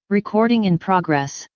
Recording in progress.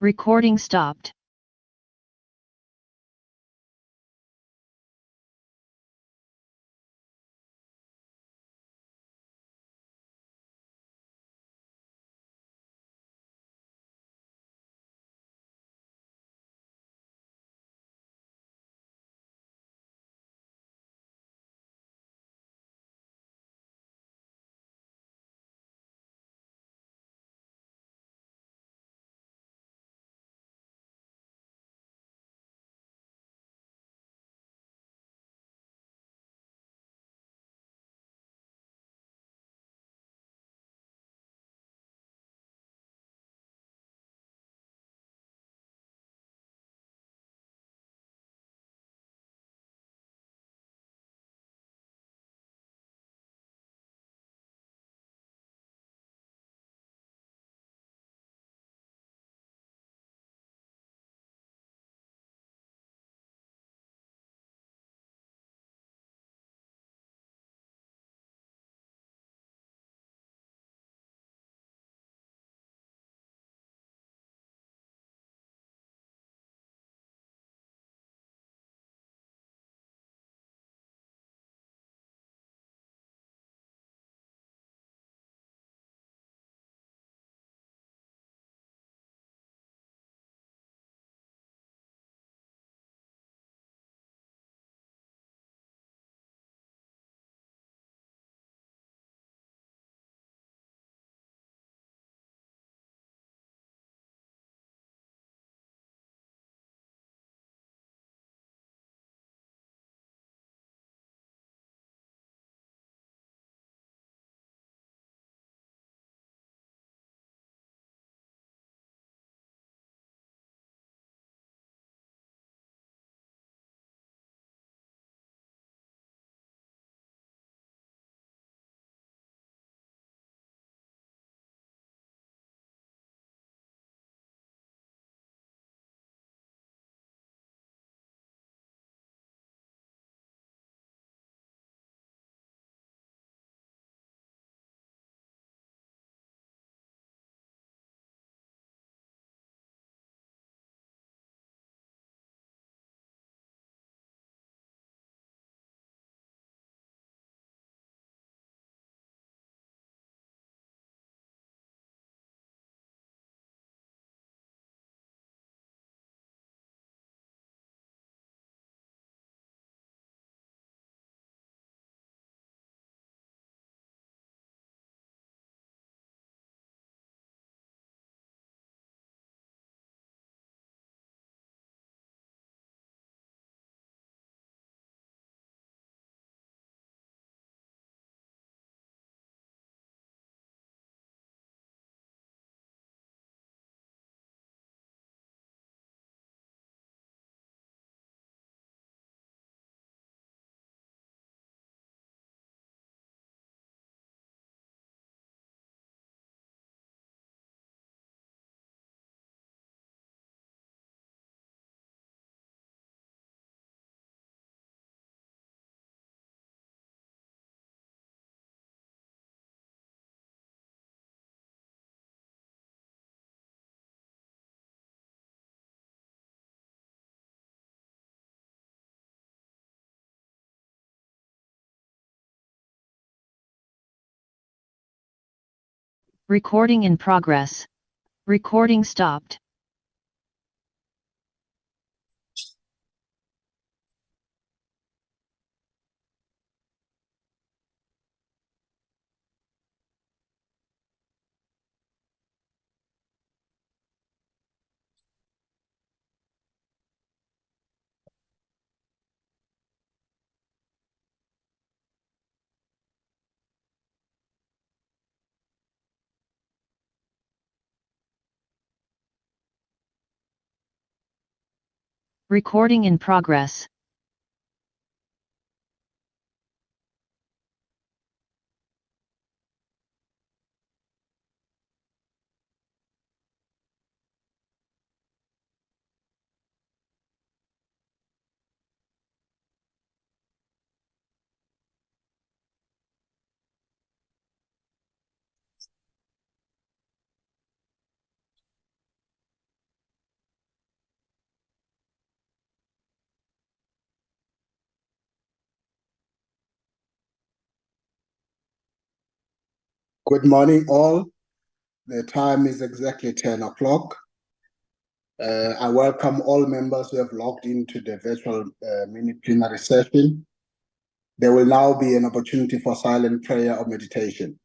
Recording stopped. Recording in progress. Recording stopped. Recording in progress. Good morning, all. The time is exactly 10 o'clock. I welcome all members who have logged into the virtual mini-plenary session. There will now be an opportunity for silent prayer or meditation.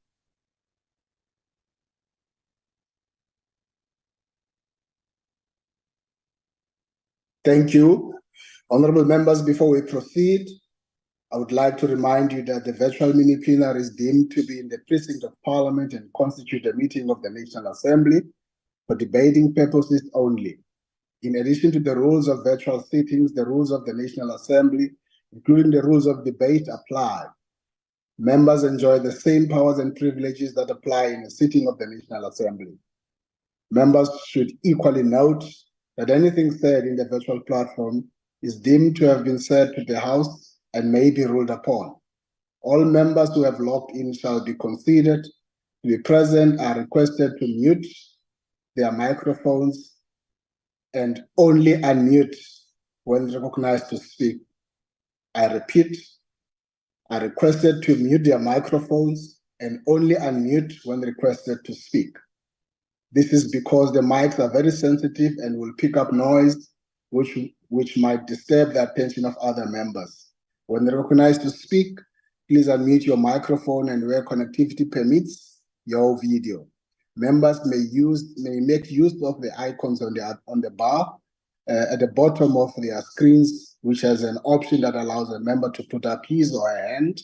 Thank you. Honorable members, before we proceed, I would like to remind you that the virtual mini-plenary is deemed to be in the precinct of Parliament and constitute a meeting of the National Assembly for debating purposes only. In addition to the rules of virtual sittings, the rules of the National Assembly, including the rules of debate, apply. Members enjoy the same powers and privileges that apply in a sitting of the National Assembly. Members should equally note that anything said in the virtual platform is deemed to have been said to the House and may be ruled upon. All members who have logged in shall be considered to be present are requested to mute their microphones and only unmute when recognized to speak. I repeat, are requested to mute their microphones and only unmute when requested to speak. This is because the mics are very sensitive and will pick up noise which might disturb the attention of other members. When recognized to speak, please unmute your microphone and where connectivity permits, your video. Members may make use of the icons on the bar at the bottom of their screens, which has an option that allows a member to put up his or her hand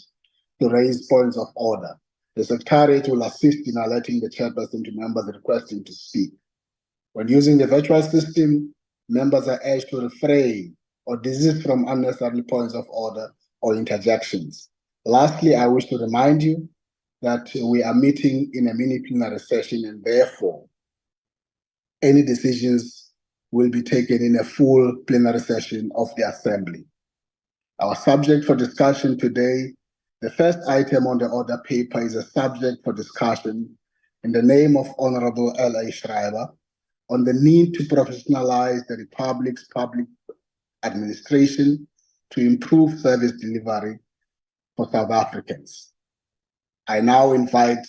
to raise points of order. The Secretariat will assist in alerting the chairperson to members requesting to speak. When using the virtual system, members are urged to refrain or desist from unnecessary points of order or interjections. Lastly, I wish to remind you that we are meeting in a mini-plenary session and therefore any decisions will be taken in a full plenary session of the Assembly. Our subject for discussion today, the first item on the order paper, is a subject for discussion in the name of Honorable L A Schreiber on the need to professionalize the Republic's public administration to improve service delivery for South Africans. I now invite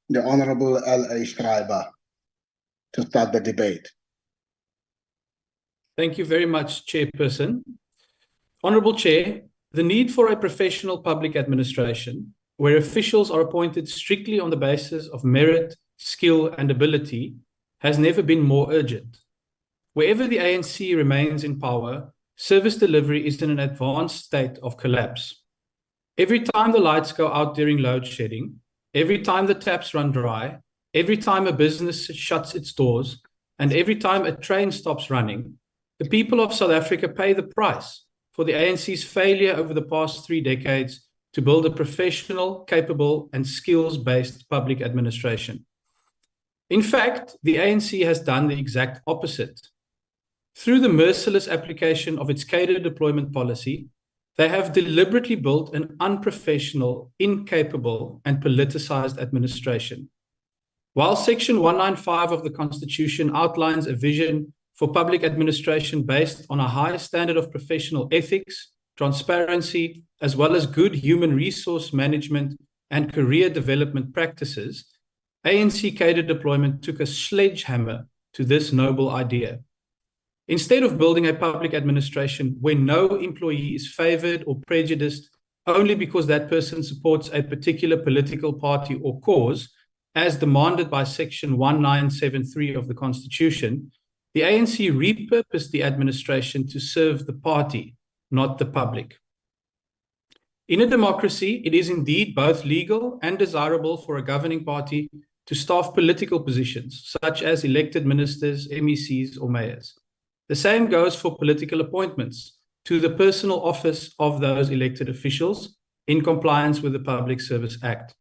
the Honorable L A Schreiber to start the debate. Thank you very much, Chairperson. Honourable Chair, the need for a professional public administration, where officials are appointed strictly on the basis of merit, skill and ability, has never been more urgent. Wherever the ANC remains in power, service delivery is in an advanced state of collapse. Every time the lights go out during load shedding, every time the taps run dry, every time a business shuts its doors, and every time a train stops running, the people of South Africa pay the price for the ANC's failure over the past 3 decades to build a professional, capable, and skills-based public administration. In fact, the ANC has done the exact opposite. Through the merciless application of its cadre deployment policy, they have deliberately built an unprofessional, incapable, and politicized administration. While Section 195 of the Constitution outlines a vision for public administration based on a high standard of professional ethics, transparency, as well as good human resource management and career development practices, ANC cadre deployment took a sledgehammer to this noble idea. Instead of building a public administration where no employee is favored or prejudiced only because that person supports a particular political party or cause, as demanded by Section 1973 of the Constitution, the ANC repurposed the administration to serve the party, not the public. In a democracy, it is indeed both legal and desirable for a governing party to staff political positions, such as elected ministers, MECs, or mayors. The same goes for political appointments to the personal office of those elected officials in compliance with the Public Service Act.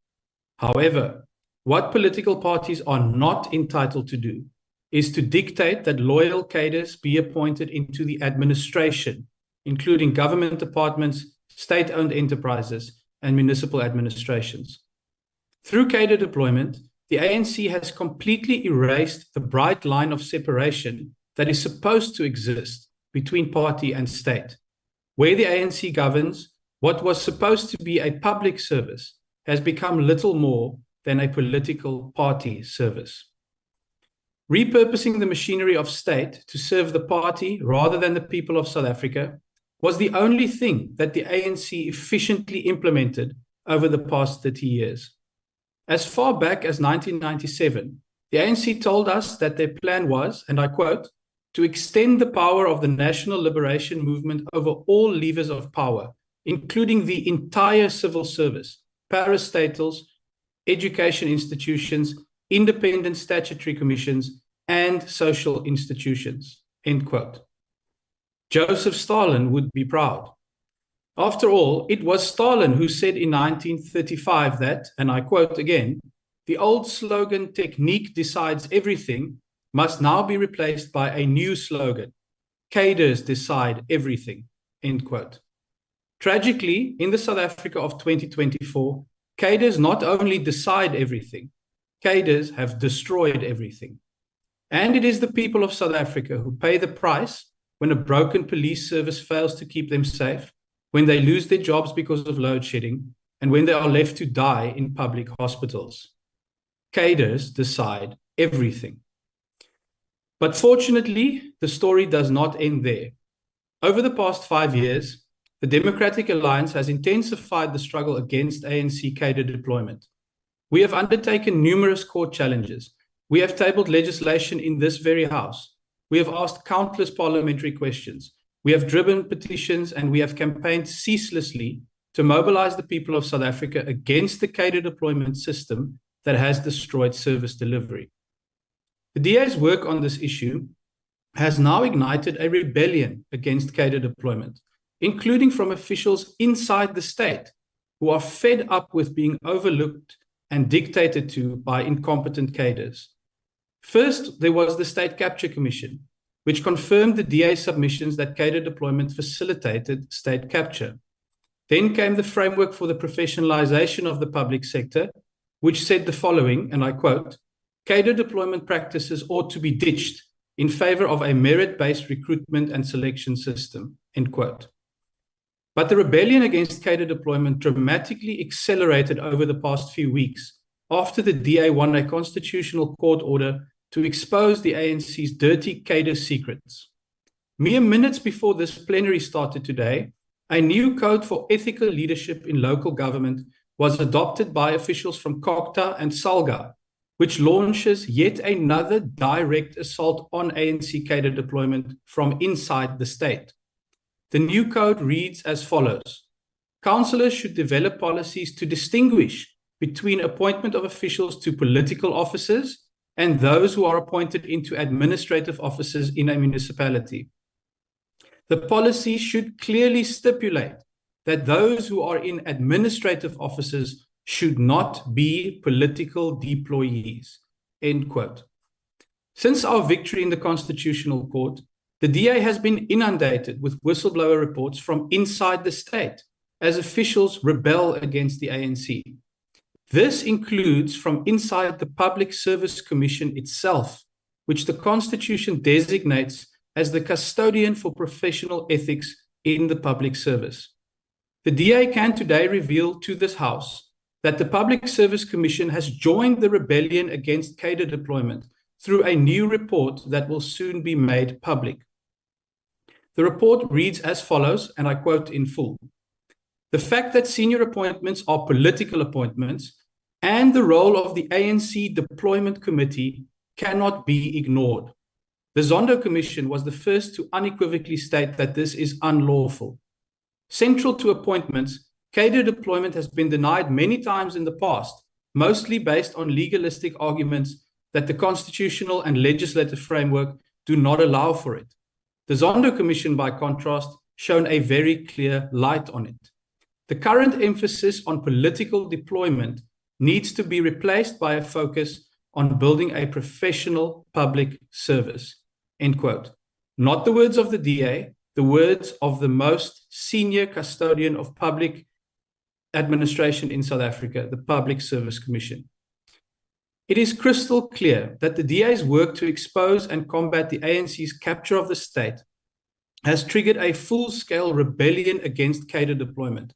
However, what political parties are not entitled to do is to dictate that loyal cadres be appointed into the administration, including government departments, state-owned enterprises, and municipal administrations. Through cadre deployment, the ANC has completely erased the bright line of separation that is supposed to exist between party and state. Where the ANC governs, what was supposed to be a public service has become little more than a political party service. Repurposing the machinery of state to serve the party rather than the people of South Africa was the only thing that the ANC efficiently implemented over the past 30 years. As far back as 1997, the ANC told us that their plan was, and I quote, to extend the power of the national liberation movement over all levers of power, including the entire civil service, parastatals, education institutions, independent statutory commissions, and social institutions, end quote. Joseph Stalin would be proud. After all, it was Stalin who said in 1935 that, and I quote again, the old slogan, technique decides everything, must now be replaced by a new slogan, cadres decide everything, end quote. Tragically, in the South Africa of 2024, cadres not only decide everything, cadres have destroyed everything. And it is the people of South Africa who pay the price when a broken police service fails to keep them safe, when they lose their jobs because of load shedding, and when they are left to die in public hospitals. Cadres decide everything. But fortunately, the story does not end there. Over the past 5 years, the Democratic Alliance has intensified the struggle against ANC cadre deployment. We have undertaken numerous court challenges. We have tabled legislation in this very House. We have asked countless parliamentary questions. We have driven petitions and we have campaigned ceaselessly to mobilize the people of South Africa against the cadre deployment system that has destroyed service delivery. The DA's work on this issue has now ignited a rebellion against cadre deployment, including from officials inside the state who are fed up with being overlooked and dictated to by incompetent cadres. First, there was the State Capture Commission, which confirmed the DA submissions that cadre deployment facilitated state capture. Then came the framework for the professionalization of the public sector, which said the following, and I quote, cadre deployment practices ought to be ditched in favor of a merit-based recruitment and selection system, end quote. But the rebellion against cadre deployment dramatically accelerated over the past few weeks after the DA won a constitutional court order to expose the ANC's dirty cadre secrets. Mere minutes before this plenary started today, a new code for ethical leadership in local government was adopted by officials from Kokta and Salga, which launches yet another direct assault on ANC cadre deployment from inside the state. The new code reads as follows. Councillors should develop policies to distinguish between appointment of officials to political offices and those who are appointed into administrative offices in a municipality. The policy should clearly stipulate that those who are in administrative offices should not be political deployees, end quote. Since our victory in the Constitutional Court, the DA has been inundated with whistleblower reports from inside the state as officials rebel against the ANC. This includes from inside the Public Service Commission itself, which the Constitution designates as the custodian for professional ethics in the public service. The DA can today reveal to this House that the Public Service Commission has joined the rebellion against cadre deployment through a new report that will soon be made public. The report reads as follows, and I quote in full. The fact that senior appointments are political appointments and the role of the ANC Deployment Committee cannot be ignored. The Zondo Commission was the first to unequivocally state that this is unlawful. Central to appointments, cadre deployment has been denied many times in the past, mostly based on legalistic arguments that the constitutional and legislative framework do not allow for it. The Zondo Commission, by contrast, shone a very clear light on it. The current emphasis on political deployment needs to be replaced by a focus on building a professional public service. End quote. Not the words of the DA, the words of the most senior custodian of public administration in South Africa, the Public Service Commission. It is crystal clear that the DA's work to expose and combat the ANC's capture of the state has triggered a full-scale rebellion against cadre deployment.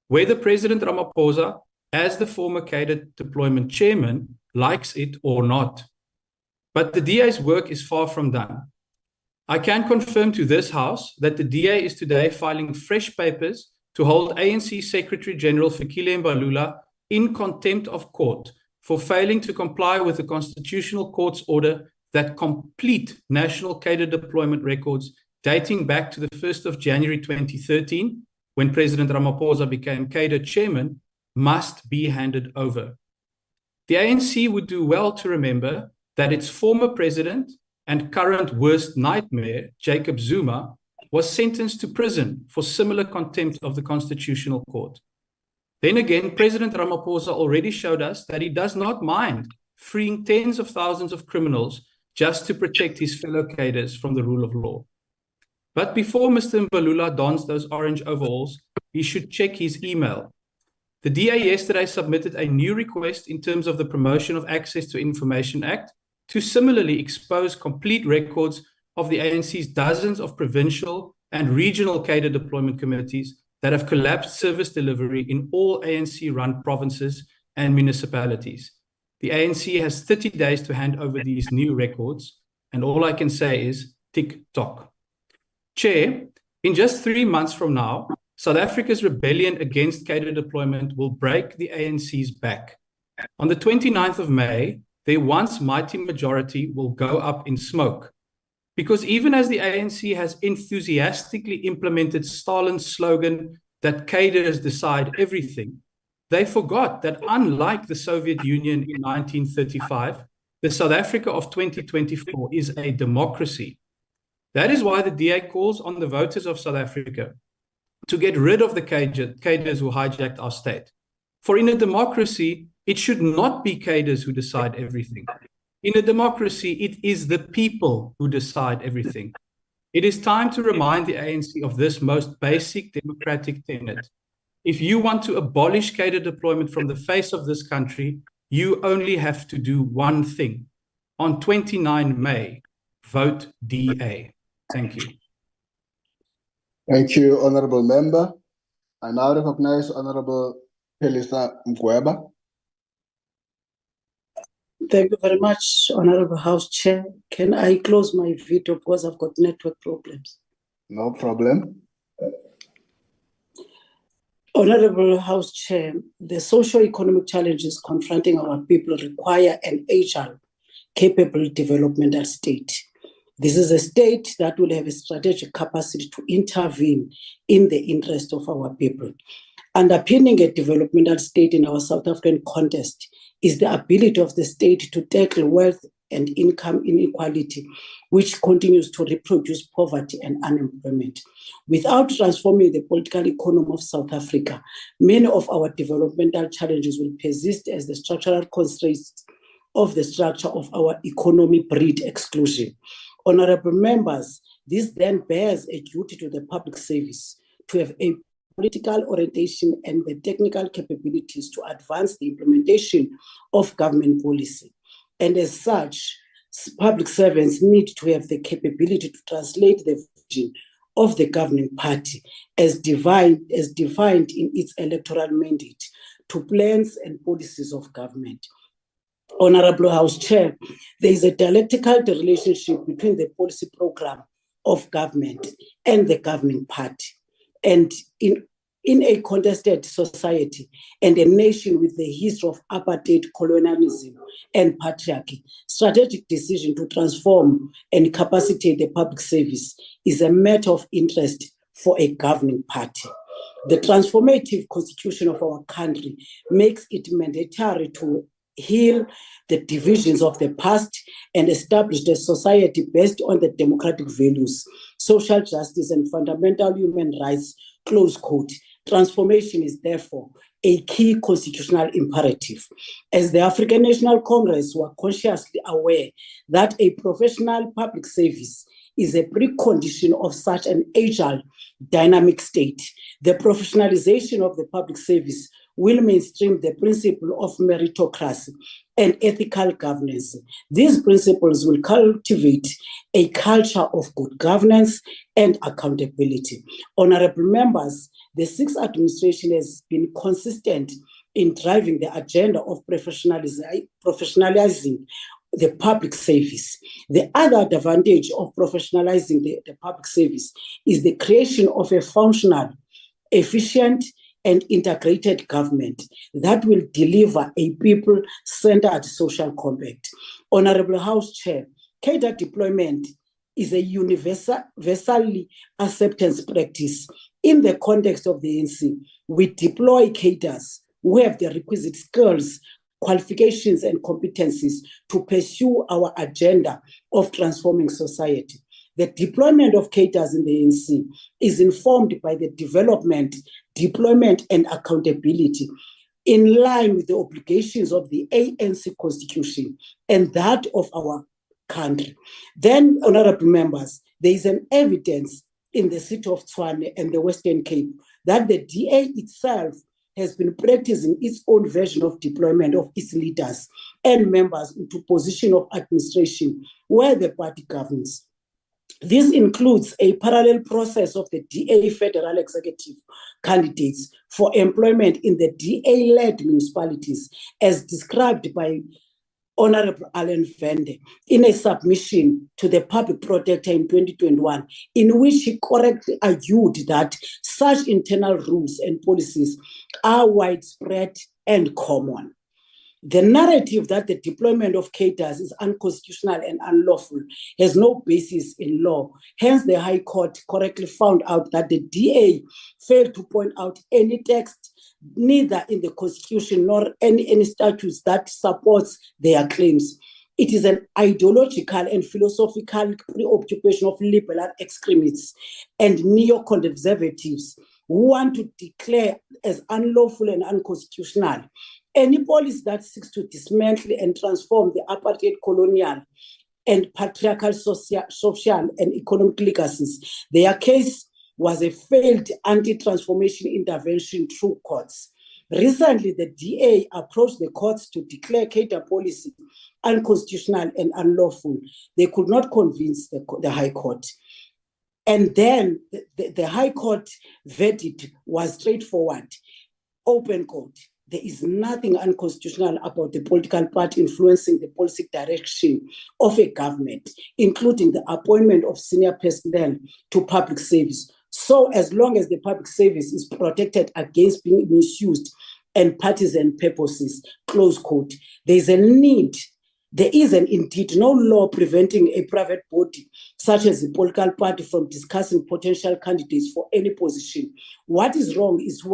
Whether President Ramaphosa, as the former cadre deployment chairman, likes it or not. But the DA's work is far from done. I can confirm to this House that the DA is today filing fresh papers to hold ANC Secretary General Fikile Mbalula in contempt of court for failing to comply with the Constitutional Court's order that complete national cadre deployment records dating back to the 1st of January 2013, when President Ramaphosa became cadre chairman, must be handed over. The ANC would do well to remember that its former president and current worst nightmare, Jacob Zuma, was sentenced to prison for similar contempt of the Constitutional Court. Then again, President Ramaphosa already showed us that he does not mind freeing tens of thousands of criminals just to protect his fellow cadres from the rule of law. But before Mr. Mbalula dons those orange overalls, he should check his email. The DA yesterday submitted a new request in terms of the Promotion of Access to Information Act to similarly expose complete records of the ANC's dozens of provincial and regional cadre deployment committees that have collapsed service delivery in all ANC-run provinces and municipalities. The ANC has 30 days to hand over these new records, and all I can say is tick-tock. Chair, in just 3 months from now, South Africa's rebellion against cadre deployment will break the ANC's back. On the 29th of May, their once mighty majority will go up in smoke. Because even as the ANC has enthusiastically implemented Stalin's slogan that cadres decide everything, they forgot that unlike the Soviet Union in 1935, the South Africa of 2024 is a democracy. That is why the DA calls on the voters of South Africa to get rid of the cadres who hijacked our state. For in a democracy, it should not be cadres who decide everything. In a democracy, it is the people who decide everything. It is time to remind the ANC of this most basic democratic tenet. If you want to abolish cadre deployment from the face of this country, you only have to do one thing. On 29 May, vote DA. Thank you. Thank you, Honorable Member. I now recognize Honorable Pelisa Mkweba. Thank you very much, Honorable House Chair. Can I close my video because I've got network problems? No problem. Honorable House Chair, the socio-economic challenges confronting our people require an agile, capable developmental state. This is a state that will have a strategic capacity to intervene in the interest of our people. Underpinning a developmental state in our South African context is the ability of the state to tackle wealth and income inequality, which continues to reproduce poverty and unemployment. Without transforming the political economy of South Africa, many of our developmental challenges will persist as the structural constraints of the structure of our economy breed exclusion. Honorable members, this then bears a duty to the public service to have a political orientation and the technical capabilities to advance the implementation of government policy. And as such, public servants need to have the capability to translate the vision of the governing party as defined in its electoral mandate to plans and policies of government. Honorable House Chair, there is a dialectical relationship between the policy program of government and the governing party. And in a contested society and a nation with a history of apartheid, colonialism, and patriarchy, strategic decision to transform and capacitate the public service is a matter of interest for a governing party. The transformative constitution of our country makes it mandatory to heal the divisions of the past and establish a society based on the democratic values, social justice, and fundamental human rights, close quote. Transformation is therefore a key constitutional imperative. As the African National Congress were consciously aware that a professional public service is a precondition of such an agile, dynamic state, the professionalization of the public service will mainstream the principle of meritocracy and ethical governance. These principles will cultivate a culture of good governance and accountability. Honorable members, the sixth administration has been consistent in driving the agenda of professionalizing the public service. The other advantage of professionalizing the public service is the creation of a functional, efficient, and integrated government that will deliver a people-centered social compact. Honorable House Chair, cadre deployment is a universally acceptance practice. In the context of the ANC, we deploy cadres who have the requisite skills, qualifications, and competencies to pursue our agenda of transforming society. The deployment of cadres in the ANC is informed by the development, deployment, and accountability in line with the obligations of the ANC Constitution and that of our country. Then, honorable members, there is an evidence in the city of Tshwane and the Western Cape that the DA itself has been practicing its own version of deployment of its leaders and members into position of administration where the party governs. This includes a parallel process of the DA federal executive candidates for employment in the DA-led municipalities, as described by Honorable Alan Vende in a submission to the Public Protector in 2021, in which he correctly argued that such internal rules and policies are widespread and common. The narrative that the deployment of cadres is unconstitutional and unlawful has no basis in law. Hence, the High Court correctly found out that the DA failed to point out any text, neither in the Constitution nor any statutes that supports their claims. It is an ideological and philosophical preoccupation of liberal extremists and neo-conservatives who want to declare as unlawful and unconstitutional any policy that seeks to dismantle and transform the apartheid, colonial, and patriarchal social and economic legacies. Their case was a failed anti-transformation intervention through courts. Recently, the DA approached the courts to declare cadre policy unconstitutional and unlawful. They could not convince the High Court. And then the High Court verdict was straightforward, open court. There is nothing unconstitutional about the political party influencing the policy direction of a government, including the appointment of senior personnel to public service. So as long as the public service is protected against being misused and partisan purposes, close quote, there is indeed no law preventing a private body, such as the political party, from discussing potential candidates for any position. What is wrong is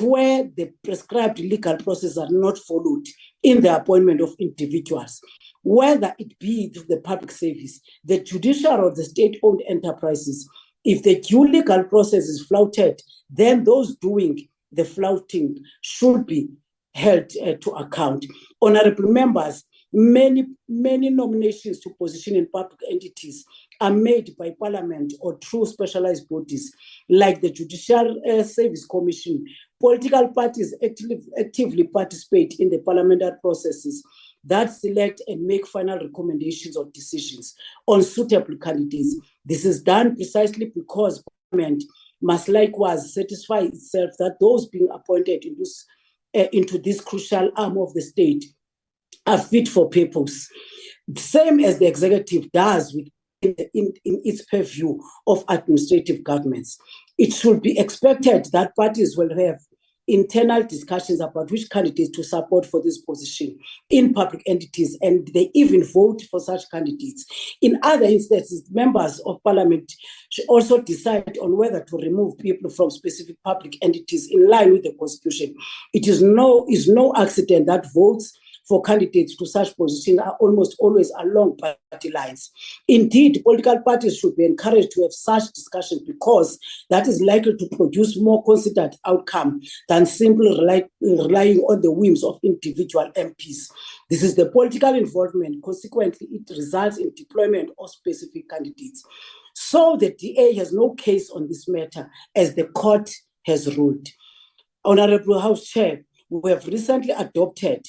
where the prescribed legal processes are not followed in the appointment of individuals, whether it be through the public service, the judicial, or the state-owned enterprises. If the due legal process is flouted, then those doing the flouting should be held to account. Honorable members, many nominations to position in public entities are made by Parliament or through specialized bodies like the Judicial Service Commission. Political parties actively participate in the parliamentary processes that select and make final recommendations or decisions on suitable candidates. This is done precisely because Parliament must likewise satisfy itself that those being appointed in this into this crucial arm of the state are fit for purpose, same as the executive does in its purview of administrative governments. It should be expected that parties will have internal discussions about which candidates to support for this position in public entities, and they even vote for such candidates. In other instances, members of parliament should also decide on whether to remove people from specific public entities in line with the constitution. It is no accident that votes for candidates to such positions are almost always along party lines. Indeed, political parties should be encouraged to have such discussions because that is likely to produce more considered outcome than simply relying on the whims of individual MPs. This is the political involvement. Consequently, it results in deployment of specific candidates. So the DA has no case on this matter, as the court has ruled. Honorable House Chair, we have recently adopted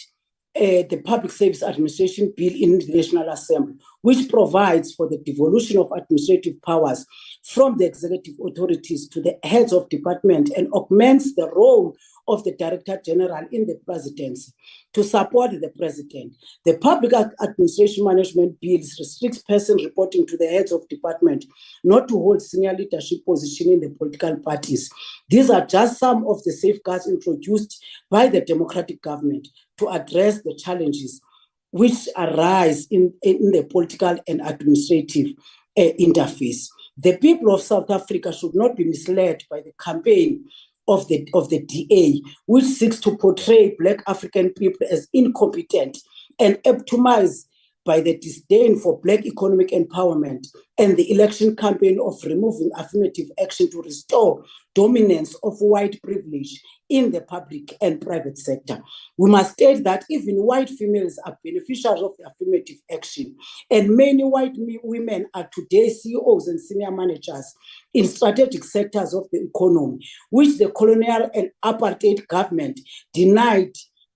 the Public Service Administration Bill in the National Assembly, which provides for the devolution of administrative powers from the executive authorities to the heads of department and augments the role of the Director General in the presidency to support the president. The Public Administration Management Bill restricts persons reporting to the heads of department not to hold senior leadership position in the political parties. These are just some of the safeguards introduced by the democratic government to address the challenges which arise in the political and administrative interface. The people of South Africa should not be misled by the campaign of the DA, which seeks to portray Black African people as incompetent and optimized by the disdain for Black economic empowerment and the election campaign of removing affirmative action to restore dominance of white privilege in the public and private sector. We must state that even white females are beneficiaries of the affirmative action, and many white women are today CEOs and senior managers in strategic sectors of the economy, which the colonial and apartheid government denied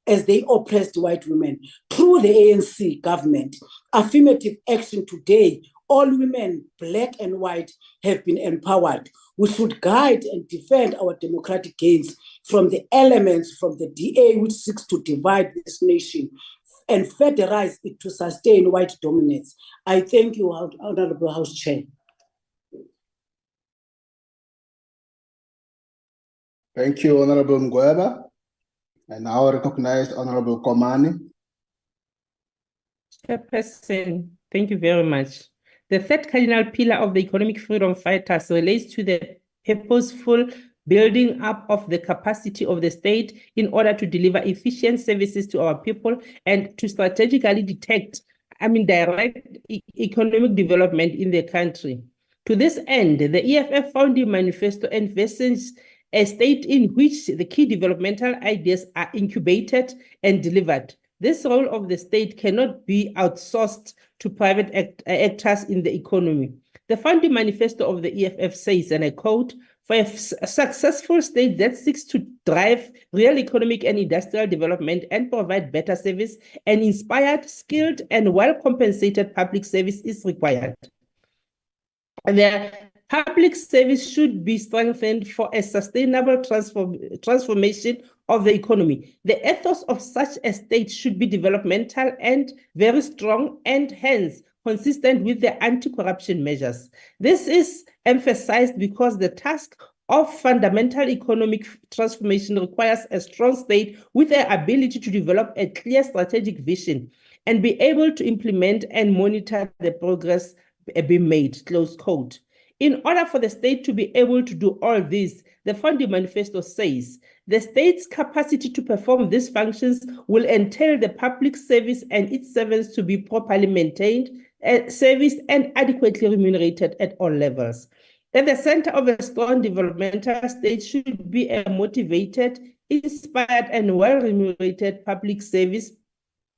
as they oppressed white women. Through the ANC government, affirmative action today, all women, Black and white, have been empowered. We should guide and defend our democratic gains from the elements from the DA which seeks to divide this nation and federalize it to sustain white dominance. I thank you, Honorable House Chair. Thank you, Honorable Mgweba. And now I recognize Honorable Komani. Chairperson, thank you very much. The third cardinal pillar of the economic freedom fighters relates to the purposeful building up of the capacity of the state in order to deliver efficient services to our people and to strategically direct economic development in the country. To this end, the EFF founding manifesto envisages a state in which the key developmental ideas are incubated and delivered. This role of the state cannot be outsourced to private actors in the economy. The founding manifesto of the EFF says, and I quote, "For a successful state that seeks to drive real economic and industrial development and provide better service, an inspired, skilled, and well-compensated public service is required. The public service should be strengthened for a sustainable transformation of the economy. The ethos of such a state should be developmental and very strong, and hence consistent with the anti-corruption measures. This is emphasized because the task of fundamental economic transformation requires a strong state with the ability to develop a clear strategic vision and be able to implement and monitor the progress being made," close quote. In order for the state to be able to do all this, the founding manifesto says, the state's capacity to perform these functions will entail the public service and its servants to be properly maintained, serviced, and adequately remunerated at all levels. At the center of a strong developmental state should be a motivated, inspired, and well-remunerated public service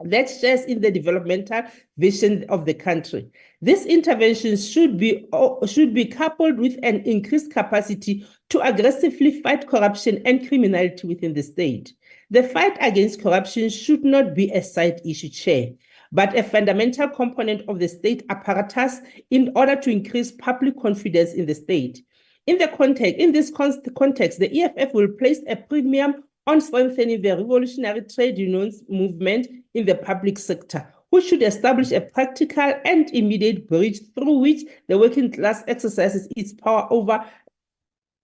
that shares in the developmental vision of the country. This intervention should be coupled with an increased capacity to aggressively fight corruption and criminality within the state. The fight against corruption should not be a side issue, Chair, but a fundamental component of the state apparatus in order to increase public confidence in the state. In this context, the EFF will place a premium on strengthening the revolutionary trade unions movement in the public sector, which should establish a practical and immediate bridge through which the working class exercises its power over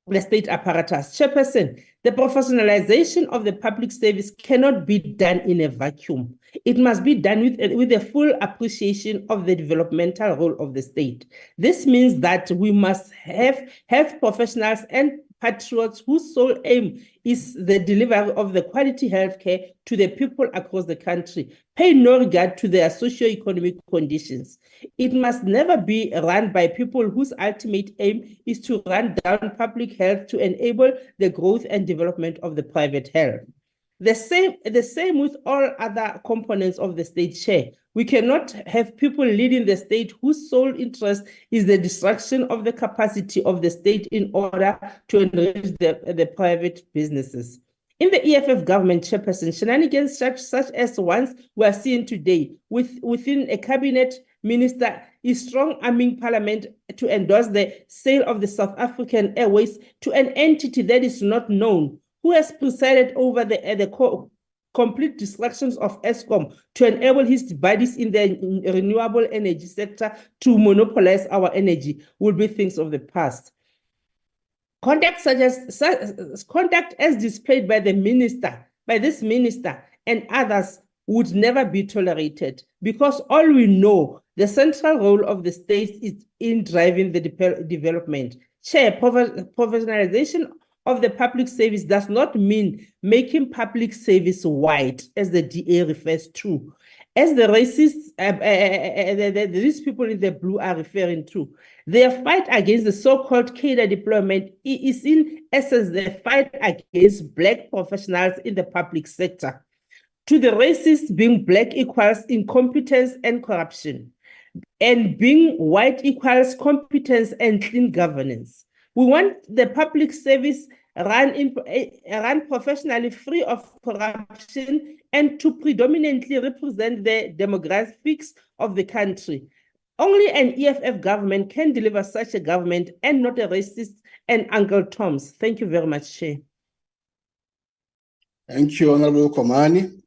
the state apparatus. Chairperson, the professionalization of the public service cannot be done in a vacuum. It must be done with a full appreciation of the developmental role of the state. This means that we must have health professionals and patriots whose sole aim is the delivery of the quality healthcare to the people across the country, pay no regard to their socio-economic conditions. It must never be run by people whose ultimate aim is to run down public health to enable the growth and development of the private health. The same with all other components of the state share. We cannot have people leading the state whose sole interest is the destruction of the capacity of the state in order to enrich the private businesses. In the EFF government, Chairperson, shenanigans such as ones we are seeing today within a cabinet minister is strong-arming Parliament to endorse the sale of the South African Airways to an entity that is not known, who has presided over the complete destructions of Eskom to enable his buddies in the renewable energy sector to monopolize our energy, will be things of the past. Conduct as displayed by this minister and others would never be tolerated, because all we know, the central role of the state is in driving the development. Chair, professionalization of the public service does not mean making public service white, as the DA refers to, as the racists, these people in the blue are referring to. Their fight against the so-called Cadre deployment is in essence the fight against Black professionals in the public sector. To the racists, being Black equals incompetence and corruption, and being white equals competence and clean governance. We want the public service run professionally, free of corruption, and to predominantly represent the demographics of the country. Only an EFF government can deliver such a government, and not a racist and Uncle Tom's. Thank you very much, Chair. Thank you, Honorable Komani.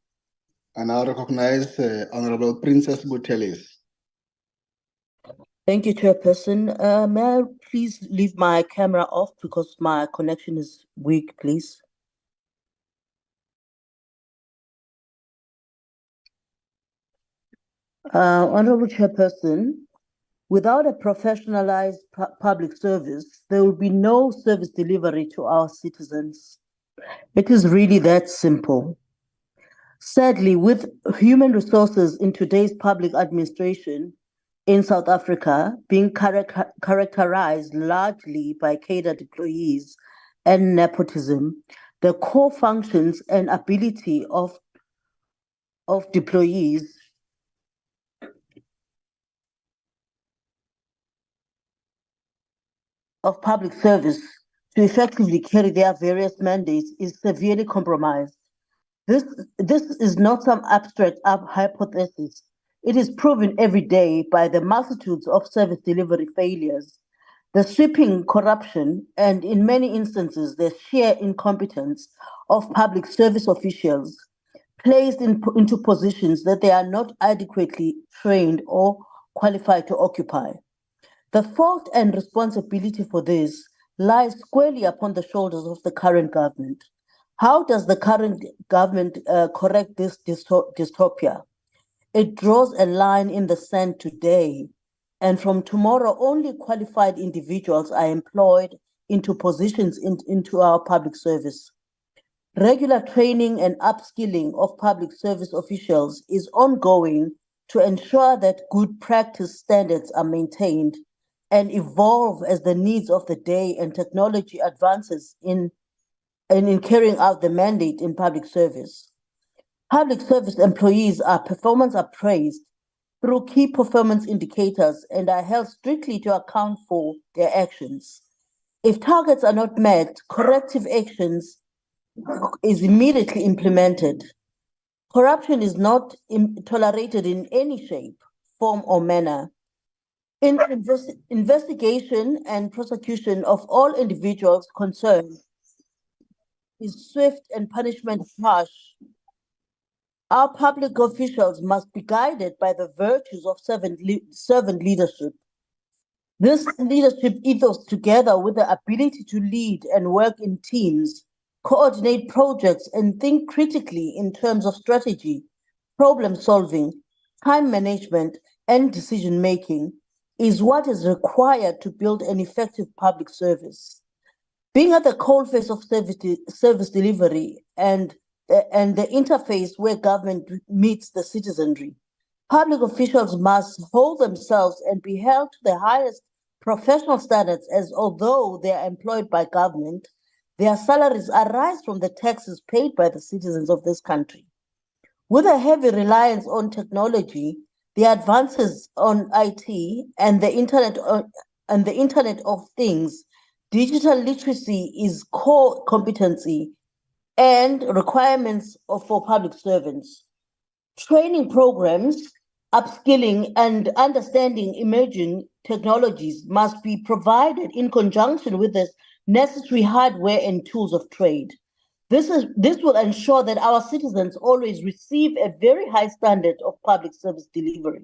And I recognize Honorable Princess Butelis. Thank you, Chairperson. May I please leave my camera off because my connection is weak, please? Honorable Chairperson, without a professionalized public service, there will be no service delivery to our citizens. It is really that simple. Sadly, with human resources in today's public administration in South Africa being characterized largely by cadre employees and nepotism, the core functions and ability of deployees of public service to effectively carry their various mandates is severely compromised. This is not some abstract hypothesis. It is proven every day by the multitudes of service delivery failures, the sweeping corruption, and in many instances, the sheer incompetence of public service officials placed into positions that they are not adequately trained or qualified to occupy. The fault and responsibility for this lies squarely upon the shoulders of the current government. How does the current government correct this dystopia? It draws a line in the sand today, and from tomorrow, only qualified individuals are employed into positions into our public service. Regular training and upskilling of public service officials is ongoing to ensure that good practice standards are maintained and evolve as the needs of the day and technology advances in carrying out the mandate in public service. Public service employees are performance appraised through key performance indicators and are held strictly to account for their actions. If targets are not met, corrective actions is immediately implemented. Corruption is not tolerated in any shape, form, or manner. In investigation and prosecution of all individuals concerned is swift and punishment harsh. Our public officials must be guided by the virtues of servant leadership. This leadership ethos, together with the ability to lead and work in teams, coordinate projects, and think critically in terms of strategy, problem solving, time management, and decision making, is what is required to build an effective public service. Being at the coalface of service delivery and the interface where government meets the citizenry, public officials must hold themselves and be held to the highest professional standards, as although they are employed by government, their salaries arise from the taxes paid by the citizens of this country. With a heavy reliance on technology, the advances on IT and the Internet of Things, digital literacy is core competency and requirements for public servants. Training programs, upskilling, and understanding emerging technologies must be provided in conjunction with the necessary hardware and tools of trade. This will ensure that our citizens always receive a very high standard of public service delivery.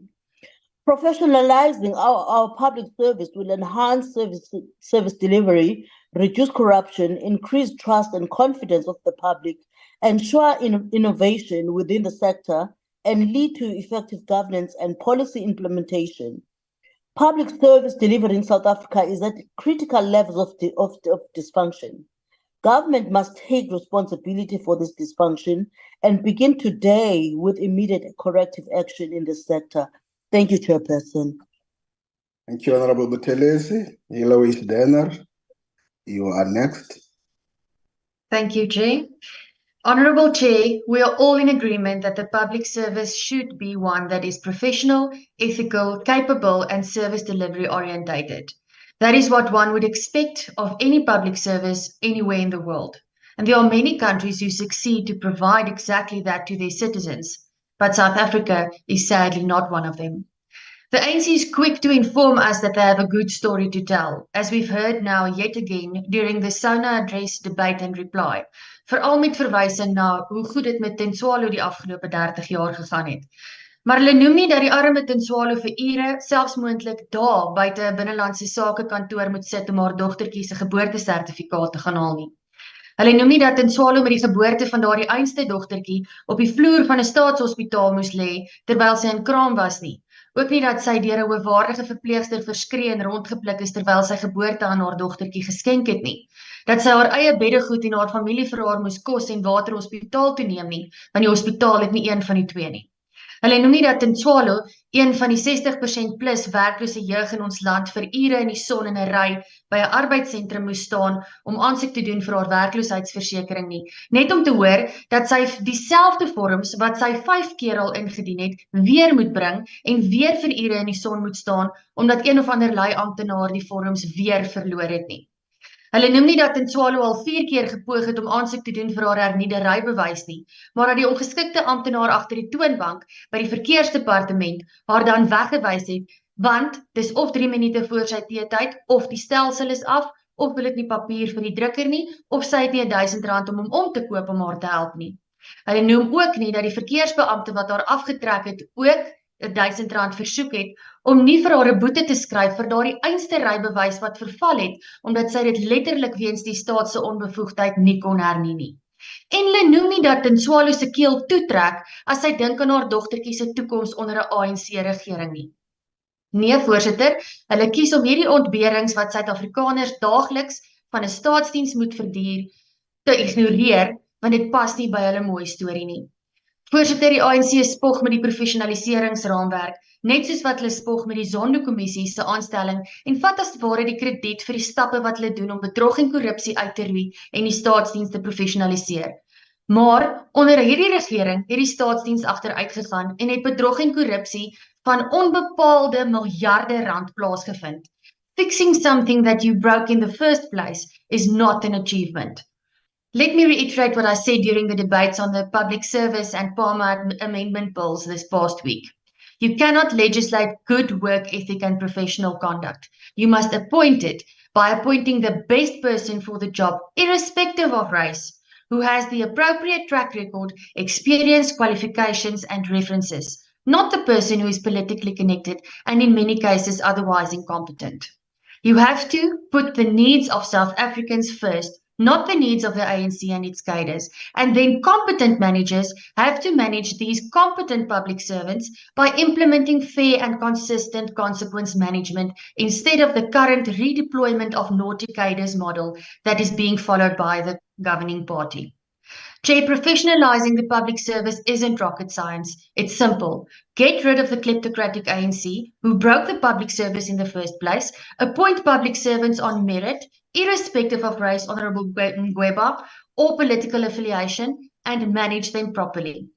Professionalizing our public service will enhance service delivery, reduce corruption, increase trust and confidence of the public, ensure innovation within the sector, and lead to effective governance and policy implementation. Public service delivery in South Africa is at critical levels of dysfunction. Government must take responsibility for this dysfunction and begin today with immediate corrective action in this sector. Thank you, Chairperson. Thank you, Honorable Buthelezi. Eloise Denner, you are next. Thank you, Chair. Honourable Chair, we are all in agreement that the public service should be one that is professional, ethical, capable, and service delivery orientated. That is what one would expect of any public service anywhere in the world. And there are many countries who succeed to provide exactly that to their citizens, but South Africa is sadly not one of them. The ANC is quick to inform us that they have a good story to tell, as we've heard now yet again during the SONA address, debate and reply, veral met verwysing na hoe goed dit met Tenswalo die afgelope 30 jaar gegaan het. Maar hulle noem nie dat die arme Tenswalo vir ure, selfs moontlik dae buite 'n binnelandse sake kantoor moet sit om haar dogtertjie se geboortesertifikaat te gaan haal nie. Hulle noem nie dat Tenswalo met die geboorte van daardie einste dogtertjie op die vloer van 'n staatshospitaal moes lê terwyl sy in kraam was nie. Ook nie dat sy deur 'n hoogwaardige verpleegster verskree en rondgepluk is terwyl sy geboorte aan haar dogtertjie geskenk het nie. Dat sy haar eie beddegoed en haar familie vir haar moes kos en water hospitaal toe neem nie, want die hospitaal het nie een van die twee nie. Hulle noem nie dat Tenswalo, een van die 60% plus werklose jeug in ons land, vir ure in die son in 'n ry by 'n arbeidsentrum moes staan om aansoek te doen vir haar werkloosheidsversekering nie, net om te hoor dat sy dieselfde vorms wat sy 5 keer al ingedien het, weer moet bring en weer vir ure in die son moet staan, omdat een of ander lui amptenaar die vorms weer verloor het nie. Hulle noem nie dat Tenswalo al 4 keer gepoog het om aansoek te doen vir haar hernieude rybewys nie, maar dat die ongeskikte amptenaar agter die toonbank by die verkeersdepartement haar dan weggewys het, want dis of 3 minute voor sy teetyd, of die stelsel is af, of wil dit nie papier vir die drukker nie, of sy het nie R1000 om hom om te koop om haar te help nie. Hulle noem ook nie dat die verkeersbeampte wat haar afgetrek het ook R1000 versoek het om nie vir haar 'n boete te skryf vir daardie einste rybewys wat verval het, omdat sy dit letterlik weens die staat se onbevoegdheid nie kon hernie nie. En hulle noem nie dat Tenswalo se keel toetrek as sy dink aan haar dogtertjie se toekoms onder 'n ANC-regering nie. Nee, voorsitter, hulle kies om hierdie ontberings wat Suid-Afrikaners daagliks van 'n staatsdiens moet verduur, te ignoreer, want dit pas nie by hulle mooi storie nie. Voorsitter, die ANC spog met die professionaliseringsraamwerk, net soos wat hulle spog met die Zondo-kommissie se aanstelling en vat as ware die krediet vir die stappe wat hulle doen om bedrog en korrupsie uit te roei en die staatsdiens te professionaliseer. Maar onder hierdie regering het die staatsdiens agteruit gegaan en het bedrog en korrupsie van onbepaalde miljarde rand plaasgevind. Fixing something that you broke in the first place is not an achievement. Let me reiterate what I said during the debates on the public service and PALMA amendment bills this past week. You cannot legislate good work ethic and professional conduct. You must appoint it by appointing the best person for the job, irrespective of race. who has the appropriate track record, experience, qualifications, and references, not the person who is politically connected and in many cases otherwise incompetent. You have to put the needs of South Africans first, not the needs of the ANC and its cadres. And then competent managers have to manage these competent public servants by implementing fair and consistent consequence management instead of the current redeployment of naughty cadres model that is being followed by the governing party. Chair, professionalizing the public service isn't rocket science. It's simple. Get rid of the kleptocratic ANC who broke the public service in the first place, appoint public servants on merit, irrespective of race, Honourable Ngweba, or political affiliation, and manage them properly.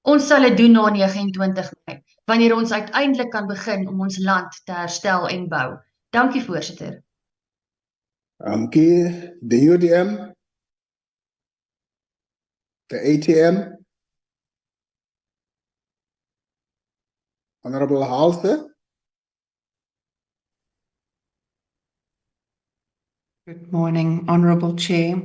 Ons sal dit doen na 29 Mei, wanneer ons uiteindelik kan begin om ons land te herstel en bou. Dankie, voorsitter. The UDM, the ATM, Honorable Halse. Good morning, Honourable Chair.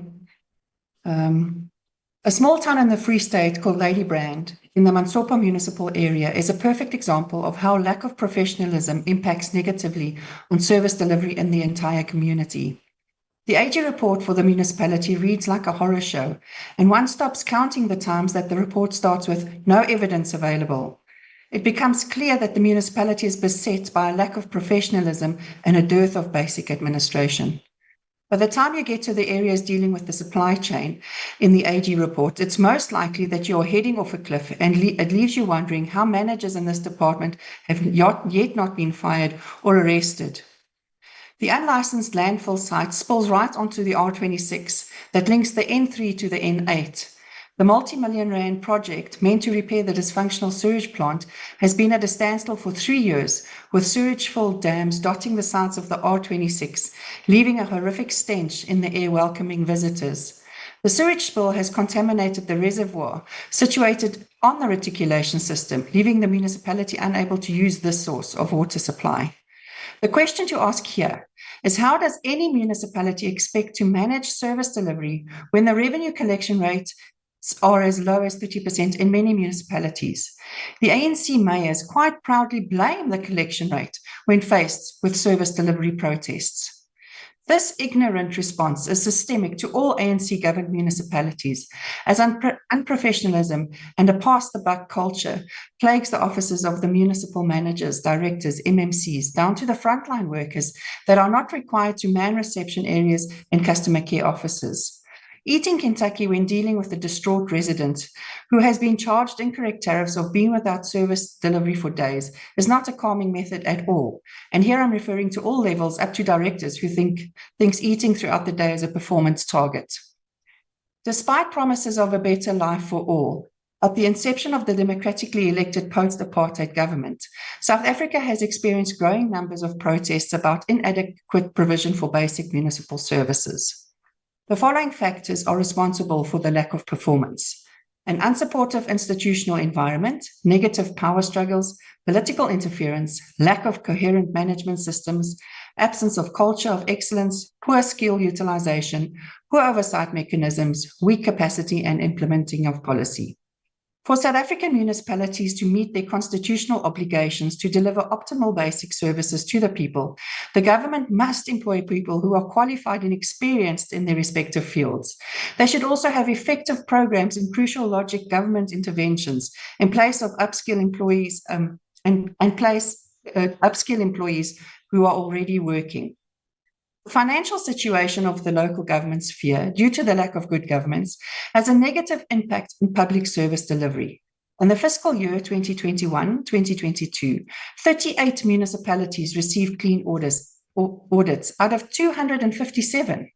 A small town in the Free State called Ladybrand in the Mansopa municipal area is a perfect example of how lack of professionalism impacts negatively on service delivery in the entire community. The AG report for the municipality reads like a horror show, and one stops counting the times that the report starts with no evidence available. It becomes clear that the municipality is beset by a lack of professionalism and a dearth of basic administration. By the time you get to the areas dealing with the supply chain in the AG report, it's most likely that you're heading off a cliff, and it leaves you wondering how managers in this department have yet not been fired or arrested. The unlicensed landfill site spills right onto the R26 that links the N3 to the N8. The multi-million rand project meant to repair the dysfunctional sewage plant has been at a standstill for 3 years, with sewage-filled dams dotting the sides of the R26, leaving a horrific stench in the air welcoming visitors. The sewage spill has contaminated the reservoir situated on the reticulation system, leaving the municipality unable to use this source of water supply. The question to ask here is, how does any municipality expect to manage service delivery when the revenue collection rates are as low as 30% in many municipalities? The ANC mayors quite proudly blame the collection rate when faced with service delivery protests. This ignorant response is systemic to all ANC-governed municipalities, as unprofessionalism and a pass-the-buck culture plagues the offices of the municipal managers, directors, MMCs, down to the frontline workers that are not required to man reception areas and customer care offices. Eating Kentucky when dealing with a distraught resident who has been charged incorrect tariffs of being without service delivery for days is not a calming method at all. And here I'm referring to all levels up to directors who thinks eating throughout the day is a performance target. Despite promises of a better life for all, at the inception of the democratically elected post-apartheid government, South Africa has experienced growing numbers of protests about inadequate provision for basic municipal services. The following factors are responsible for the lack of performance: an unsupportive institutional environment, negative power struggles, political interference, lack of coherent management systems, absence of culture of excellence, poor skill utilization, poor oversight mechanisms, weak capacity and implementing of policy. For South African municipalities to meet their constitutional obligations to deliver optimal basic services to the people, the government must employ people who are qualified and experienced in their respective fields. They should also have effective programs and crucial logic government interventions in place of upskill employees upskill employees who are already working. The financial situation of the local government sphere, due to the lack of good governance, has a negative impact on public service delivery. In the fiscal year 2021-2022, 38 municipalities received clean audits out of 257,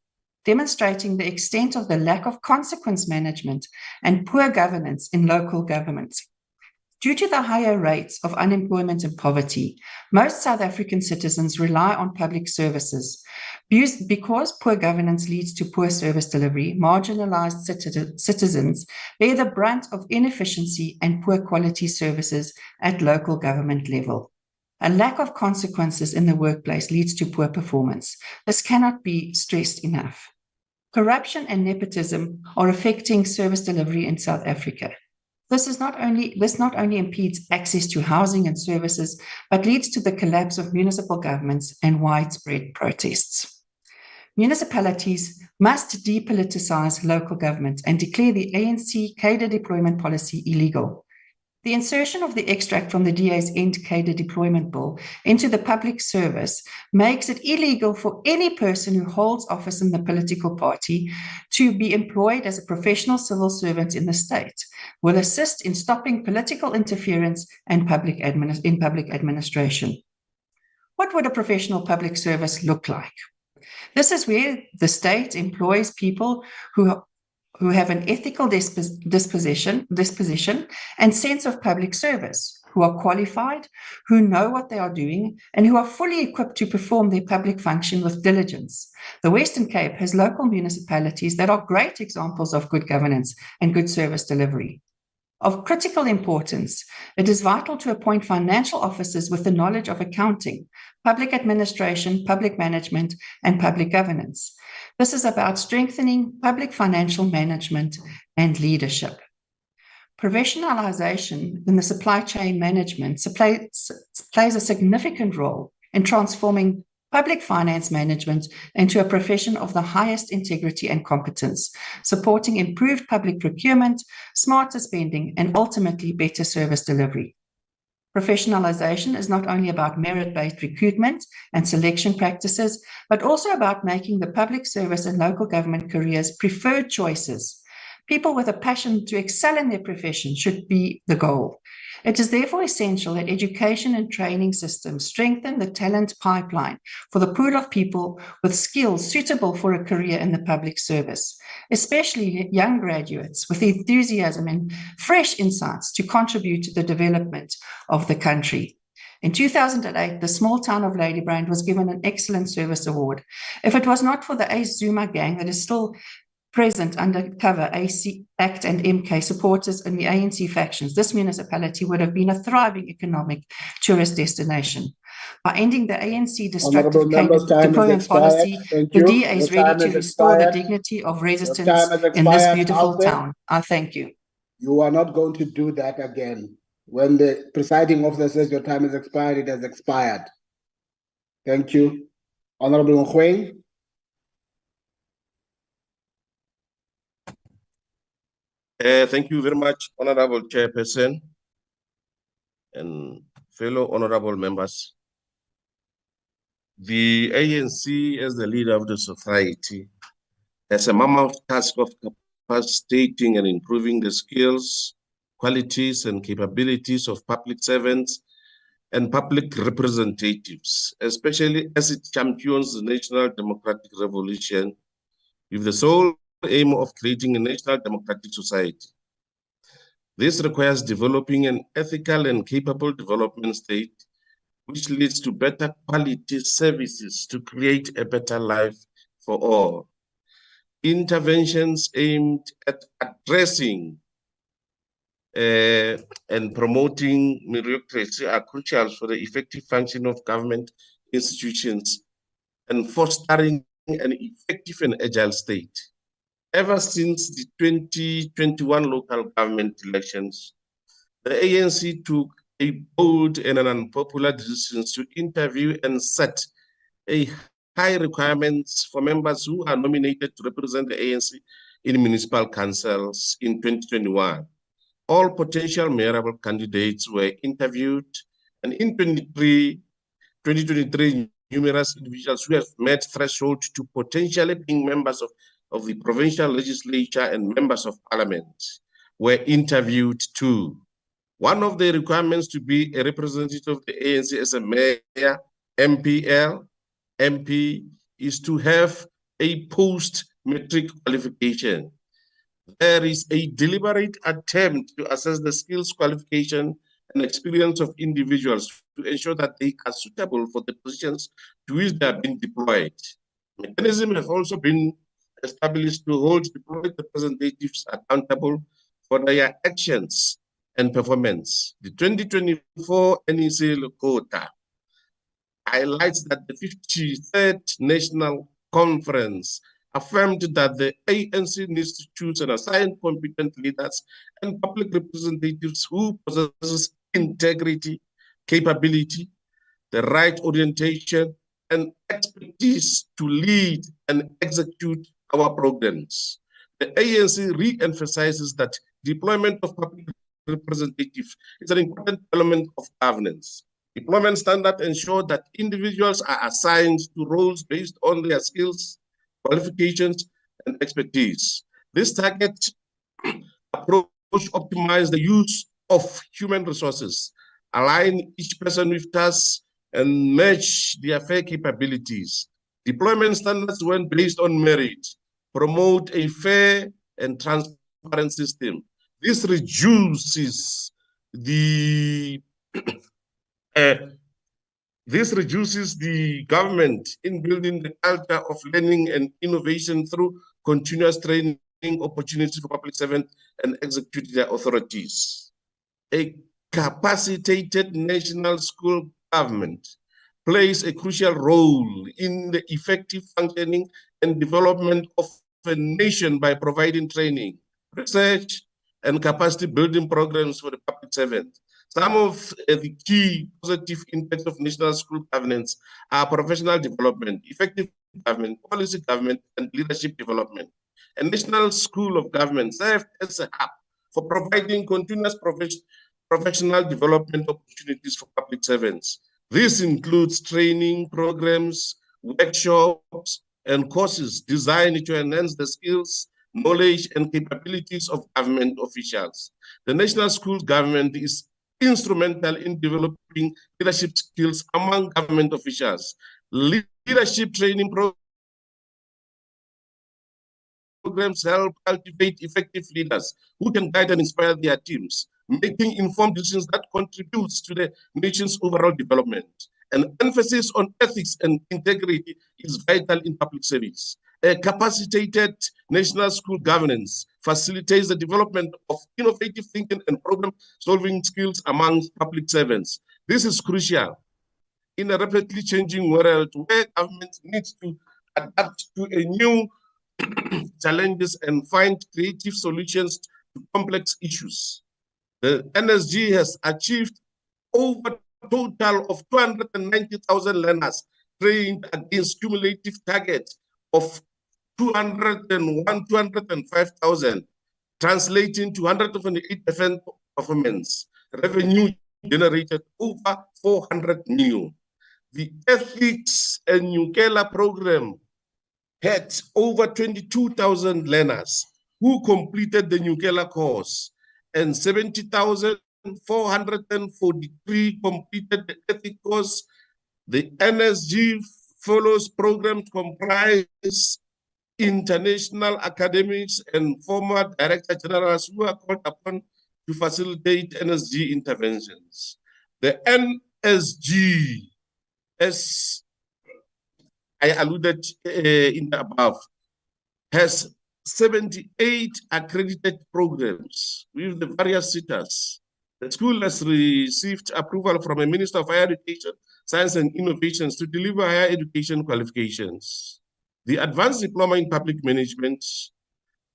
demonstrating the extent of the lack of consequence management and poor governance in local government. Due to the higher rates of unemployment and poverty, most South African citizens rely on public services. Because poor governance leads to poor service delivery, marginalized citizens bear the brunt of inefficiency and poor quality services at local government level. A lack of consequences in the workplace leads to poor performance. This cannot be stressed enough. Corruption and nepotism are affecting service delivery in South Africa. This not only impedes access to housing and services, but leads to the collapse of municipal governments and widespread protests. Municipalities must depoliticize local government and declare the ANC cadre deployment policy illegal. The insertion of the extract from the DA's End Cadre Deployment Bill into the public service makes it illegal for any person who holds office in the political party to be employed as a professional civil servant in the state, will assist in stopping political interference and public administration. What would a professional public service look like? This is where the state employs people who have an ethical disposition and sense of public service, who are qualified, who know what they are doing, and who are fully equipped to perform their public function with diligence. The Western Cape has local municipalities that are great examples of good governance and good service delivery. Of critical importance, it is vital to appoint financial officers with the knowledge of accounting, public administration, public management, and public governance. This is about strengthening public financial management and leadership. Professionalization in the supply chain management plays a significant role in transforming public finance management into a profession of the highest integrity and competence, supporting improved public procurement, smarter spending, and ultimately better service delivery. Professionalization is not only about merit-based recruitment and selection practices, but also about making the public service and local government careers preferred choices. People with a passion to excel in their profession should be the goal. It is therefore essential that education and training systems strengthen the talent pipeline for the pool of people with skills suitable for a career in the public service, especially young graduates with enthusiasm and fresh insights to contribute to the development of the country. In 2008, the small town of Ladybrand was given an Excellent Service Award. If it was not for the Ace Zuma gang that is still present undercover AC ACT and MK supporters in the ANC factions, this municipality would have been a thriving economic tourist destination. By ending the ANC destructive deployment policy, the DA is ready to restore the dignity of residents in this beautiful town. I thank you. You are not going to do that again. When the presiding officer says your time has expired, it has expired. Thank you. Honorable Ngweng. Thank you very much, Honorable Chairperson and fellow honorable members. The ANC, as the leader of the society, has a mammoth task of capacitating and improving the skills, qualities, and capabilities of public servants and public representatives, especially as it champions the national democratic revolution with the sole aim of creating a national democratic society. This requires developing an ethical and capable development state, which leads to better quality services to create a better life for all. Interventions aimed at addressing and promoting meritocracy are crucial for the effective function of government institutions and fostering an effective and agile state. Ever since the 2021 local government elections, the ANC took a bold and an unpopular decision to interview and set a high requirements for members who are nominated to represent the ANC in municipal councils in 2021. All potential mayorable candidates were interviewed, and in 2023, numerous individuals who have met threshold to potentially being members of the provincial legislature and members of parliament were interviewed too. One of the requirements to be a representative of the ANC as a mayor, MPL, MP, is to have a post-matric qualification. There is a deliberate attempt to assess the skills, qualification, and experience of individuals to ensure that they are suitable for the positions to which they are being deployed. Mechanisms have also been established to hold deployed representatives accountable for their actions and performance. The 2024 NEC quota highlights that the 53rd National Conference affirmed that the ANC needs to choose and assign competent leaders and public representatives who possess integrity, capability, the right orientation, and expertise to lead and execute our programs. The ANC re-emphasizes that deployment of public representatives is an important element of governance. Deployment standards ensure that individuals are assigned to roles based on their skills, qualifications, and expertise. This target approach optimizes the use of human resources, align each person with tasks, and match their fair capabilities. Deployment standards, when based on merit, promote a fair and transparent system. This reduces the government in building the culture of learning and innovation through continuous training opportunities for public servants and execute their authorities. A capacitated national school government plays a crucial role in the effective functioning and development of a nation by providing training, research, and capacity building programs for the public servant. Some of the key positive impacts of national school governance are professional development, effective government, policy government, and leadership development. A national school of government serves as a hub for providing continuous professional development opportunities for public servants. This includes training programs, workshops, and courses designed to enhance the skills, knowledge, and capabilities of government officials. The national school government is instrumental in developing leadership skills among government officials. Leadership training programs help cultivate effective leaders who can guide and inspire their teams, making informed decisions that contributes to the nation's overall development. An emphasis on ethics and integrity is vital in public service. A capacitated national school governance facilitates the development of innovative thinking and problem-solving skills among public servants. This is crucial in a rapidly changing world where government needs to adapt to a new challenges and find creative solutions to complex issues. The NSG has achieved over a total of 290,000 learners trained against cumulative target of 205,000, translating to 128% performance. Revenue generated over 400 million. The Ethics and Nukela program had over 22,000 learners who completed the Nukela course, and 70,443 completed the ethics course. The NSG Fellows program comprise international academics and former director generals who are called upon to facilitate NSG interventions. The NSG, as I alluded in the above, has 78 accredited programs with the various sitters. The school has received approval from a Minister of Higher Education, Science and Innovations to deliver higher education qualifications. The Advanced Diploma in Public Management,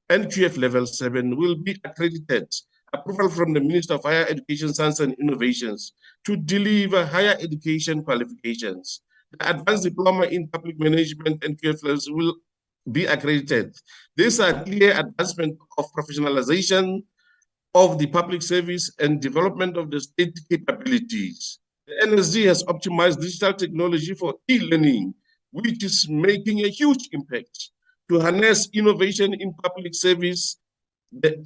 NQF Level 7, will be accredited, approval from the Minister of Higher Education, Science and Innovations to deliver higher education qualifications. The Advanced Diploma in Public Management, NQF Levels, will be accredited. These are clear advancement of professionalization of the public service and development of the state capabilities. The NSG has optimized digital technology for e-learning, which is making a huge impact. To harness innovation in public service, the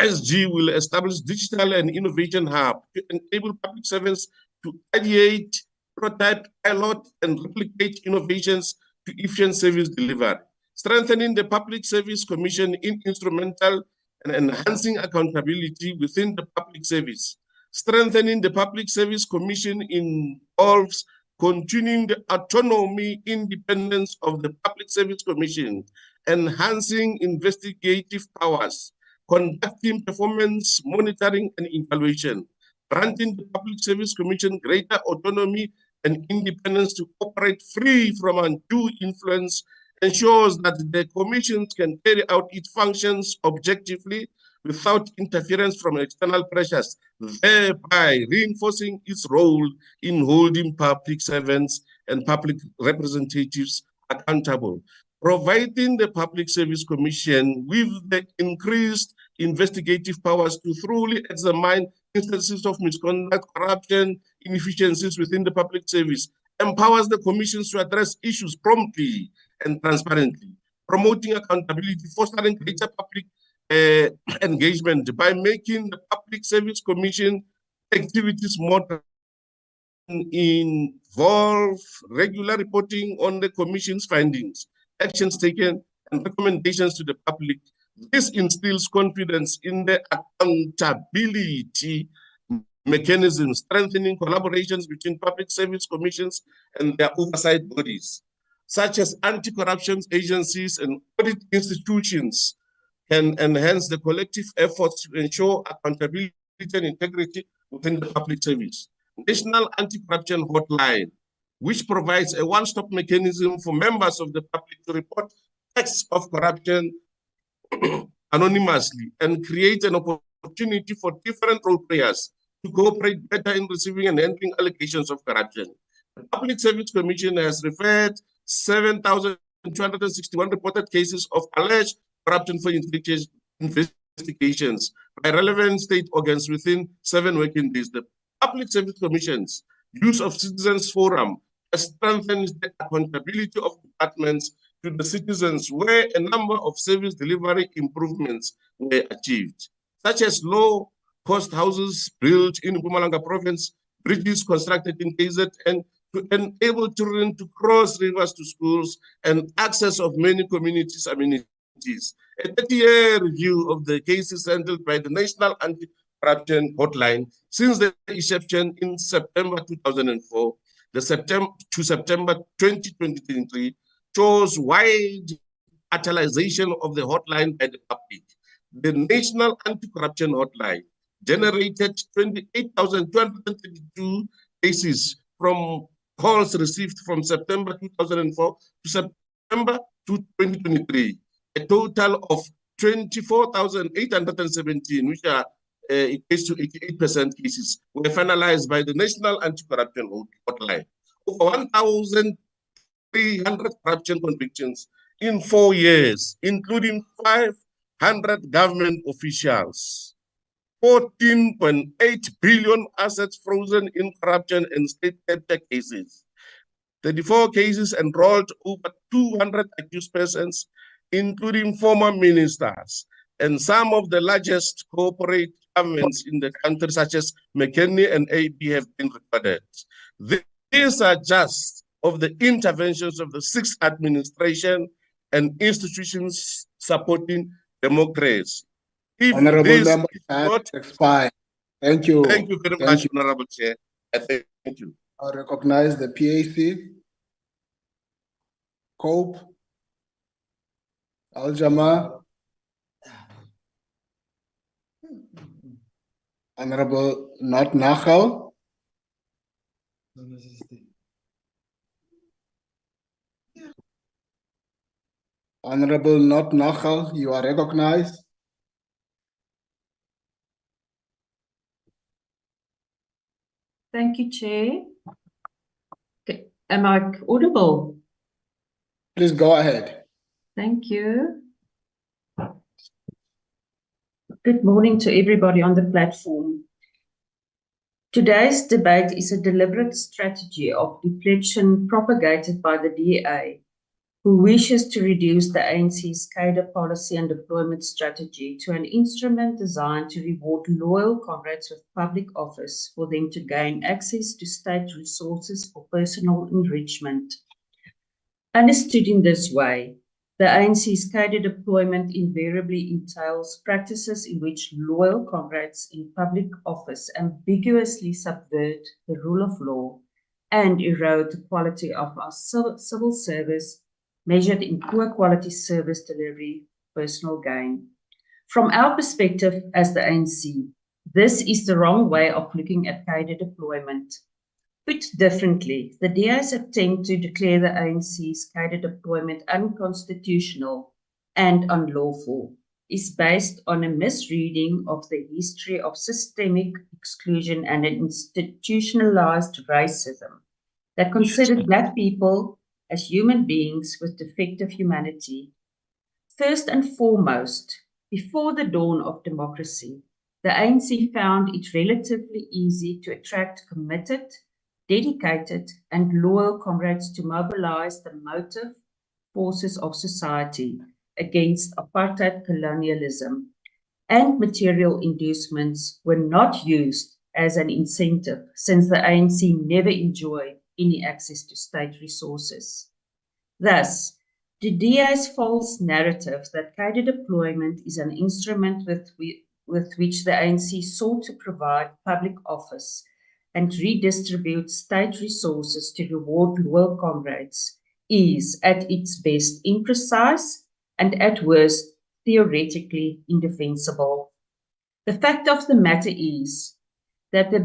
NSG will establish digital and innovation hub to enable public servants to ideate, prototype, pilot, and replicate innovations to efficient service delivery. Strengthening the Public Service Commission in instrumental and enhancing accountability within the public service. Strengthening the Public Service Commission involves continuing the autonomy, independence of the Public Service Commission, enhancing investigative powers, conducting performance monitoring and evaluation, granting the Public Service Commission greater autonomy and independence to operate free from undue influence ensures that the Commission can carry out its functions objectively without interference from external pressures, thereby reinforcing its role in holding public servants and public representatives accountable, providing the Public Service Commission with the increased investigative powers to thoroughly examine instances of misconduct, corruption, inefficiencies within the public service, empowers the commissions to address issues promptly and transparently, promoting accountability, fostering greater public engagement by making the Public Service Commission activities more involve regular reporting on the Commission's findings, actions taken, and recommendations to the public. This instills confidence in the accountability mechanism, strengthening collaborations between public service commissions and their oversight bodies, such as anti-corruption agencies and audit institutions, can enhance the collective efforts to ensure accountability and integrity within the public service. National Anti-Corruption Hotline, which provides a one-stop mechanism for members of the public to report acts of corruption anonymously and create an opportunity for different role players to cooperate better in receiving and handling allegations of corruption. The Public Service Commission has referred 7,261 reported cases of alleged corruption for investigations by relevant state organs within 7 working days. The Public Service Commission's use of Citizens Forum strengthens the accountability of departments to the citizens where a number of service delivery improvements were achieved, such as low-cost houses built in Mpumalanga province, bridges constructed in KZN to enable children to cross rivers to schools, and access of many communities' amenities. A 30-year review of the cases handled by the National Anti-Corruption Hotline since the inception in September 2004 to September 2023 shows wide utilization of the hotline by the public. The National Anti-Corruption Hotline generated 28,232 cases from calls received from September 2004 to September 2023. A total of 24,817, which are equates to 88% cases, were finalized by the National Anti-Corruption Hotline. Over 1,300 corruption convictions in 4 years, including 500 government officials, 14.8 billion assets frozen in corruption and state capture cases. 34 cases enrolled over 200 accused persons, including former ministers and some of the largest corporate governments in the country, such as McKinney and AB, have been recorded. These are just of the interventions of the 6th administration and institutions supporting democracy. If Honorable this member, is not expired. Thank you. Thank you very much, Honorable Chair. Thank you. I recognize the PAC. Cope. Al-Jama. Honorable Not Nachal. Honorable Not Nachal, you are recognized. Thank you, Chair. Okay. Am I audible? Please go ahead. Thank you. Good morning to everybody on the platform. Today's debate is a deliberate strategy of deflection propagated by the DA, who wishes to reduce the ANC's cadre policy and deployment strategy to an instrument designed to reward loyal comrades with public office for them to gain access to state resources for personal enrichment. Understood in this way, the ANC's cadre deployment invariably entails practices in which loyal comrades in public office ambiguously subvert the rule of law and erode the quality of our civil service measured in poor quality service delivery, personal gain. From our perspective as the ANC, this is the wrong way of looking at cadre deployment. Put differently, the DA's attempt to declare the ANC's cadre deployment unconstitutional and unlawful is based on a misreading of the history of systemic exclusion and an institutionalized racism that considered Black people as human beings with defective humanity. First and foremost, before the dawn of democracy, the ANC found it relatively easy to attract committed, dedicated, and loyal comrades to mobilize the motive forces of society against apartheid colonialism, and material inducements were not used as an incentive since the ANC never enjoyed any access to state resources. Thus, the DA's false narrative that cadre deployment is an instrument with which the ANC sought to provide public office and redistribute state resources to reward loyal comrades is at its best imprecise and at worst theoretically indefensible. The fact of the matter is that the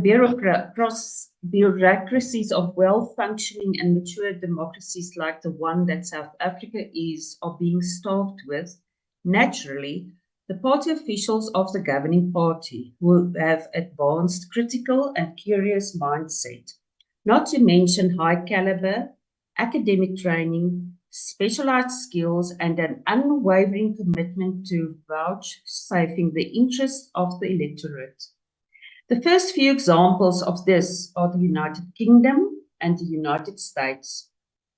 bureaucracies of well-functioning and mature democracies like the one that South Africa is are being starved with. Naturally, the party officials of the governing party will have advanced critical and curious mindset, not to mention high caliber, academic training, specialized skills, and an unwavering commitment to vouchsafing the interests of the electorate. The first few examples of this are the United Kingdom and the United States.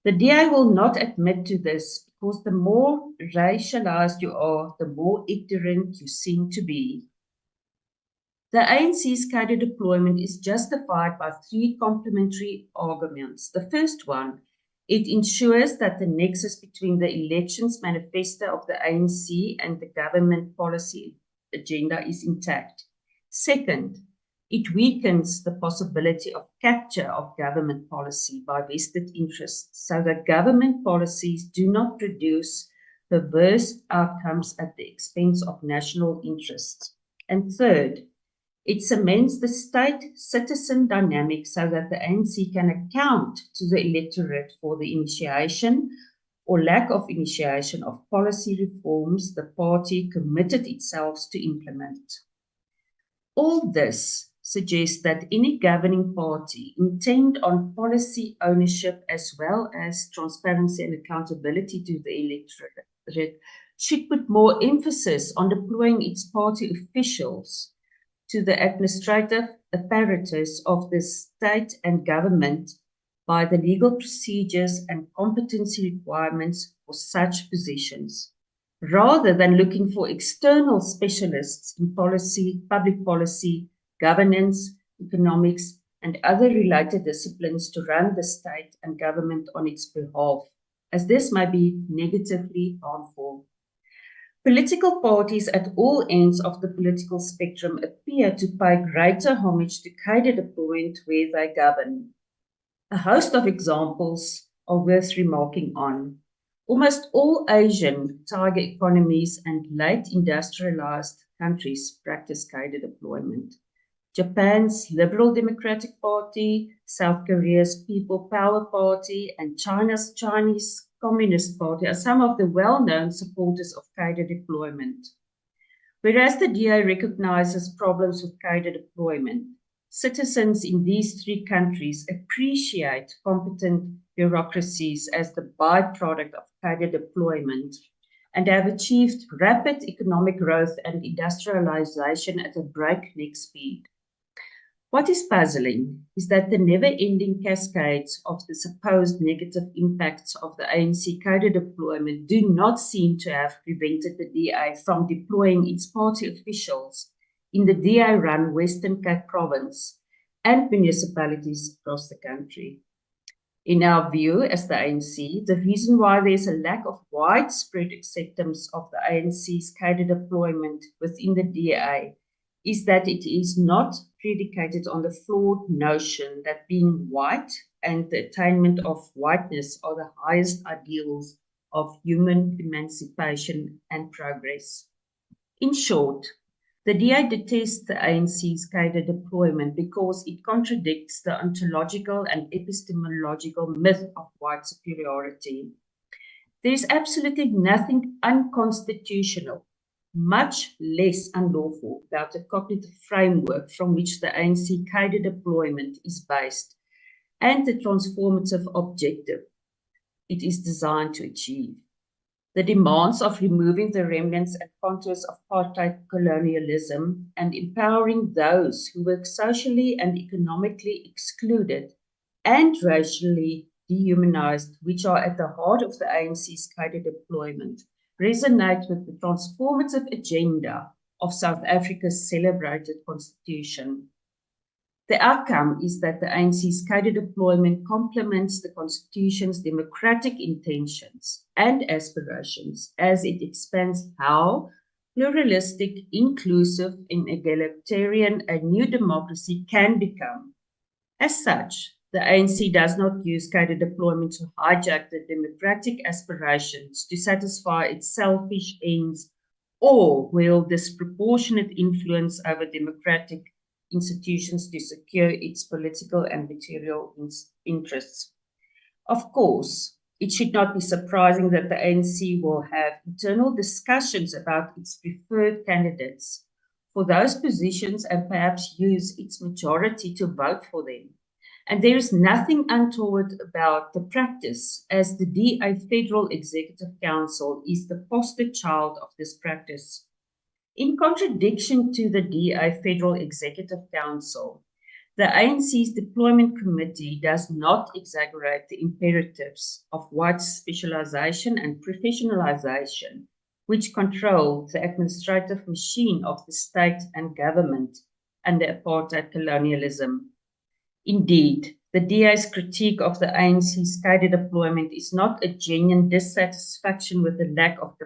The DA will not admit to this because the more racialized you are, the more ignorant you seem to be. The ANC's cadre deployment is justified by three complementary arguments. The first one, it ensures that the nexus between the elections manifesto of the ANC and the government policy agenda is intact. Second, it weakens the possibility of capture of government policy by vested interests so that government policies do not produce perverse outcomes at the expense of national interests. And third, it cements the state-citizen dynamic so that the ANC can account to the electorate for the initiation or lack of initiation of policy reforms the party committed itself to implement. All this suggests that any governing party intent on policy ownership as well as transparency and accountability to the electorate should put more emphasis on deploying its party officials to the administrative apparatus of the state and government by the legal procedures and competency requirements for such positions, rather than looking for external specialists in policy, public policy, governance, economics, and other related disciplines to run the state and government on its behalf, as this may be negatively harmful. Political parties at all ends of the political spectrum appear to pay greater homage to cadre deployment where they govern. A host of examples are worth remarking on. Almost all Asian tiger economies and late industrialized countries practice cadre deployment. Japan's Liberal Democratic Party, South Korea's People Power Party, and China's Chinese Communist Party are some of the well-known supporters of cadre deployment. Whereas the DA recognizes problems with cadre deployment, citizens in these three countries appreciate competent bureaucracies as the byproduct of cadre deployment and have achieved rapid economic growth and industrialization at a breakneck speed. What is puzzling is that the never-ending cascades of the supposed negative impacts of the ANC cadre deployment do not seem to have prevented the DA from deploying its party officials in the DA-run Western Cape Province and municipalities across the country. In our view, as the ANC, the reason why there's a lack of widespread acceptance of the ANC's cadre deployment within the DA is that it is not predicated on the flawed notion that being white and the attainment of whiteness are the highest ideals of human emancipation and progress. In short, The DA detests the ANC's cadre deployment because it contradicts the ontological and epistemological myth of white superiority. There is absolutely nothing unconstitutional, much less unlawful, about the cognitive framework from which the ANC cadre deployment is based and the transformative objective it is designed to achieve. The demands of removing the remnants and contours of apartheid colonialism and empowering those who were socially and economically excluded and racially dehumanized, which are at the heart of the ANC's cadre deployment, resonate with the transformative agenda of South Africa's celebrated constitution. The outcome is that the ANC's cadre deployment complements the Constitution's democratic intentions and aspirations as it expands how pluralistic, inclusive, and egalitarian a new democracy can become. As such, the ANC does not use cadre deployment to hijack the democratic aspirations to satisfy its selfish ends or wield disproportionate influence over democratic institutions to secure its political and material interests. Of course, it should not be surprising that the ANC will have internal discussions about its preferred candidates for those positions and perhaps use its majority to vote for them. And there is nothing untoward about the practice, as the DA Federal Executive Council is the poster child of this practice. In contradiction to the DA Federal Executive Council, the ANC's Deployment Committee does not exaggerate the imperatives of white specialization and professionalization, which control the administrative machine of the state and government under apartheid colonialism. Indeed, the DA's critique of the ANC's cadre deployment is not a genuine dissatisfaction with the lack of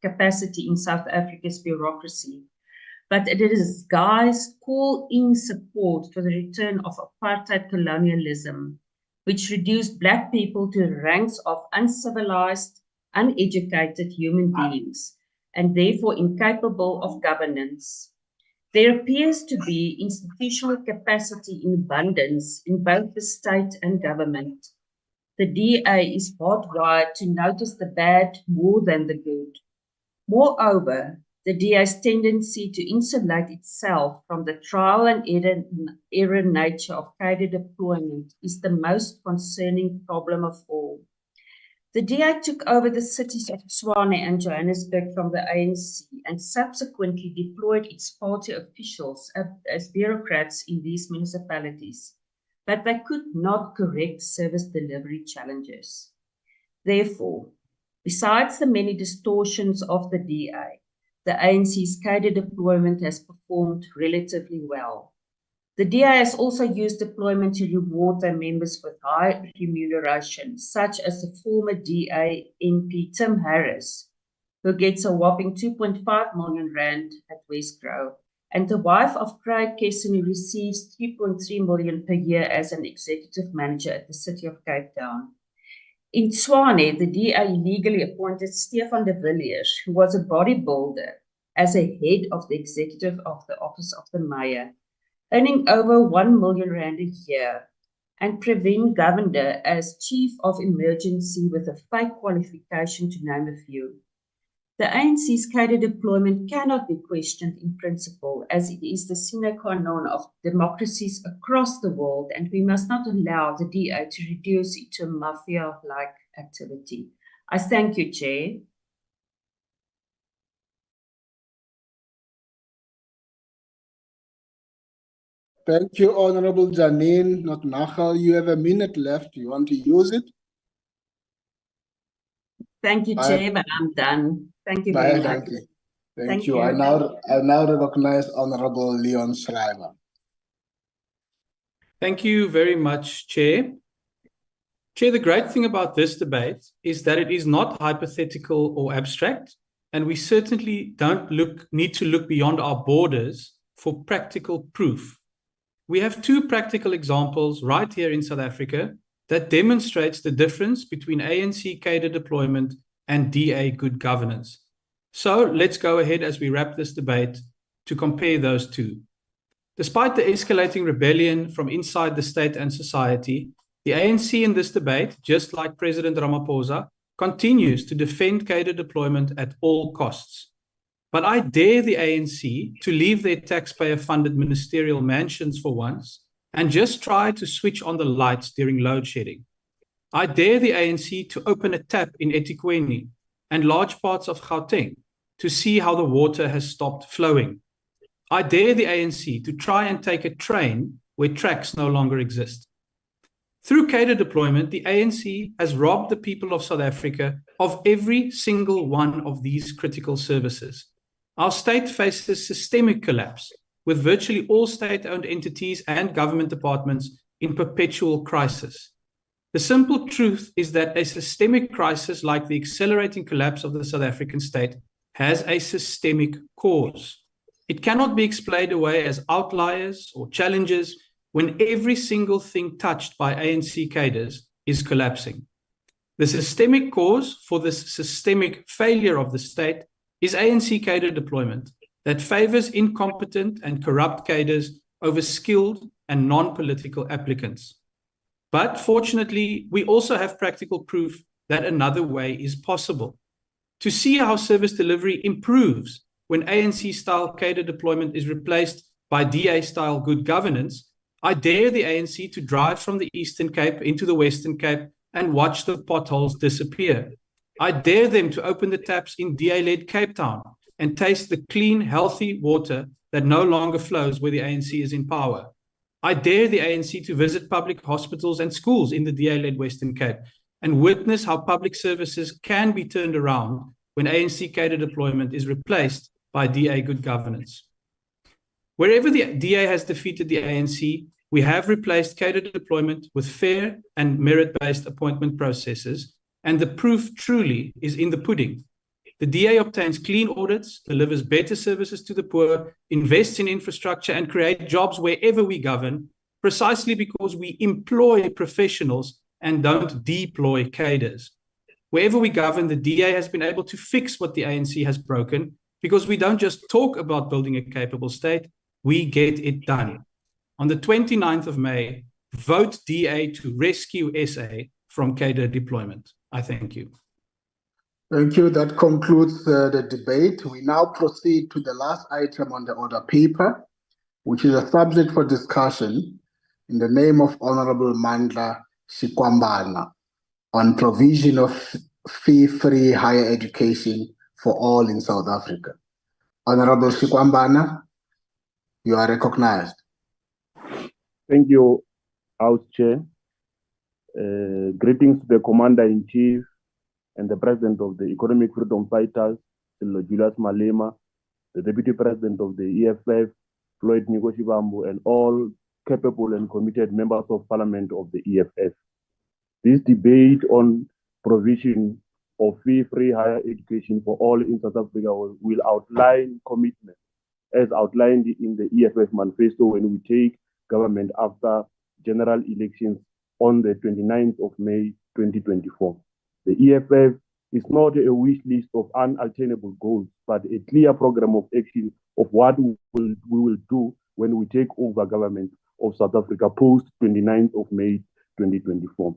capacity in South Africa's bureaucracy, but it is Guy's call in support for the return of apartheid colonialism, which reduced Black people to the ranks of uncivilized, uneducated human beings, and therefore incapable of governance. There appears to be institutional capacity in abundance in both the state and government. The DA is hardwired to notice the bad more than the good. Moreover, the DA's tendency to insulate itself from the trial and error nature of cadre deployment is the most concerning problem of all. The DA took over the cities of Tshwane and Johannesburg from the ANC and subsequently deployed its party officials as bureaucrats in these municipalities, but they could not correct service delivery challenges. Therefore, besides the many distortions of the DA, the ANC's cadre deployment has performed relatively well. The DA has also used deployment to reward their members with high remuneration, such as the former DA MP Tim Harris, who gets a whopping 2.5 million rand at Westgrove, and the wife of Craig Kesson, who receives 3.3 million per year as an executive manager at the City of Cape Town. In Tshwane, the DA illegally appointed Stefan de Villiers, who was a bodybuilder, as a head of the executive of the Office of the Mayor, earning over 1 million rand a year, and Praveen Govender as Chief of Emergency with a fake qualification, to name a few. The ANC's cadre deployment cannot be questioned in principle, as it is the sine qua non of democracies across the world, and we must not allow the DA to reduce it to a mafia-like activity. I thank you, Chair. Thank you, Honorable Janine Notnagel. You have a minute left. You want to use it? Thank you, Chair, but I'm done. Thank you very much. Thank you. Thank you. I now recognize Honorable Leon Schreiber. Thank you very much, Chair. Chair, the great thing about this debate is that it is not hypothetical or abstract, and we certainly don't need to look beyond our borders for practical proof. We have two practical examples right here in South Africa that demonstrates the difference between ANC cadre deployment and DA good governance. So let's go ahead as we wrap this debate to compare those two. Despite the escalating rebellion from inside the state and society, the ANC in this debate, just like President Ramaphosa, continues to defend cadre deployment at all costs. But I dare the ANC to leave their taxpayer-funded ministerial mansions for once and just try to switch on the lights during load shedding. I dare the ANC to open a tap in eThekwini and large parts of Gauteng to see how the water has stopped flowing. I dare the ANC to try and take a train where tracks no longer exist. Through cadre deployment, the ANC has robbed the people of South Africa of every single one of these critical services. Our state faces systemic collapse, with virtually all state-owned entities and government departments in perpetual crisis. The simple truth is that a systemic crisis like the accelerating collapse of the South African state has a systemic cause. It cannot be explained away as outliers or challenges when every single thing touched by ANC cadres is collapsing. The systemic cause for this systemic failure of the state is ANC cadre deployment that favors incompetent and corrupt cadres over skilled and non-political applicants. But fortunately, we also have practical proof that another way is possible. To see how service delivery improves when ANC-style cadre deployment is replaced by DA-style good governance, I dare the ANC to drive from the Eastern Cape into the Western Cape and watch the potholes disappear. I dare them to open the taps in DA-led Cape Town and taste the clean, healthy water that no longer flows where the ANC is in power. I dare the ANC to visit public hospitals and schools in the DA-led Western Cape and witness how public services can be turned around when ANC cadre deployment is replaced by DA good governance. Wherever the DA has defeated the ANC, we have replaced cadre deployment with fair and merit-based appointment processes, and the proof truly is in the pudding. The DA obtains clean audits, delivers better services to the poor, invests in infrastructure, and creates jobs wherever we govern, precisely because we employ professionals and don't deploy cadres. Wherever we govern, the DA has been able to fix what the ANC has broken, because we don't just talk about building a capable state, we get it done. On the 29th of May, vote DA to rescue SA from cadre deployment. I thank you. Thank you. That concludes the debate. We now proceed to the last item on the order paper, which is a subject for discussion in the name of Honorable Mandla Shikwambana on provision of fee-free higher education for all in South Africa. Honorable Shikwambana, you are recognized. Thank you, House Chair. Greetings to the Commander-in-Chief and the President of the Economic Freedom Fighters, Julius Malema, the Deputy President of the EFF, Floyd Nkosi-Bambo, and all capable and committed members of Parliament of the EFF. This debate on provision of fee-free higher education for all in South Africa will outline commitment as outlined in the EFF manifesto when we take government after general elections on the 29th of May 2024. The EFF is not a wish list of unattainable goals, but a clear program of action of what we will do when we take over government of South Africa post 29th of May 2024.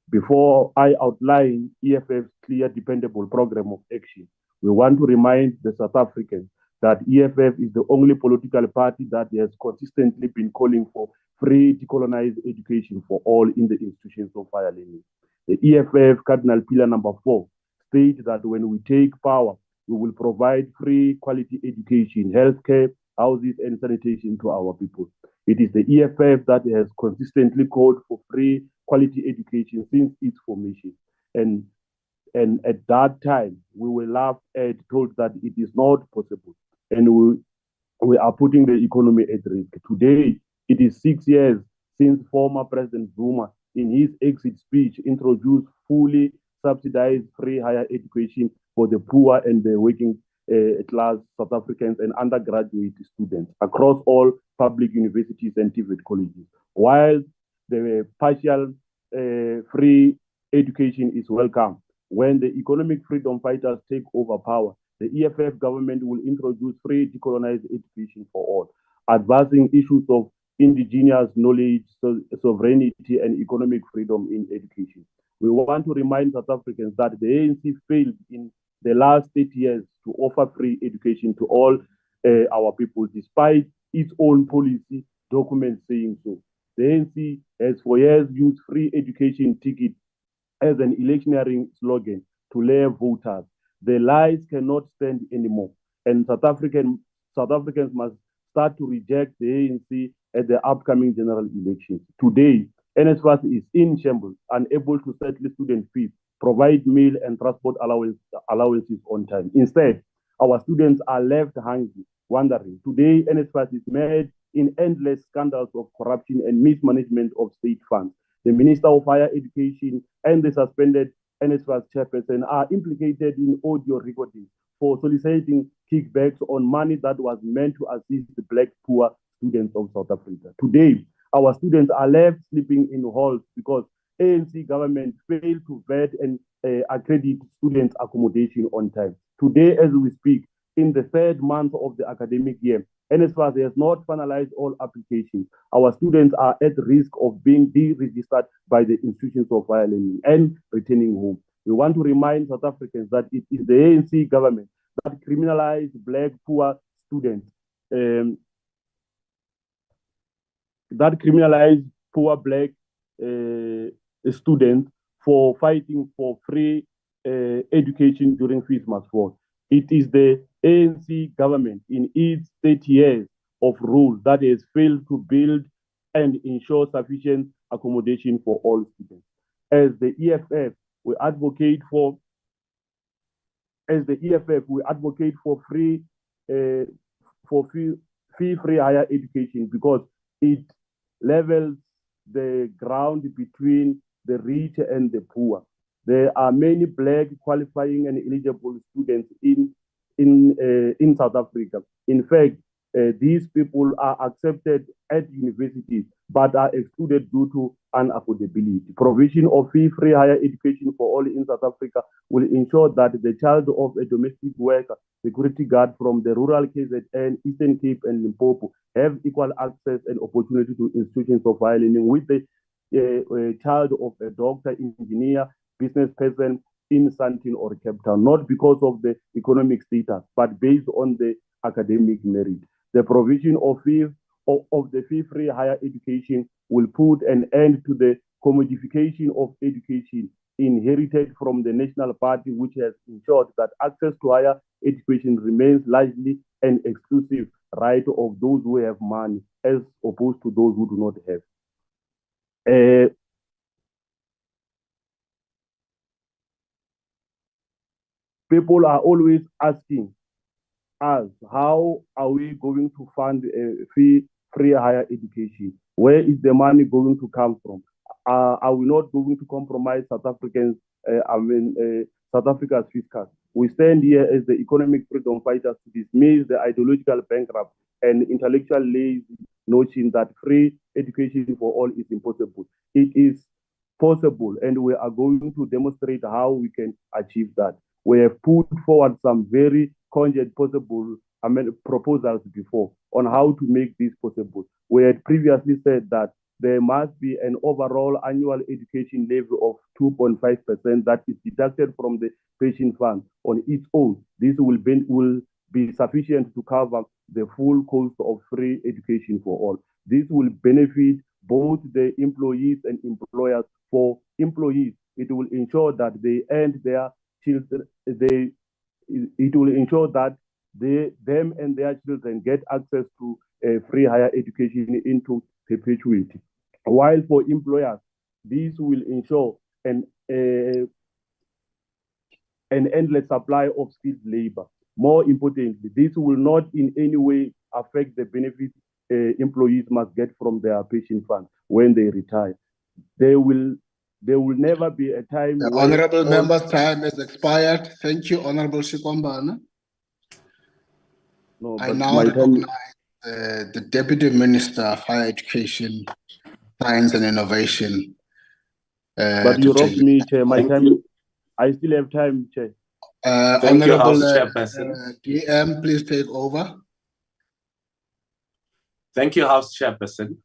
Before I outline EFF's clear, dependable program of action, we want to remind the South Africans that EFF is the only political party that has consistently been calling for free decolonized education for all in the institutions of higher learning. The EFF Cardinal Pillar number 4 states that when we take power, we will provide free quality education, healthcare, houses, and sanitation to our people. It is the EFF that has consistently called for free quality education since its formation. And at that time, we were laughed at, told that it is not possible. And we are putting the economy at risk. Today, it is 6 years since former President Zuma, in his exit speech, introduced fully subsidized free higher education for the poor and the working class South Africans and undergraduate students across all public universities and TVET colleges. While the partial free education is welcome, when the economic freedom fighters take over power, the EFF government will introduce free decolonized education for all, advancing issues of indigenous knowledge, sovereignty, and economic freedom in education. We want to remind South Africans that the ANC failed in the last 8 years to offer free education to all our people, despite its own policy documents saying so. The ANC has for years used free education ticket as an electioneering slogan to lure voters. The lies cannot stand anymore, and South Africans must start to reject the ANC at the upcoming general elections. Today, NSFAS is in shambles, unable to settle student fees, provide meal and transport allowances on time. Instead, our students are left hungry, wondering. Today, NSFAS is made in endless scandals of corruption and mismanagement of state funds. The Minister of Higher Education and the suspended NSFAS chairperson are implicated in audio recordings for soliciting kickbacks on money that was meant to assist the Black poor students of South Africa. Today, our students are left sleeping in halls because ANC government failed to vet and accredit students' accommodation on time. Today, as we speak, in the third month of the academic year, NSFAS has not finalized all applications. Our students are at risk of being deregistered by the institutions of higher learning and returning home. We want to remind South Africans that it is the ANC government that criminalized Black poor students, that criminalized poor Black students for fighting for free education during fees must fall. It is the ANC government in its 30 years of rule that has failed to build and ensure sufficient accommodation for all students. As the EFF, we advocate for fee-free higher education because it levels the ground between the rich and the poor. There are many Black qualifying and eligible students in South Africa. In fact, these people are accepted at universities but are excluded due to unaffordability. Provision of fee-free higher education for all in South Africa will ensure that the child of a domestic worker, security guard from the rural KZN, Eastern Cape, and Limpopo have equal access and opportunity to institutions of higher learning with the child of a doctor, engineer, business person in Sandton or Cape Town, not because of the economic status, but based on the academic merit. The provision of the fee-free higher education will put an end to the commodification of education inherited from the National Party, which has ensured that access to higher education remains largely an exclusive right of those who have money, as opposed to those who do not have. People are always asking us, how are we going to fund free higher education? Where is the money going to come from? Are we not going to compromise South Africans? South Africa's fiscal. We stand here as the economic freedom fighters to dismiss the ideological bankrupt and intellectual lazy notion that free education for all is impossible. It is possible, and we are going to demonstrate how we can achieve that. We have put forward some very cogent possible proposals before on how to make this possible. We had previously said that there must be an overall annual education levy of 2.5% that is deducted from the pension fund on its own. This will be sufficient to cover the full cost of free education for all. This will benefit both the employees and employers. For employees, it will ensure that they and their children, it will ensure that them and their children get access to free higher education into perpetuity. While for employers, this will ensure an endless supply of skilled labor. More importantly, this will not in any way affect the benefits employees must get from their pension fund when they retire. There will never be a time. The honorable member's time has expired. Thank you, Honorable Shikwambana. No, I now recognize the Deputy Minister of Higher Education, Science and Innovation. But you robbed me, Chair. My time. I still have time, Chair. Thank you, House Honorable Chairperson. DM, please take over. Thank you, House Chairperson.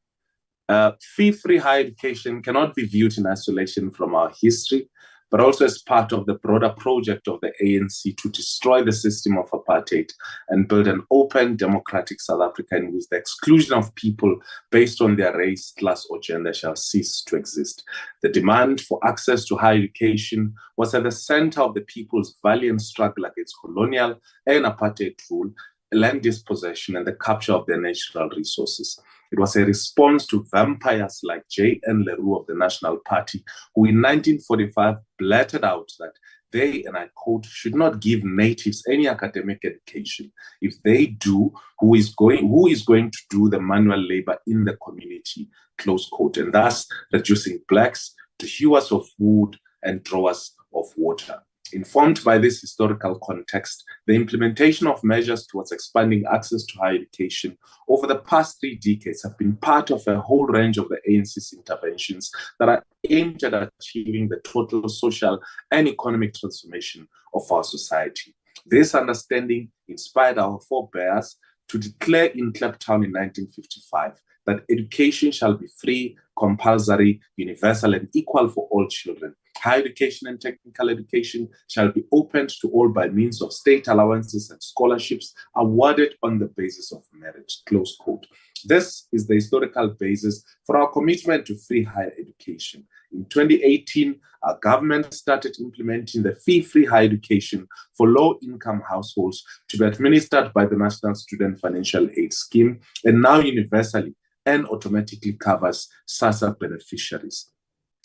Fee-free higher education cannot be viewed in isolation from our history, but also as part of the broader project of the ANC to destroy the system of apartheid and build an open, democratic South Africa in which the exclusion of people based on their race, class, or gender shall cease to exist. The demand for access to higher education was at the center of the people's valiant struggle against colonial and apartheid rule, land dispossession, and the capture of their natural resources. It was a response to vampires like J.N. Leroux of the National Party, who in 1945 blurted out that they, and I quote, should not give natives any academic education. If they do, who is going to do the manual labor in the community, close quote, and thus reducing blacks to hewers of wood and drawers of water. Informed by this historical context, the implementation of measures towards expanding access to higher education over the past 3 decades have been part of a whole range of the ANC's interventions that are aimed at achieving the total social and economic transformation of our society. This understanding inspired our forebears to declare in Kliptown in 1955 that education shall be free, compulsory, universal, and equal for all children. Higher education and technical education shall be opened to all by means of state allowances and scholarships awarded on the basis of merit, close quote. This is the historical basis for our commitment to free higher education. In 2018, our government started implementing the fee-free higher education for low-income households to be administered by the National Student Financial Aid Scheme, and now universally and automatically covers SASSA beneficiaries.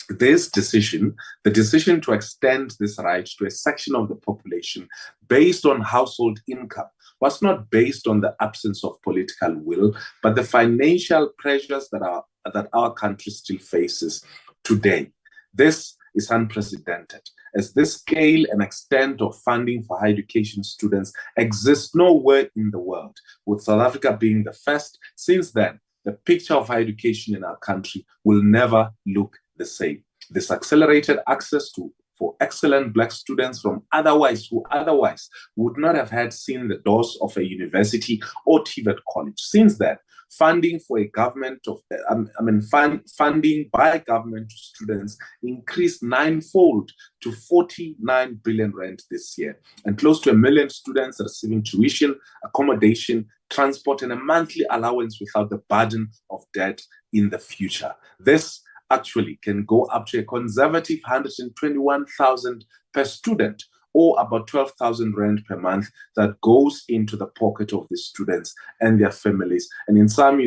This decision, the decision to extend this right to a section of the population based on household income, was not based on the absence of political will, but the financial pressures that our country still faces today. This is unprecedented, as this scale and extent of funding for higher education students exists nowhere in the world, with South Africa being the first. Since then, the picture of higher education in our country will never look the same. This accelerated access for excellent Black students who otherwise would not have had seen the doors of a university or TVET college. Since then, funding for funding by government to students increased 9-fold to 49 billion rand this year, and close to 1 million students receiving tuition, accommodation, transport, and a monthly allowance without the burden of debt in the future. This actually can go up to a conservative 121,000 per student, or about 12,000 rand per month that goes into the pocket of the students and their families, and in some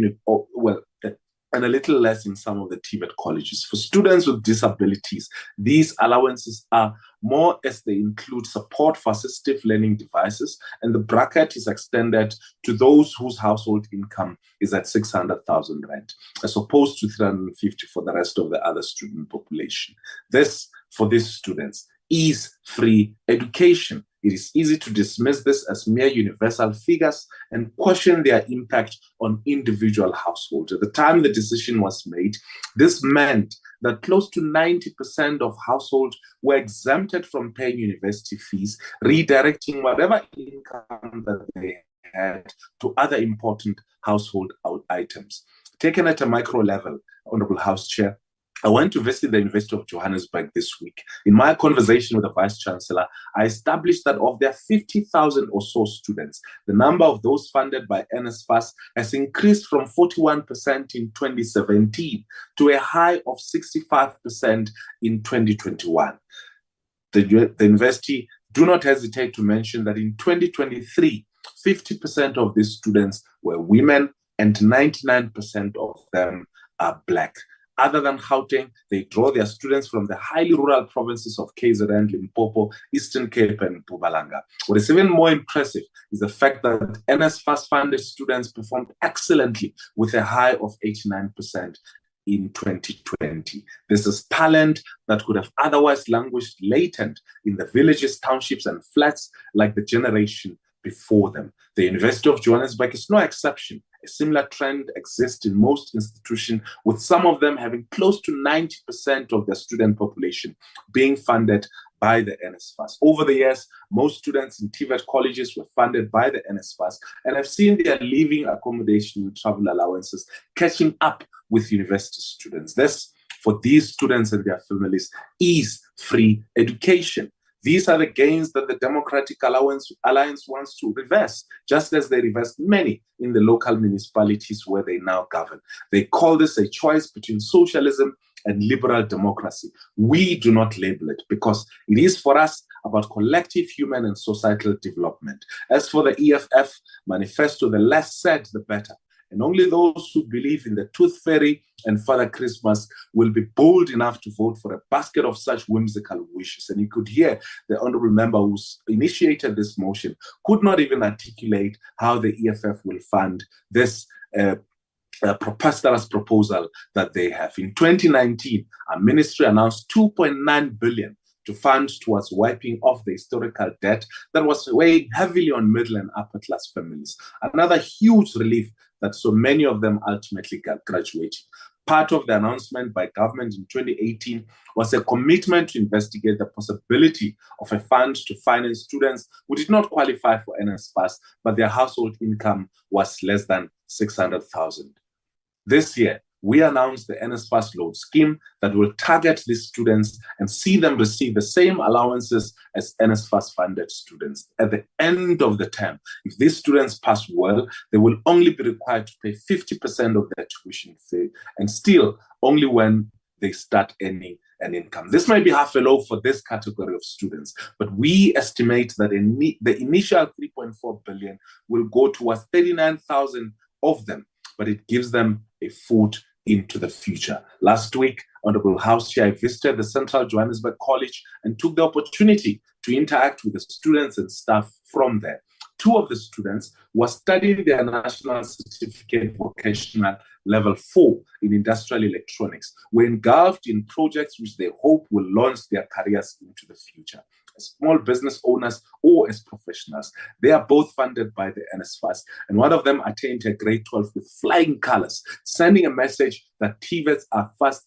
and a little less in some of the TVET colleges. For students with disabilities, these allowances are more as they include support for assistive learning devices, and the bracket is extended to those whose household income is at 600,000 rand, as opposed to 350 for the rest of the other student population. This, for these students, is free education. It is easy to dismiss this as mere universal figures and question their impact on individual households. At the time the decision was made, this meant that close to 90% of households were exempted from paying university fees, redirecting whatever income that they had to other important household items. Taken at a micro level, Honorable House Chair, I went to visit the University of Johannesburg this week. In my conversation with the Vice Chancellor, I established that of their 50,000 or so students, the number of those funded by NSFAS has increased from 41% in 2017 to a high of 65% in 2021. The university do not hesitate to mention that in 2023, 50% of these students were women and 99% of them are Black. Other than Gauteng, they draw their students from the highly rural provinces of KZN, Limpopo, Eastern Cape, and Mpumalanga. What is even more impressive is the fact that NSFAS-funded students performed excellently with a high of 89% in 2020. This is talent that could have otherwise languished latent in the villages, townships, and flats like the generation before them. The University of Johannesburg is no exception. A similar trend exists in most institutions, with some of them having close to 90% of their student population being funded by the NSFAS. Over the years, most students in TVET colleges were funded by the NSFAS and have seen their living, accommodation, and travel allowances catching up with university students. This, for these students and their families, is free education. These are the gains that the Democratic Alliance wants to reverse, just as they reversed many in the local municipalities where they now govern. They call this a choice between socialism and liberal democracy. We do not label it because it is for us about collective human and societal development. As for the EFF manifesto, the less said, the better. And only those who believe in the Tooth Fairy and Father Christmas will be bold enough to vote for a basket of such whimsical wishes. And you could hear the honorable member who initiated this motion could not even articulate how the EFF will fund this preposterous proposal that they have. In 2019, our ministry announced 2.9 billion to fund towards wiping off the historical debt that was weighing heavily on middle and upper class families. Another huge relief that so many of them ultimately graduated. Part of the announcement by government in 2018 was a commitment to investigate the possibility of a fund to finance students who did not qualify for NSFAS, but their household income was less than 600,000. This year, we announced the NSFAS loan scheme that will target these students and see them receive the same allowances as NSFAS-funded students. At the end of the term, if these students pass well, they will only be required to pay 50% of their tuition fee, and still only when they start earning an income. This might be half a loaf for this category of students, but we estimate that the initial 3.4 billion will go towards 39,000 of them, but it gives them a foot into the future. Last week, Honorable House Chair, I visited the Central Johannesburg College and took the opportunity to interact with the students and staff from there. Two of the students were studying their National Certificate Vocational Level 4 in Industrial Electronics, were engulfed in projects which they hope will launch their careers into the future. As small business owners or as professionals, they are both funded by the NSFAS, and one of them attained her grade 12 with flying colors, sending a message that TVETs are fast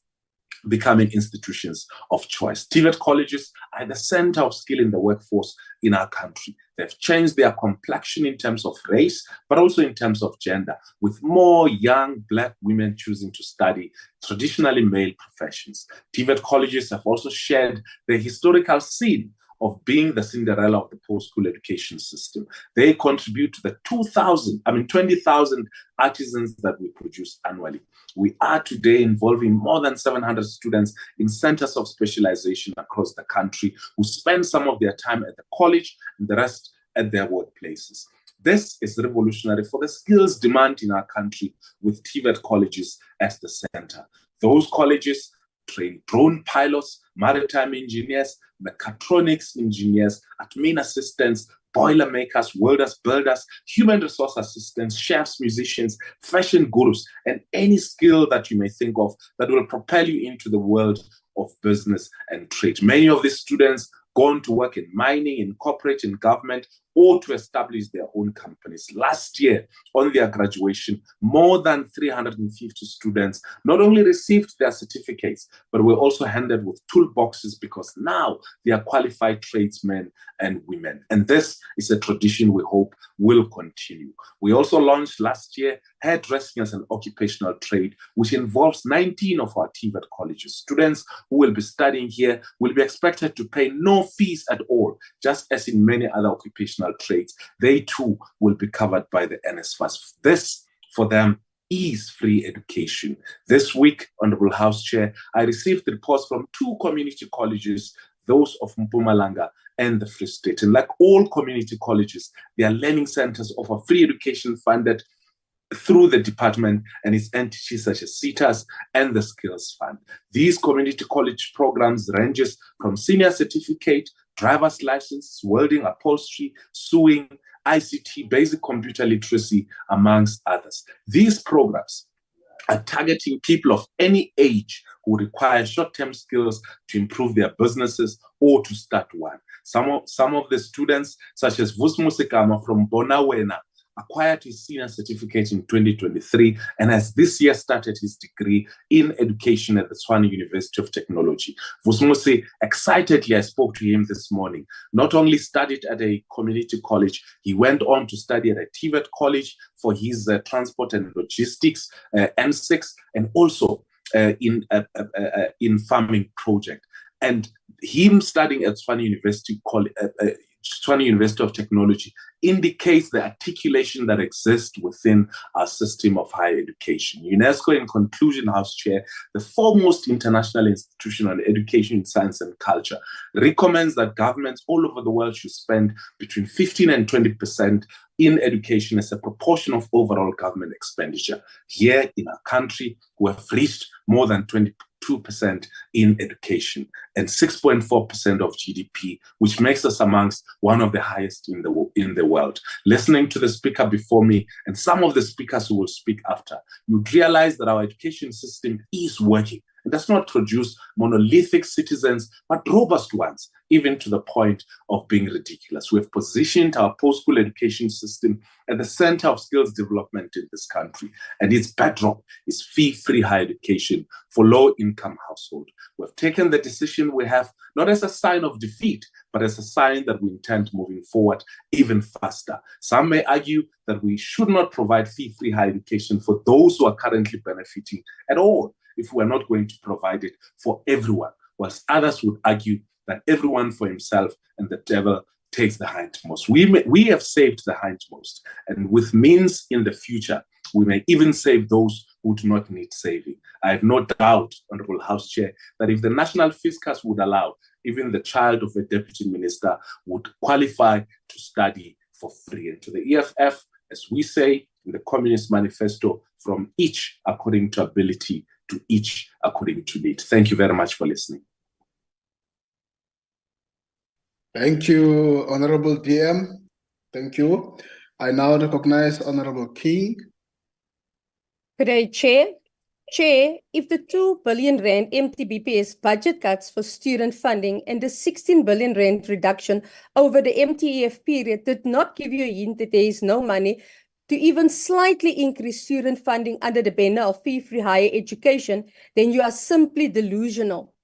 becoming institutions of choice. TVET colleges are the center of skill in the workforce in our country. They've changed their complexion in terms of race, but also in terms of gender, with more young Black women choosing to study traditionally male professions. TVET colleges have also shared the historical scene of being the Cinderella of the post-school education system. They contribute to the 20,000 artisans that we produce annually. We are today involving more than 700 students in centers of specialization across the country who spend some of their time at the college and the rest at their workplaces. This is revolutionary for the skills demand in our country, with TVET colleges at the center. Those colleges train drone pilots, maritime engineers, mechatronics engineers, admin assistants, boiler makers, welders, builders, human resource assistants, chefs, musicians, fashion gurus, and any skill that you may think of that will propel you into the world of business and trade. Many of these students go on to work in mining, in corporate, in government, or to establish their own companies. Last year, on their graduation, more than 350 students not only received their certificates, but were also handed with toolboxes because now they are qualified tradesmen and women. And this is a tradition we hope will continue. We also launched last year hairdressing as an occupational trade, which involves 19 of our TVET colleges. Students who will be studying here will be expected to pay no fees at all, just as in many other occupational trades. They too will be covered by the NSFAS. This, for them, is free education. This week, Honorable House Chair, I received reports from two community colleges, those of Mpumalanga and the Free State. And like all community colleges, their learning centers offer free education funded through the department and its entities such as CETAS and the Skills Fund. These community college programs ranges from senior certificate, driver's license, welding, upholstery, sewing, ICT, basic computer literacy, amongst others. These programs are targeting people of any age who require short-term skills to improve their businesses or to start one. Some of the students, such as Vusmusikama from Bonawena, acquired his senior certificate in 2023, and has this year started his degree in education at the Tshwane University of Technology. Vusumusi, excitedly, I spoke to him this morning. Not only studied at a community college, he went on to study at a TVET college for his transport and logistics, M6, and also in farming project. And him studying at Tshwane University of Technology indicates the articulation that exists within our system of higher education. UNESCO, in conclusion, House Chair, the foremost international institution on education, science, and culture, recommends that governments all over the world should spend between 15 and 20% in education as a proportion of overall government expenditure. Here in our country, we have reached more than 22% in education and 6.4% of GDP, which makes us amongst one of the highest in the world. Listening to the speaker before me and some of the speakers who will speak after, you'd realize that our education system is working. It does not produce monolithic citizens, but robust ones, even to the point of being ridiculous. We have positioned our post-school education system at the center of skills development in this country, and its bedrock is fee-free higher education for low-income households. We have taken the decision we have not as a sign of defeat, but as a sign that we intend moving forward even faster. Some may argue that we should not provide fee-free higher education for those who are currently benefiting at all, if we're not going to provide it for everyone, whilst others would argue that everyone for himself and the devil takes the hindmost. We have saved the hindmost, and with means in the future, we may even save those who do not need saving. I have no doubt, Honorable House Chair, that if the National Fiscal would allow, even the child of a deputy minister would qualify to study for free. And to the EFF, as we say in the Communist Manifesto, from each according to ability, to each according to need. Thank you very much for listening. Thank you, Honorable DM. Thank you. I now recognize Honorable King. Good day, Chair. Chair, if the 2 billion rand MTBPS budget cuts for student funding and the 16 billion rand reduction over the MTEF period did not give you a hint that there is no money to even slightly increase student funding under the banner of fee-free higher education, then you are simply delusional.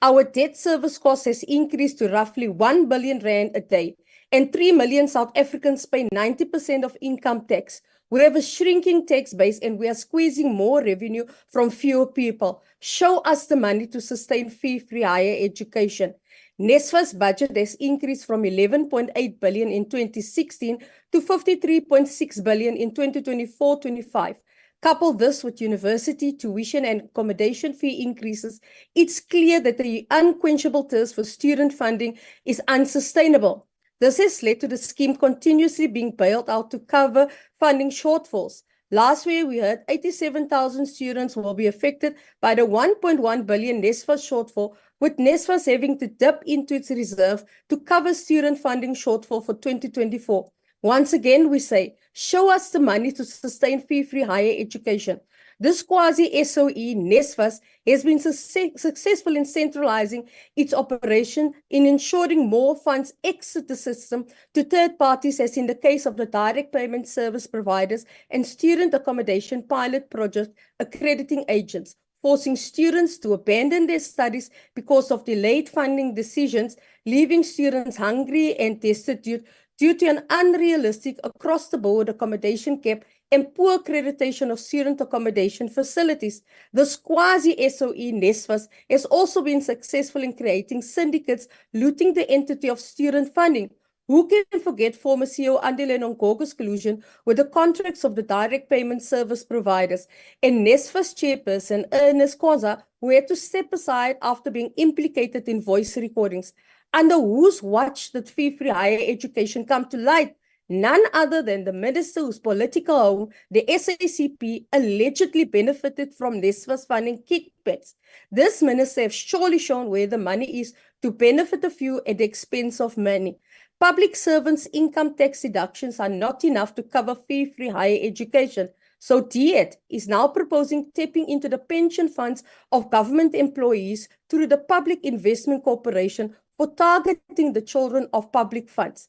Our debt service cost has increased to roughly 1 billion rand a day, and 3 million South Africans pay 90% of income tax. We have a shrinking tax base and we are squeezing more revenue from fewer people. Show us the money to sustain fee-free higher education. NSFA's budget has increased from 11.8 billion in 2016 to 53.6 billion in 2024-25. Couple this with university tuition and accommodation fee increases, it's clear that the unquenchable thirst for student funding is unsustainable. This has led to the scheme continuously being bailed out to cover funding shortfalls. Last year, we heard 87,000 students will be affected by the 1.1 billion NSFA shortfall, with NSFAS having to dip into its reserve to cover student funding shortfall for 2024. Once again, we say, show us the money to sustain fee-free higher education. This quasi-SOE, NSFAS, has been successful in centralizing its operation in ensuring more funds exit the system to third parties, as in the case of the direct payment service providers and student accommodation pilot project accrediting agents, forcing students to abandon their studies because of delayed funding decisions, leaving students hungry and destitute due to an unrealistic across-the-board accommodation cap and poor accreditation of student accommodation facilities. This quasi-SOE NSFAS has also been successful in creating syndicates looting the entity of student funding. Who can forget former CEO Andile Nongogo's collusion with the contracts of the direct payment service providers, and NSFAS chairperson Ernest Kwaza, who had to step aside after being implicated in voice recordings? Under whose watch did fee-free higher education come to light? None other than the minister whose political home, the SACP, allegedly benefited from NSFAS funding kickbacks. This minister has surely shown where the money is to benefit a few at the expense of many. Public servants' income tax deductions are not enough to cover fee-free higher education. So DET is now proposing tapping into the pension funds of government employees through the Public Investment Corporation for targeting the children of public funds.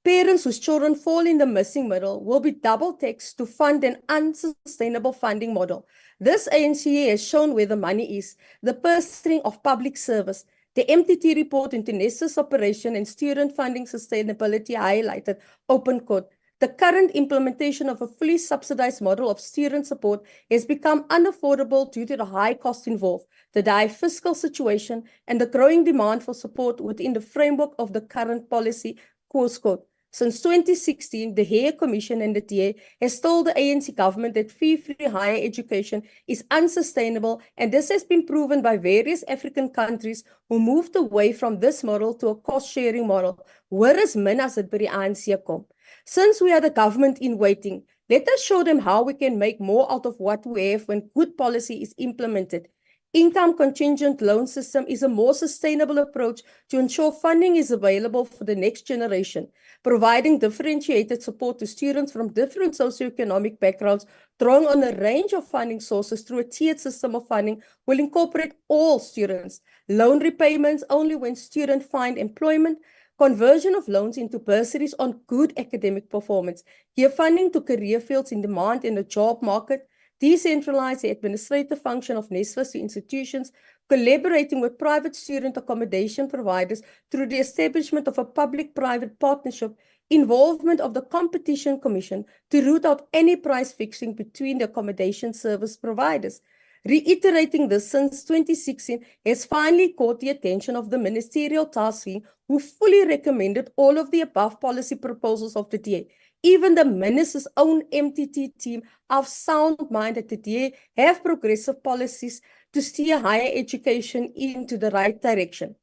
Parents whose children fall in the missing middle will be double taxed to fund an unsustainable funding model. This ANC has shown where the money is, the purse string of public service. The MTT report into NESA's operation and student funding sustainability highlighted, open quote, the current implementation of a fully subsidized model of student support has become unaffordable due to the high cost involved, the dire fiscal situation, and the growing demand for support within the framework of the current policy, close quote. Since 2016, the Hare Commission and the DA has told the ANC government that fee-free higher education is unsustainable, and this has been proven by various African countries who moved away from this model to a cost-sharing model, whereas min as dit by die ANC kom. Since we are the government in waiting, let us show them how we can make more out of what we have when good policy is implemented. Income contingent loan system is a more sustainable approach to ensure funding is available for the next generation. Providing differentiated support to students from different socioeconomic backgrounds, drawing on a range of funding sources through a tiered system of funding will incorporate all students. Loan repayments only when students find employment, conversion of loans into bursaries on good academic performance, give funding to career fields in demand in the job market, decentralize the administrative function of NSFAS to institutions, collaborating with private student accommodation providers through the establishment of a public-private partnership, involvement of the Competition Commission to root out any price fixing between the accommodation service providers. Reiterating this since 2016 has finally caught the attention of the Ministerial Task Force, who fully recommended all of the above policy proposals of the DA. Even the Minister's own MTT team of sound mind at the DA have progressive policies to steer higher education into the right direction.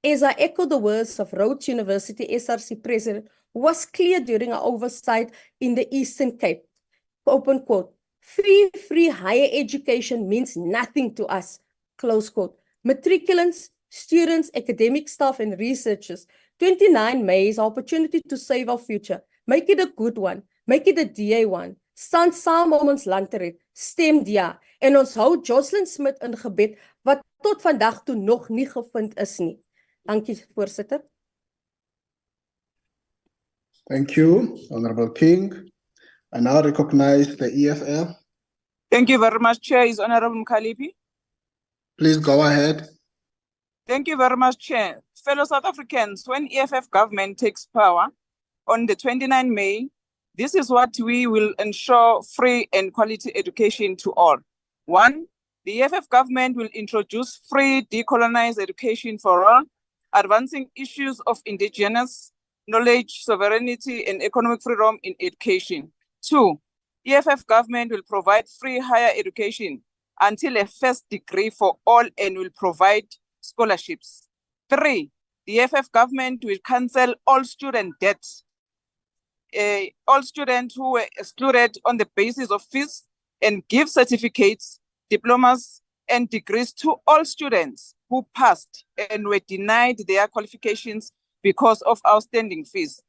As I echo the words of Rhodes University SRC President, was clear during our oversight in the Eastern Cape, open quote, free higher education means nothing to us, close quote. Matriculants, students, academic staff, and researchers, 29 May is our opportunity to save our future. Make it a good one. Make it a DA one. Staan saam om ons land te red. Stem DA. En ons hou Jocelyn Smith in gebed, wat tot vandag toe nog nie gevind is nie. Dankie, voorsitter. Thank you, Honorable King. I now recognize the EFF. Thank you very much, Chair. Is Honorable Mkhalipi. Please go ahead. Thank you very much, Chair. Fellow South Africans, when EFF government takes power on the 29 May, this is what we will ensure free and quality education to all. 1, the EFF government will introduce free decolonized education for all, advancing issues of indigenous knowledge, sovereignty, and economic freedom in education. 2, EFF government will provide free higher education until a first degree for all and will provide scholarships. 3, the EFF government will cancel all student debts. All students who were excluded on the basis of fees and give certificates, diplomas, and degrees to all students who passed and were denied their qualifications because of outstanding fees.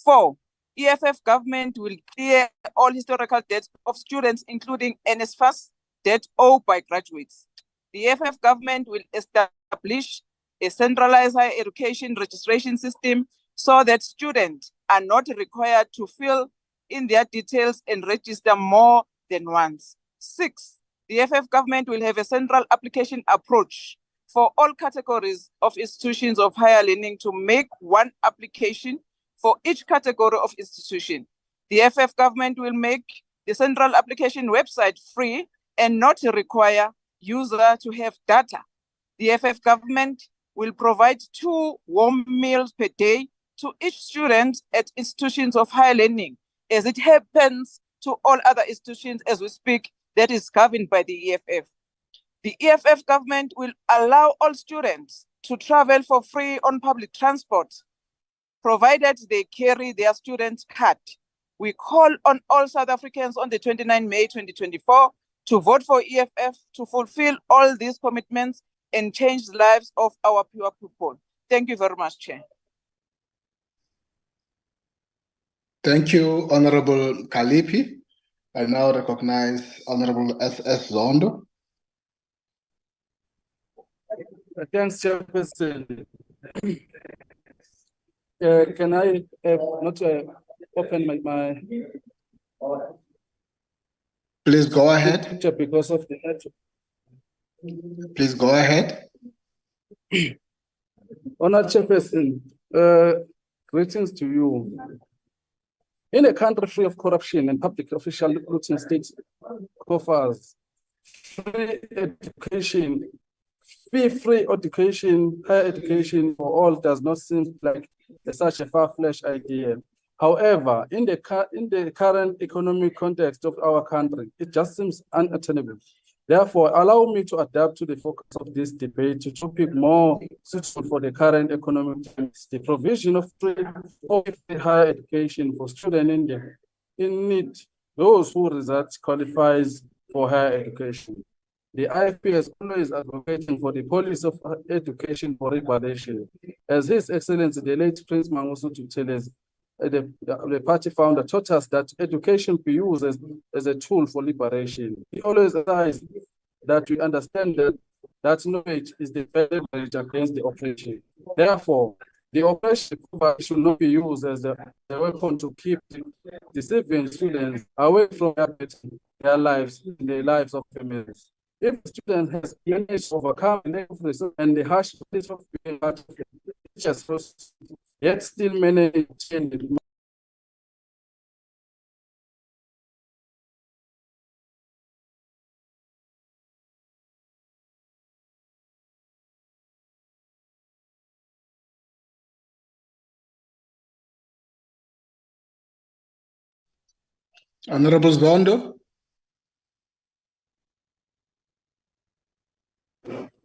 4, EFF government will clear all historical debts of students, including NSFAS debt owed by graduates. The EFF government will establish a centralized higher education registration system so that students are not required to fill in their details and register more than once. 6, the EFF government will have a central application approach for all categories of institutions of higher learning to make one application for each category of institution. The EFF government will make the central application website free and not require user to have data. The EFF government will provide 2 warm meals per day to each student at institutions of higher learning, as it happens to all other institutions as we speak that is governed by the EFF. The EFF government will allow all students to travel for free on public transport, provided they carry their student card. We call on all South Africans on the 29 May 2024 to vote for EFF to fulfill all these commitments and change the lives of our poor people. Thank you very much, Chair. Thank you, Honorable Kalipi. I now recognize Honorable S.S. Zondo. Thanks, Chairperson. Can I not open my Please go ahead. picture because of the Please go ahead. Honored Chairperson, greetings to you. In a country free of corruption and public official recruiting state coffers, free education, free education, higher education for all does not seem like such a far-fetched idea. However, in the current economic context of our country, it just seems unattainable. Therefore, allow me to adapt to the focus of this debate to topic more suitable for the current economic times, the provision of free or higher education for students in need, those who result qualifies for higher education. The IFP is always advocating for the policy of education for liberation. As His Excellency, the late Prince Mangusu Tuteles, the party founder, taught us that education be used as a tool for liberation. He always advised that we understand that knowledge is the leverage against the oppression. Therefore, the oppression should not be used as a weapon to keep deceiving students away from their lives and the lives of families. If the student has managed to overcome and the harsh place of being part of the teacher's process, yet still manage to change it. Honorable Zondo.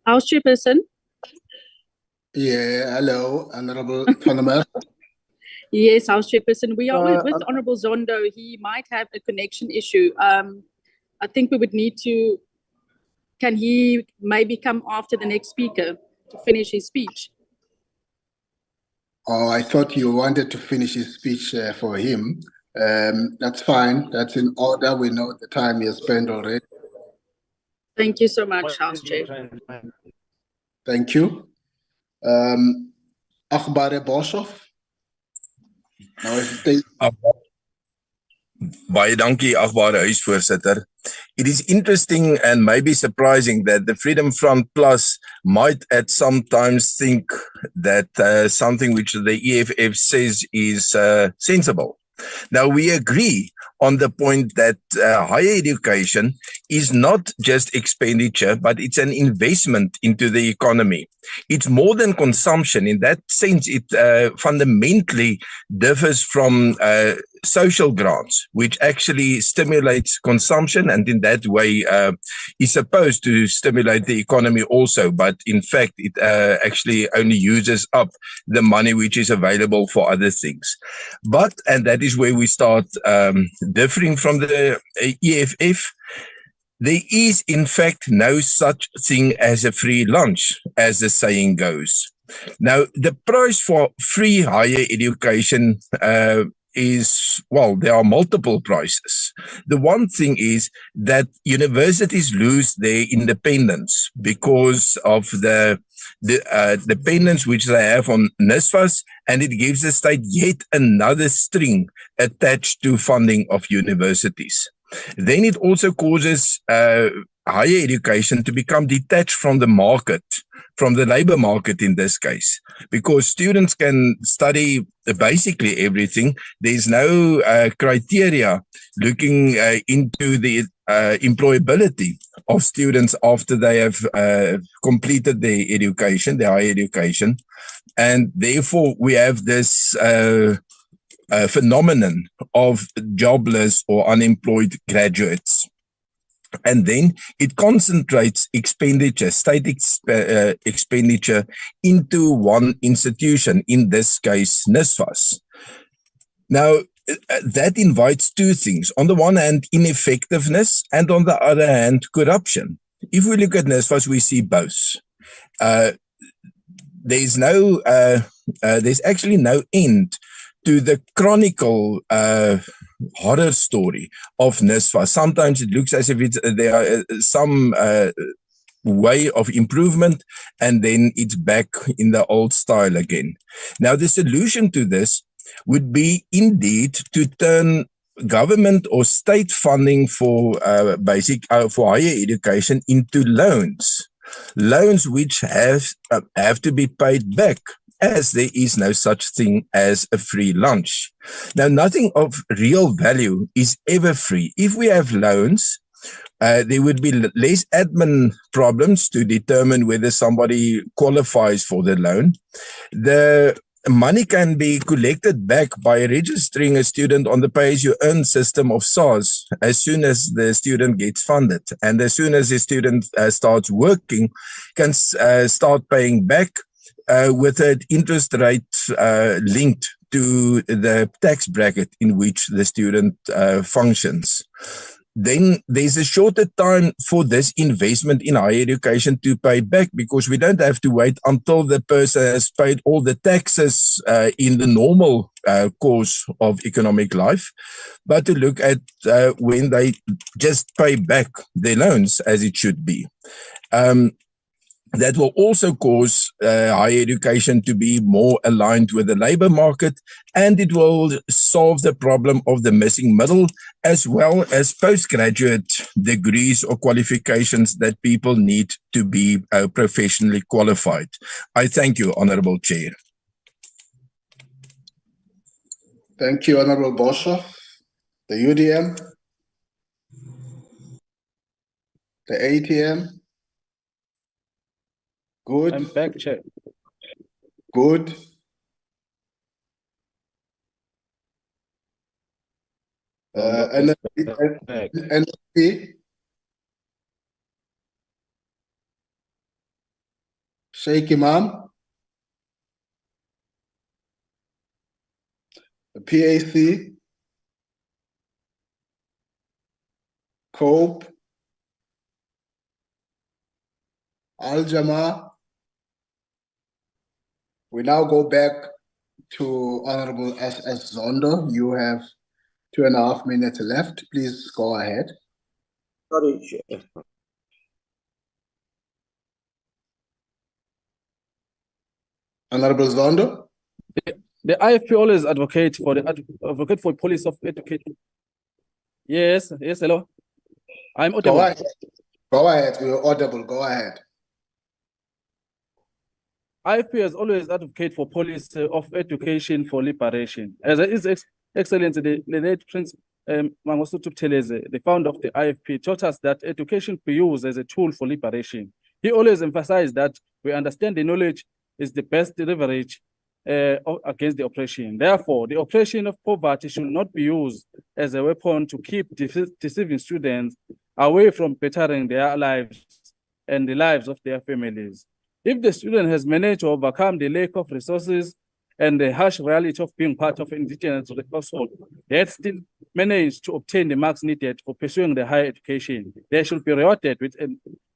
House Chairperson. Yeah, hello, Honorable Panamer. Yes, House Chairperson. We are with Honorable Zondo. He might have a connection issue. I think we would need to, can he maybe come after the next speaker to finish his speech? Oh, I thought you wanted to finish his speech for him. That's fine. That's in order. We know the time he has spent already. Thank you so much, House Chair. Thank you. Agbare Boshoff. Nou is het Baie dankie, agbare huisvoorsitter. It is interesting and maybe surprising that the Freedom Front Plus might at some times think that something which the EFF says is sensible. Now, we agree on the point that higher education is not just expenditure, but it's an investment into the economy. It's more than consumption. In that sense, it fundamentally differs from social grants, which actually stimulates consumption, and in that way is supposed to stimulate the economy also, but in fact it actually only uses up the money which is available for other things. But, and that is where we start differing from the EFF, there is in fact no such thing as a free lunch, as the saying goes. Now, the price for free higher education is, well, there are multiple prices. The one thing is that universities lose their independence because of the dependence which they have on NSFAS, and it gives the state yet another string attached to funding of universities. Then it also causes higher education to become detached from the market, from the labor market in this case, because students can study basically everything. There's no criteria looking into the employability of students after they have completed their education, their higher education. And therefore, we have this phenomenon of jobless or unemployed graduates. And then it concentrates expenditure, state expenditure into one institution, in this case, NSFAS. Now, that invites two things. On the one hand, ineffectiveness, and on the other hand, corruption. If we look at NSFAS, we see both. There's actually no end to the chronicle horror story of NSFAS. Sometimes it looks as if there are some way of improvement, and then it's back in the old style again. Now, the solution to this would be indeed to turn government or state funding for for higher education into loans which have to be paid back, as there is no such thing as a free lunch. Now, nothing of real value is ever free. If we have loans, there would be less admin problems to determine whether somebody qualifies for the loan. The money can be collected back by registering a student on the pay-as-you-earn system of SARS as soon as the student gets funded. And as soon as the student starts working, can start paying back with an interest rate linked to the tax bracket in which the student functions. Then there's a shorter time for this investment in higher education to pay back, because we don't have to wait until the person has paid all the taxes in the normal course of economic life, but to look at when they just pay back their loans as it should be. That will also cause higher education to be more aligned with the labor market, and it will solve the problem of the missing middle, as well as postgraduate degrees or qualifications that people need to be professionally qualified. I thank you, Honourable Chair. Thank you, Honourable Bosha. The UDM, the ATM. Good. I'm back, Chair. Good. NLP. Sheikh Imam. The PAC. COPE. Al-Jama. We now go back to Honorable S.S. Zondo. You have 2.5 minutes left. Please go ahead. Sorry, Chair. Honorable Zondo. The IFP always advocate for policy of education. Yes, hello. I'm audible. Go ahead. Go ahead. You're audible. Go ahead. IFP has always advocated for policy of education for liberation. As His Excellency, the late Prince Mangosuthu Buthelezi, the founder of the IFP, taught us that education be used as a tool for liberation. He always emphasized that we understand the knowledge is the best leverage against the oppression. Therefore, the oppression of poverty should not be used as a weapon to keep deceiving students away from bettering their lives and the lives of their families. If the student has managed to overcome the lack of resources and the harsh reality of being part of indigenous household, yet still managed to obtain the marks needed for pursuing the higher education, they should be rewarded with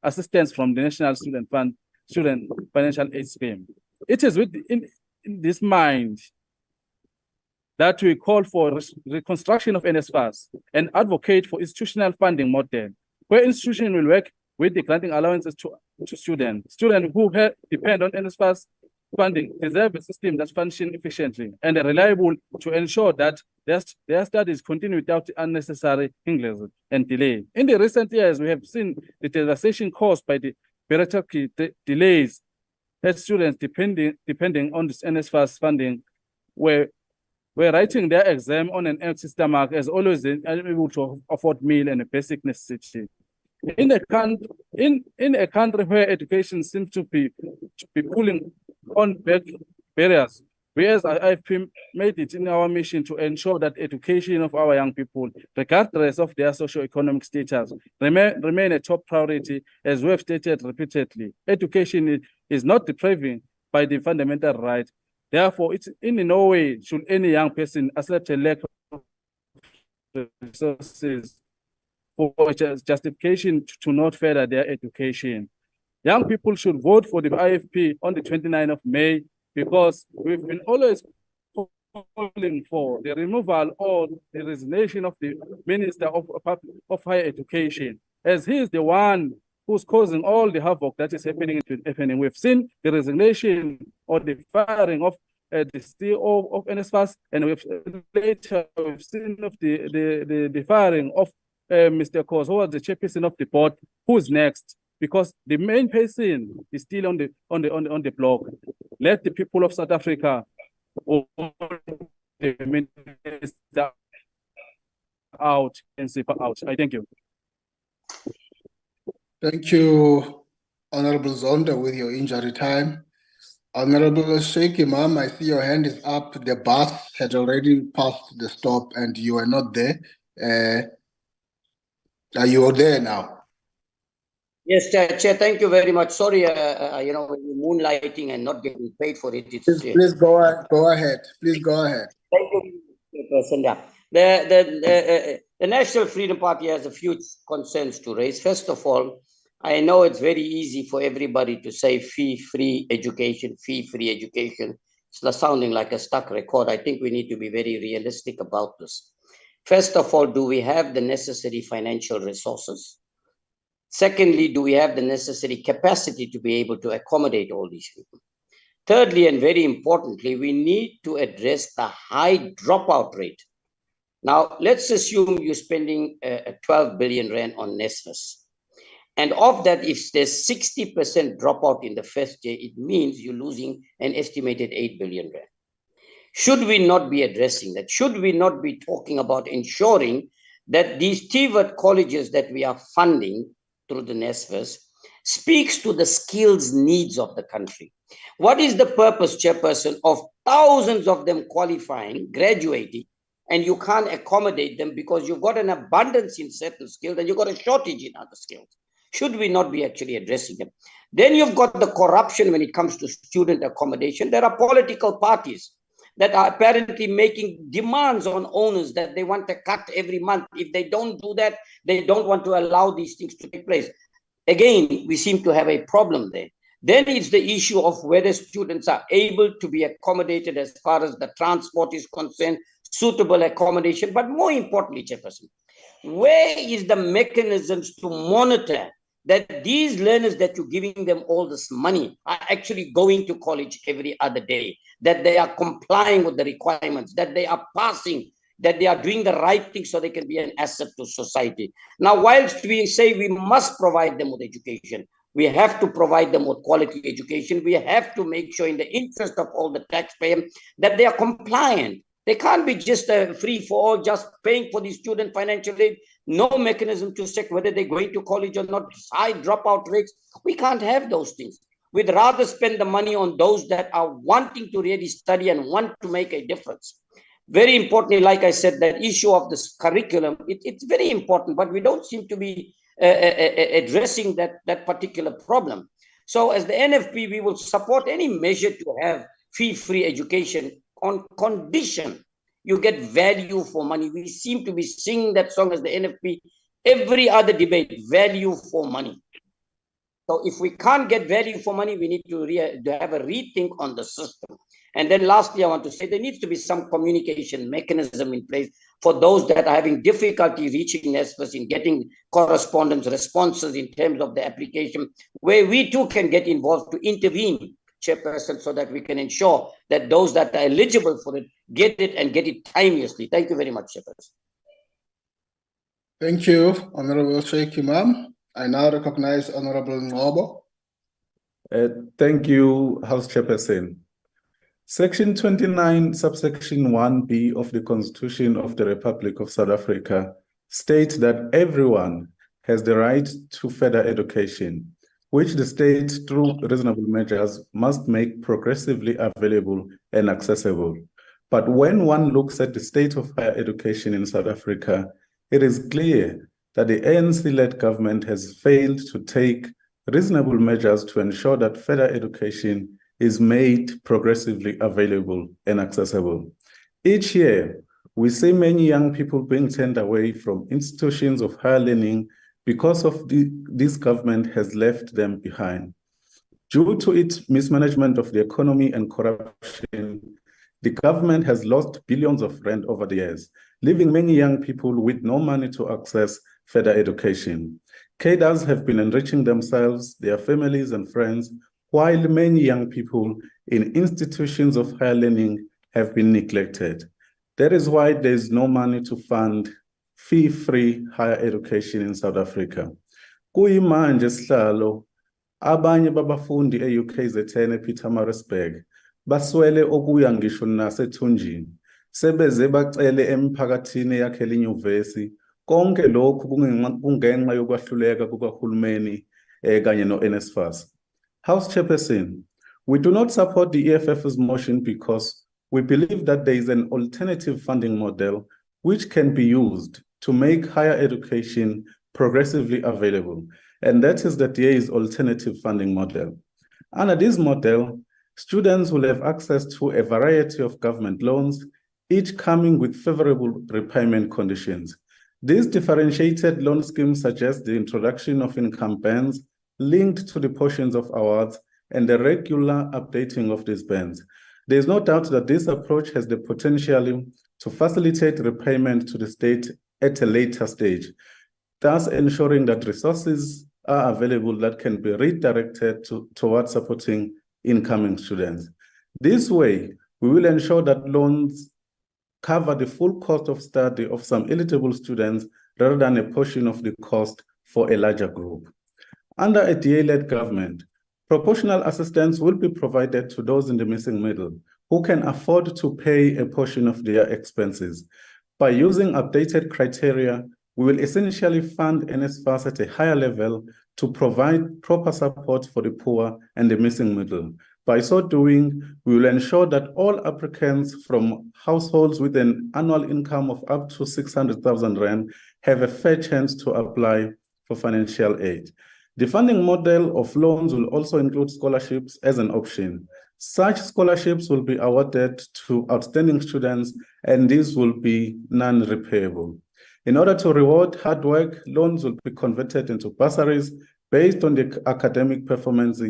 assistance from the National Student Financial Aid Scheme. It is in this mind that we call for reconstruction of NSFAS and advocate for institutional funding model, where institutions will work with the granting allowances to students. Students who depend on NSFAS funding deserve a system that functions efficiently and reliable to ensure that their studies continue without unnecessary hindrances and delay. In the recent years, we have seen the devastation caused by the bureaucratic delays as students depending on this NSFAS funding were writing their exam on an empty stomach, as always unable to afford meal and a basic necessity. In a country where education seems to be pulling on back barriers, we as IFP made it in our mission to ensure that education of our young people, regardless of their socio-economic status, remain a top priority, as we have stated repeatedly. Education is not depriving by the fundamental right. Therefore, it's in no way should any young person accept a lack of resources for justification to not further their education. Young people should vote for the IFP on the 29th of May, because we've been always calling for the removal or the resignation of the Minister of Higher Education, as he is the one who's causing all the havoc that is happening. We've seen the resignation or the firing of the CEO of NSFAS, and we've seen of the firing of Mr. Kos, who was the chairperson of the board. Who's next? Because the main person is still on the block. Let the people of South Africa or the minister out and sip out. I thank you. Thank you, Honorable Zonda, with your injury time. Honorable Sheikh Imam, I see your hand is up. The bus had already passed the stop and you are not there. Are you there now? Yes, Chair, thank you very much. Sorry, moonlighting and not getting paid for it. Please go ahead. Please go ahead. Thank you, person. Yeah. The National Freedom Party has a few concerns to raise. First of all, I know it's very easy for everybody to say fee-free education, fee-free education. It's sounding like a stuck record. I think we need to be very realistic about this. First of all, do we have the necessary financial resources? Secondly, do we have the necessary capacity to be able to accommodate all these people? Thirdly, and very importantly, we need to address the high dropout rate. Now, let's assume you're spending 12 billion rand on NSFAS. And of that, if there's 60% dropout in the first year, it means you're losing an estimated 8 billion rand. Should we not be addressing that? Should we not be talking about ensuring that these TVET colleges that we are funding through the NSFAS speaks to the skills needs of the country? What is the purpose, Chairperson, of thousands of them qualifying, graduating, and you can't accommodate them because you've got an abundance in certain skills and you've got a shortage in other skills? Should we not be actually addressing them? Then you've got the corruption when it comes to student accommodation. There are political parties that are apparently making demands on owners that they want a cut every month. If they don't do that, they don't want to allow these things to take place. Again, we seem to have a problem there. Then it's the issue of whether students are able to be accommodated as far as the transport is concerned, suitable accommodation. But more importantly, Chairperson, where is the mechanisms to monitor that these learners that you're giving them all this money are actually going to college every other day, that they are complying with the requirements, that they are passing, that they are doing the right thing so they can be an asset to society? Now, whilst we say we must provide them with education, we have to provide them with quality education. We have to make sure in the interest of all the taxpayers that they are compliant. They can't be just free for all, just paying for the student financial aid, no mechanism to check whether they're going to college or not, high dropout rates. We can't have those things. We'd rather spend the money on those that are wanting to really study and want to make a difference. Very importantly, like I said, that issue of this curriculum, it's very important, but we don't seem to be addressing that particular problem. So as the NFP, we will support any measure to have fee-free education on condition you get value for money. We seem to be singing that song as the NFP every other debate, value for money. So if we can't get value for money, we need to have a rethink on the system. And then lastly, I want to say there needs to be some communication mechanism in place for those that are having difficulty reaching NSFAS in getting correspondence responses in terms of the application, where we too can get involved to intervene, Chairperson, so that we can ensure that those that are eligible for it get it and get it timelessly. Thank you very much, Chairperson. Thank you, Honorable Sheikh Imam. I now recognize Honorable Ngobo. Thank you, House Chairperson. Section 29, subsection 1B of the Constitution of the Republic of South Africa states that everyone has the right to further education, which the state, through reasonable measures, must make progressively available and accessible. But when one looks at the state of higher education in South Africa, it is clear that the ANC-led government has failed to take reasonable measures to ensure that further education is made progressively available and accessible. Each year, we see many young people being turned away from institutions of higher learning because of this government has left them behind. Due to its mismanagement of the economy and corruption, the government has lost billions of rand over the years, leaving many young people with no money to access further education. Cadres have been enriching themselves, their families and friends, while many young people in institutions of higher learning have been neglected. That is why there is no money to fund fee-free higher education in South Africa. Kuyimanje sihlalo, abanye babafundi e-UKZN ePietermaritzburg baswele okuya ngisho nasethunjini. Sebeze bacele emphakathini yakhele inyuvesi. Konke lokhu kungenxa yokwahluleka kukahulumeni kanye no-NSFAS. House Chairperson, we do not support the EFF's motion because we believe that there is an alternative funding model which can be used to make higher education progressively available, and that is the DA's alternative funding model. Under this model, students will have access to a variety of government loans, each coming with favorable repayment conditions. This differentiated loan scheme suggests the introduction of income bands linked to the portions of awards and the regular updating of these bands. There is no doubt that this approach has the potential to facilitate repayment to the state at a later stage, thus ensuring that resources are available that can be redirected towards supporting incoming students. This way, we will ensure that loans cover the full cost of study of some eligible students rather than a portion of the cost for a larger group. Under a DA-led government, proportional assistance will be provided to those in the missing middle who can afford to pay a portion of their expenses. By using updated criteria, we will essentially fund NSFAS at a higher level to provide proper support for the poor and the missing middle. By so doing, we will ensure that all applicants from households with an annual income of up to 600,000 Rand have a fair chance to apply for financial aid. The funding model of loans will also include scholarships as an option. Such scholarships will be awarded to outstanding students, and these will be non-repayable. In order to reward hard work, loans will be converted into bursaries based on the academic performance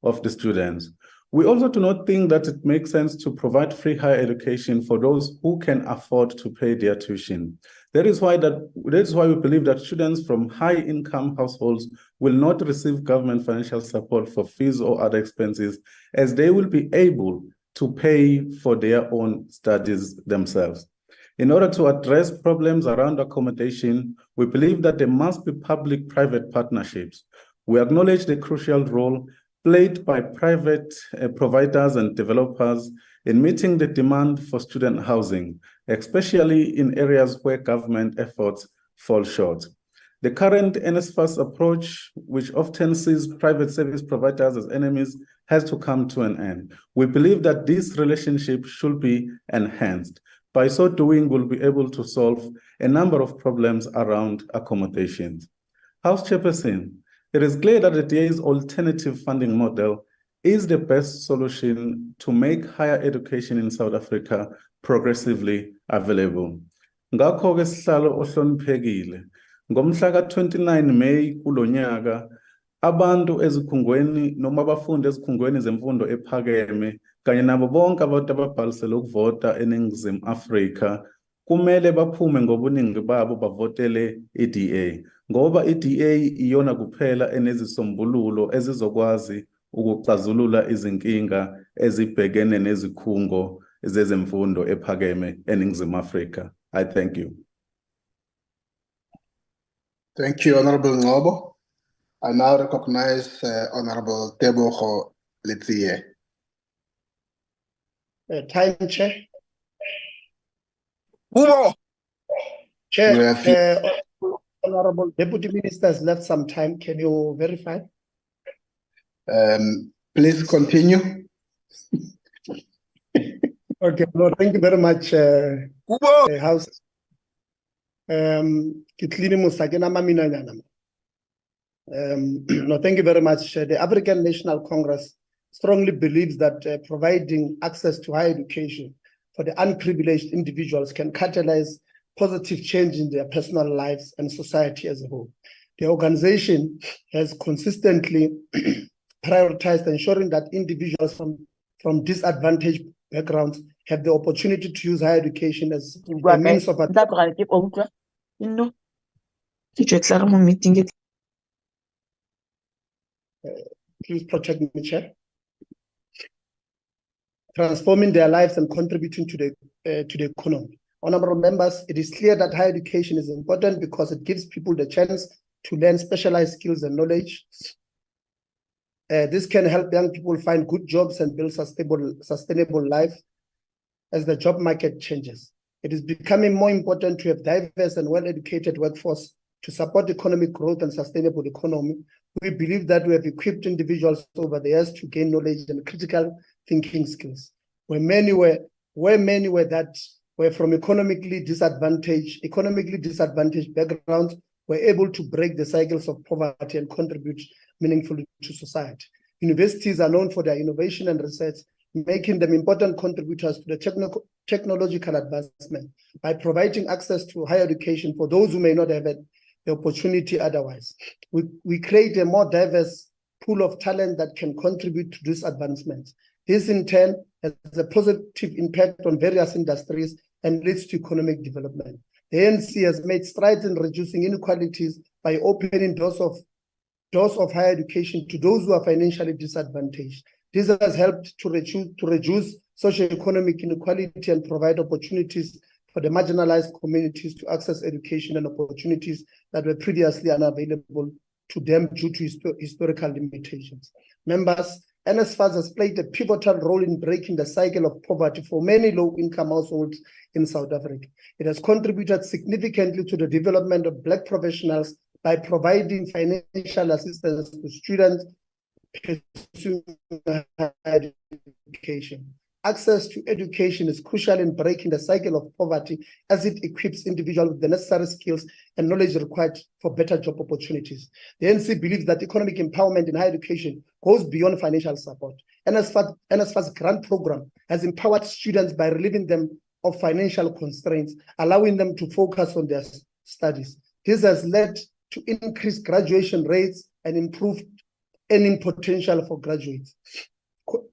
of the students. We also do not think that it makes sense to provide free higher education for those who can afford to pay their tuition. That is why we believe that students from high-income households will not receive government financial support for fees or other expenses, as they will be able to pay for their own studies themselves. In order to address problems around accommodation, we believe that there must be public-private partnerships. We acknowledge the crucial role played by private providers and developers in meeting the demand for student housing, especially in areas where government efforts fall short. The current NSFAS approach, which often sees private service providers as enemies, has to come to an end. We believe that this relationship should be enhanced. By so doing, we'll be able to solve a number of problems around accommodations. House Chairperson, it is clear that the DA's alternative funding model is the best solution to make higher education in South Africa progressively available. Ngakho-ke sihlalo ohloniphekile, ngomhla ka-29 May kulo nyaka, abantu ezikhungweni noma abafundi ezikhungweni zemfundo ephakeme kanye nabo bonke abantu ababhalisele ukuvota eNingizimu Afrika kumele baphume ngobuningi babo bavotele i-DA, ngoba i-DA iyona kuphela enezisombululo ezizokwazi ukuxazulula izinkinga ezibhekene nezikhungo zezemfundo ephakeme eNingizimu Afrika. I thank you. Thank you, Honorable Ngobo. I now recognize Honorable Tebogo Letsie. Time, Chair. You Chair, Honorable Deputy Minister has left some time. Can you verify? Please continue. Okay, no, thank you very much, House. No, thank you very much. The African National Congress strongly believes that providing access to higher education for the unprivileged individuals can catalyze positive change in their personal lives and society as a whole. The organization has consistently prioritized ensuring that individuals from disadvantaged backgrounds have the opportunity to use higher education as a means of Please protect me, Chair. Transforming their lives and contributing to the economy. Honorable members, it is clear that higher education is important because it gives people the chance to learn specialized skills and knowledge. This can help young people find good jobs and build sustainable life as the job market changes. It is becoming more important to have diverse and well-educated workforce to support economic growth and sustainable economy. We believe that we have equipped individuals over the years to gain knowledge and critical thinking skills. Where many were from economically disadvantaged backgrounds were able to break the cycles of poverty and contribute meaningfully to society. Universities are known for their innovation and research, making them important contributors to the technological advancement by providing access to higher education for those who may not have had the opportunity otherwise. We create a more diverse pool of talent that can contribute to these advancements. This in turn has a positive impact on various industries and leads to economic development. The ANC has made strides in reducing inequalities by opening doors of higher education to those who are financially disadvantaged. This has helped to reduce socioeconomic inequality and provide opportunities for the marginalized communities to access education and opportunities that were previously unavailable to them due to historical limitations. Members, NSFAS has played a pivotal role in breaking the cycle of poverty for many low-income households in South Africa. It has contributed significantly to the development of Black professionals by providing financial assistance to students pursuing higher education. Access to education is crucial in breaking the cycle of poverty as it equips individuals with the necessary skills and knowledge required for better job opportunities. The NC believes that economic empowerment in higher education goes beyond financial support. NSFA's grant program has empowered students by relieving them of financial constraints, allowing them to focus on their studies. This has led to increased graduation rates and improved earning potential for graduates,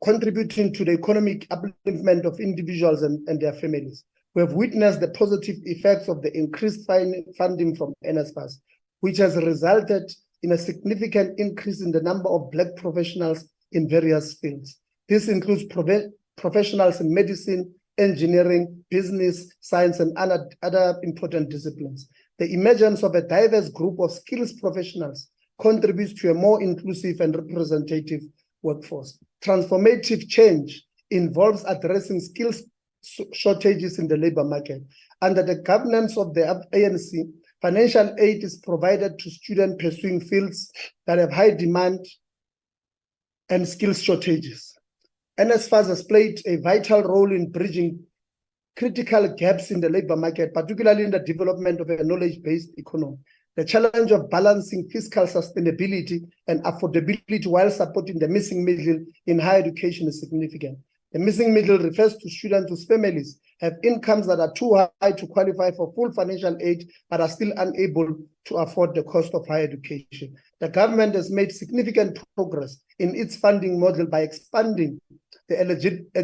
contributing to the economic upliftment of individuals and their families. We have witnessed the positive effects of the increased funding from NSFAS, which has resulted in a significant increase in the number of Black professionals in various fields. This includes professionals in medicine, engineering, business, science, and other important disciplines. The emergence of a diverse group of skills professionals contributes to a more inclusive and representative workforce. Transformative change involves addressing skills shortages in the labor market. Under the governance of the ANC, financial aid is provided to students pursuing fields that have high demand and skills shortages. NSFAS has played a vital role in bridging critical gaps in the labor market, particularly in the development of a knowledge-based economy. The challenge of balancing fiscal sustainability and affordability while supporting the missing middle in higher education is significant. The missing middle refers to students whose families have incomes that are too high to qualify for full financial aid but are still unable to afford the cost of higher education. The government has made significant progress in its funding model by expanding the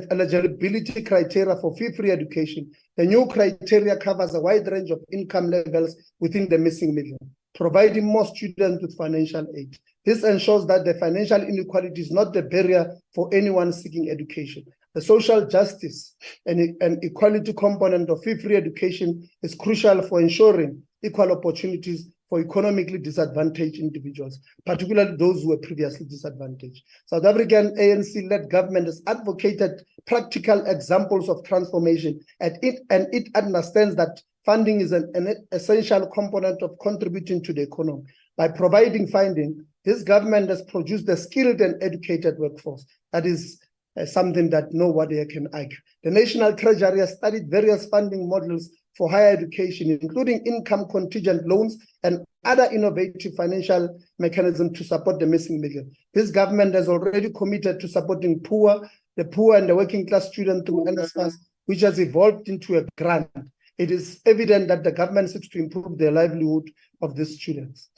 eligibility criteria for fee-free education. The new criteria covers a wide range of income levels within the missing middle, providing more students with financial aid. This ensures that the financial inequality is not the barrier for anyone seeking education. The social justice and equality component of fee-free education is crucial for ensuring equal opportunities for economically disadvantaged individuals, particularly those who were previously disadvantaged. South African ANC-led government has advocated practical examples of transformation, and it understands that funding is an essential component of contributing to the economy. By providing funding, this government has produced a skilled and educated workforce. That is something that nobody can argue. The National Treasury has studied various funding models for higher education, including income contingent loans and other innovative financial mechanisms to support the missing middle. This government has already committed to supporting the poor and the working class students through NSFAS, which has evolved into a grant. It is evident that the government seeks to improve the livelihood of these students.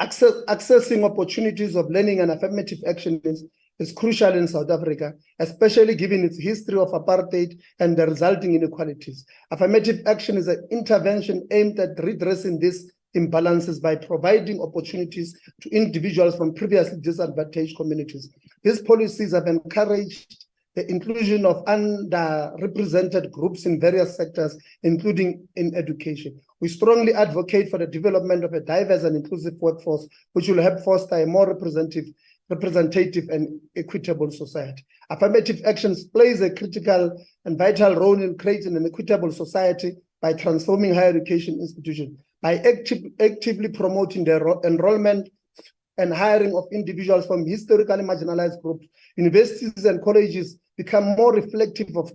Accessing opportunities of learning and affirmative action is crucial in South Africa, especially given its history of apartheid and the resulting inequalities. Affirmative action is an intervention aimed at redressing these imbalances by providing opportunities to individuals from previously disadvantaged communities. These policies have encouraged the inclusion of underrepresented groups in various sectors, including in education. We strongly advocate for the development of a diverse and inclusive workforce, which will help foster a more representative and equitable society. Affirmative actions plays a critical and vital role in creating an equitable society by transforming higher education institutions, by actively promoting the enrollment and hiring of individuals from historically marginalized groups. Universities and colleges become more reflective of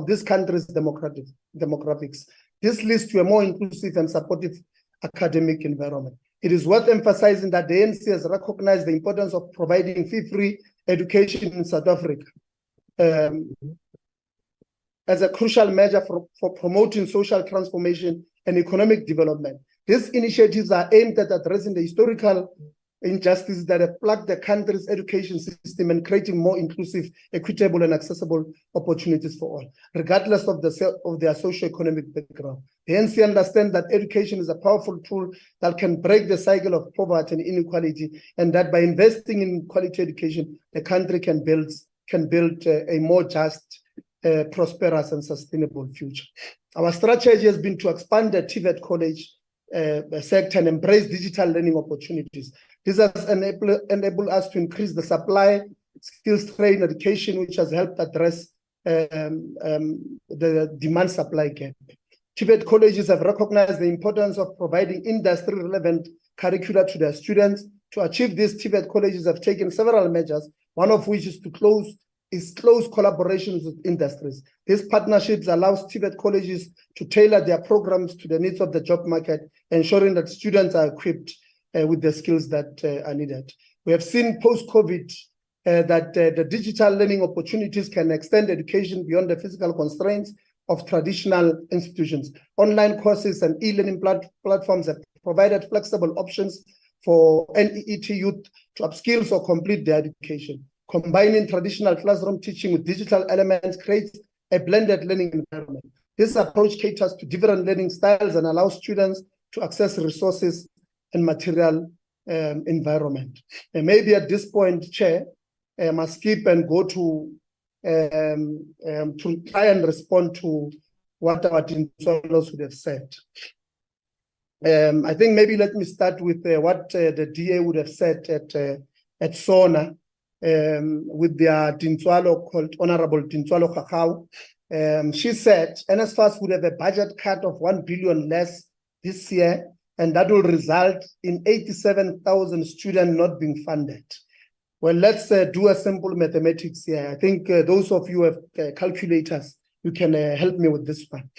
this country's demographics. This leads to a more inclusive and supportive academic environment. It is worth emphasizing that the ANC has recognized the importance of providing fee-free education in South Africa as a crucial measure for promoting social transformation and economic development. These initiatives are aimed at addressing the historical injustices that have plagued the country's education system and creating more inclusive, equitable, and accessible opportunities for all, regardless of their socio-economic background. The NC understands that education is a powerful tool that can break the cycle of poverty and inequality, and that by investing in quality education, the country can build a more just, prosperous, and sustainable future. Our strategy has been to expand the TVET college sector and embrace digital learning opportunities. This has enabled us to increase the supply, skills-trained education, which has helped address the demand-supply gap. TVET colleges have recognized the importance of providing industry-relevant curricula to their students. To achieve this, TVET colleges have taken several measures, one of which is close collaborations with industries. These partnerships allow TVET colleges to tailor their programs to the needs of the job market, ensuring that students are equipped with the skills that are needed. We have seen post-COVID that the digital learning opportunities can extend education beyond the physical constraints of traditional institutions. Online courses and e-learning platforms have provided flexible options for NEET youth to upskill or complete their education. Combining traditional classroom teaching with digital elements creates a blended learning environment. This approach caters to different learning styles and allows students to access resources and material environment. And maybe at this point, Chair, I must skip and go to try and respond to what our Dinsolos would have said. I think maybe let me start with what the DA would have said at SONA with their Dintswalo called Honorable Dintswalo Kakao. She said NSFAS would have a budget cut of 1 billion less this year, and that will result in 87,000 students not being funded. Well, let's do a simple mathematics here. I think those of you who have calculators, you can help me with this one.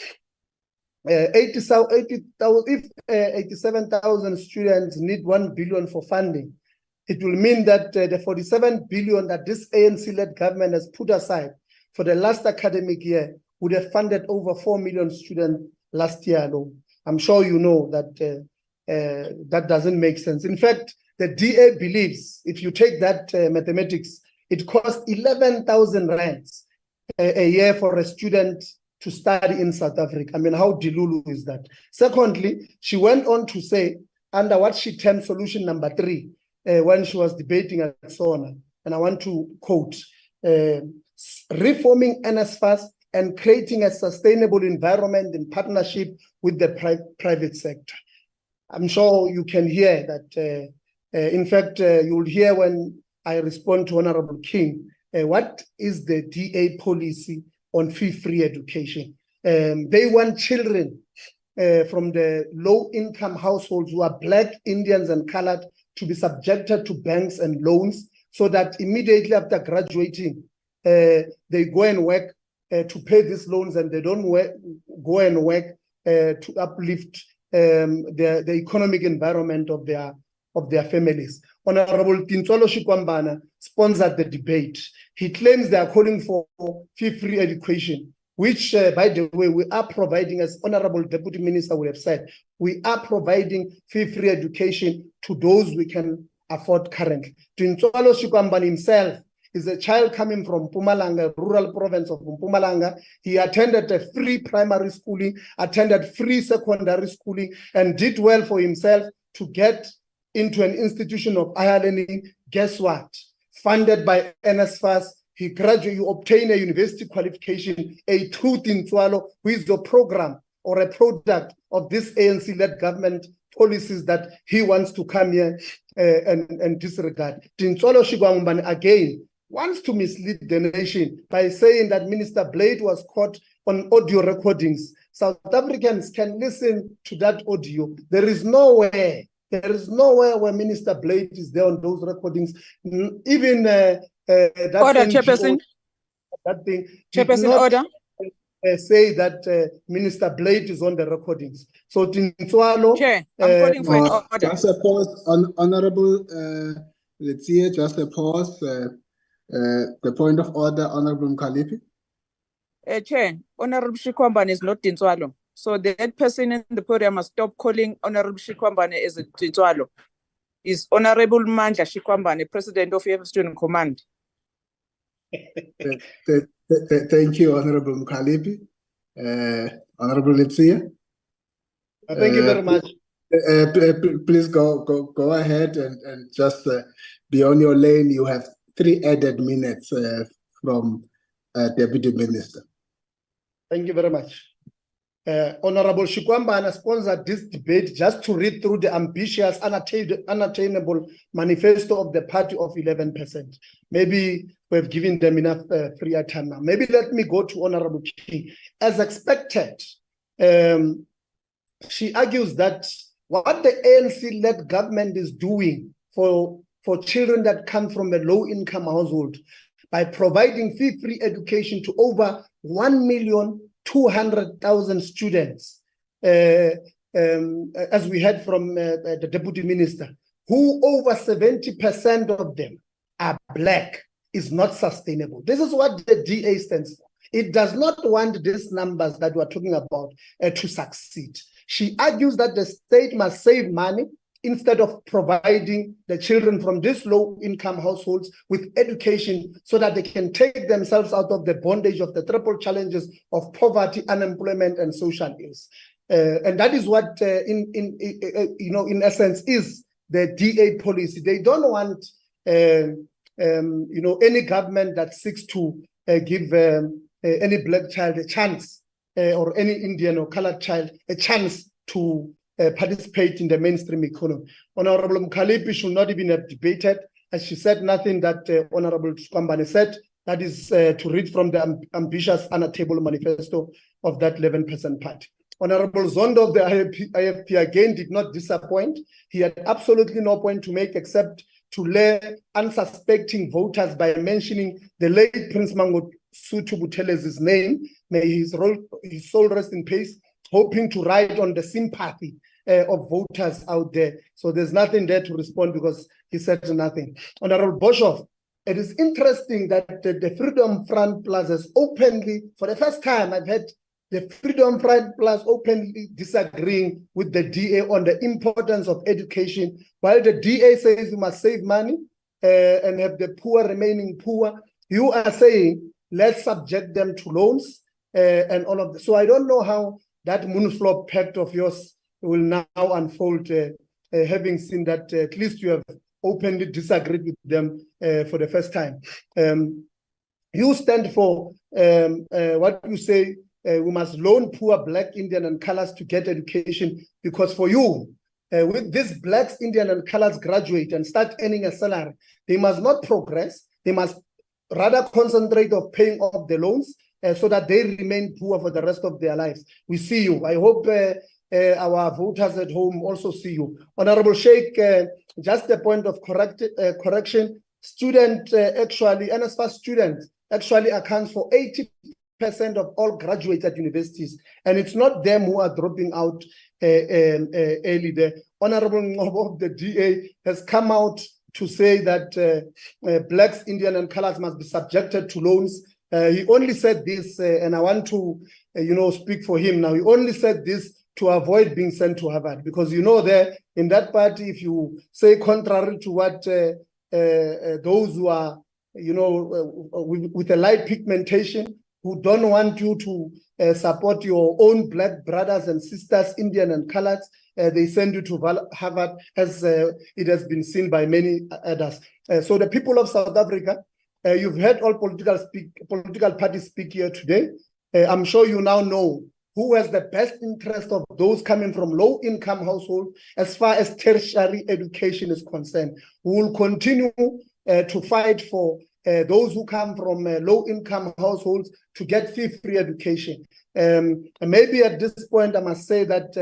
If 87,000 students need 1 billion for funding, it will mean that the 47 billion that this ANC-led government has put aside for the last academic year would have funded over 4 million students last year alone. I'm sure you know that that doesn't make sense. In fact, the DA believes if you take that mathematics, it costs 11,000 rands a year for a student to study in South Africa. I mean, how delulu is that? Secondly, she went on to say, under what she termed solution number 3, when she was debating at SONA, and I want to quote, reforming NSFAS and creating a sustainable environment in partnership with the private sector. I'm sure you can hear that. In fact, you will hear when I respond to Honorable King, what is the DA policy on fee-free education? They want children from the low-income households who are Black, Indians, and colored to be subjected to banks and loans so that immediately after graduating, they go and work to pay these loans, and they don't go and work to uplift the economic environment of their families. Honorable Dintswalo Shikwambana sponsored the debate. He claims they are calling for fee-free education, which, by the way, we are providing, as Honorable Deputy Minister would have said, we are providing fee-free education to those we can afford currently. Dintswalo Shikwambana himself is a child coming from Mpumalanga, rural province of Mpumalanga. He attended a free primary schooling, attended free secondary schooling, and did well for himself to get into an institution of higher learning. Guess what? Funded by NSFAS, he graduated, you obtain a university qualification, a truth in Tswalo, who is the program or a product of this ANC-led government policies that he wants to come here and disregard. Tintswalo Shikwambana again wants to mislead the nation by saying that Minister Blade was caught on audio recordings. South Africans can listen to that audio. There is nowhere where Minister Blade is there on those recordings. Even that order, NGO, Chairperson. That thing Chairperson, order. Say that Minister Blade is on the recordings. So Tintswalo, Chair, I'm calling for an order. Just a pause, Honorable. Let's see, just a pause. The point of order, Honorable Mkalipi. Chair, Honorable Shikwambana is not Tintswalo. So that person in the podium must stop calling Honorable Shikwambana as a Tintswalo. Is Honorable Mandla Shikwambana, President of EFF Student Command. Thank you, Honorable Mkalipi. Honorable Letsia. Thank you very much. Please go ahead and just be on your lane. You have 3 added minutes from Deputy Minister. Thank you very much. Honorable Shikwambana sponsored this debate just to read through the ambitious, unattainable manifesto of the party of 11%. Maybe we've given them enough free time now. Maybe let me go to Honorable King. As expected, she argues that what the ANC-led government is doing for children that come from a low-income household by providing fee-free education to over 1,200,000 students, as we heard from the Deputy Minister, who over 70% of them are Black, is not sustainable. This is what the DA stands for. It does not want these numbers that we're talking about to succeed. She argues that the state must save money instead of providing the children from these low-income households with education so that they can take themselves out of the bondage of the triple challenges of poverty, unemployment, and social ills. And that is what, in essence, is the DA policy. They don't want, any government that seeks to give any Black child a chance, or any Indian or colored child a chance to participate in the mainstream economy. Honorable Mkalipi should not even have debated, as she said nothing that Honorable Shikwambana said. That is to read from the ambitious, unattainable manifesto of that 11% party. Honorable Zondo of the IFP again did not disappoint. He had absolutely no point to make except to lure unsuspecting voters by mentioning the late Prince Mangosuthu Buthelez's name. May his soul rest in peace, hoping to ride on the sympathy of voters out there. So there's nothing there to respond because he said nothing. Honorable Boshoff, it is interesting that the Freedom Front Plus has openly, for the first time I've had the Freedom Front Plus openly disagreeing with the DA on the importance of education, while the DA says you must save money and have the poor remaining poor. You are saying let's subject them to loans and all of this. So I don't know how that moonfloor pact of yours will now unfold, having seen that at least you have openly disagreed with them for the first time. You stand for what you say, we must loan poor Black, Indian, and colors to get education, because for you, with these Blacks, Indian, and colors graduate and start earning a salary, they must not progress. They must rather concentrate on paying off the loans so that they remain poor for the rest of their lives. We see you. I hope our voters at home also see you. Honorable Sheikh, just a point of correction. NSFAS students actually accounts for 80% of all graduates at universities, and it's not them who are dropping out early. The Honorable Ngobo of the DA has come out to say that Blacks, Indian, and colors must be subjected to loans. He only said this, and I want to, speak for him now. He only said this to avoid being sent to Harvard, because there in that party, if you say contrary to what those who are with a light pigmentation, who don't want you to support your own black brothers and sisters, Indian and coloreds. They send you to Harvard, as it has been seen by many others. So the people of South Africa, you've heard all political parties speak here today. I'm sure you now know who has the best interest of those coming from low-income households as far as tertiary education is concerned. We will continue to fight for those who come from low-income households to get fee-free education. Maybe at this point, I must say that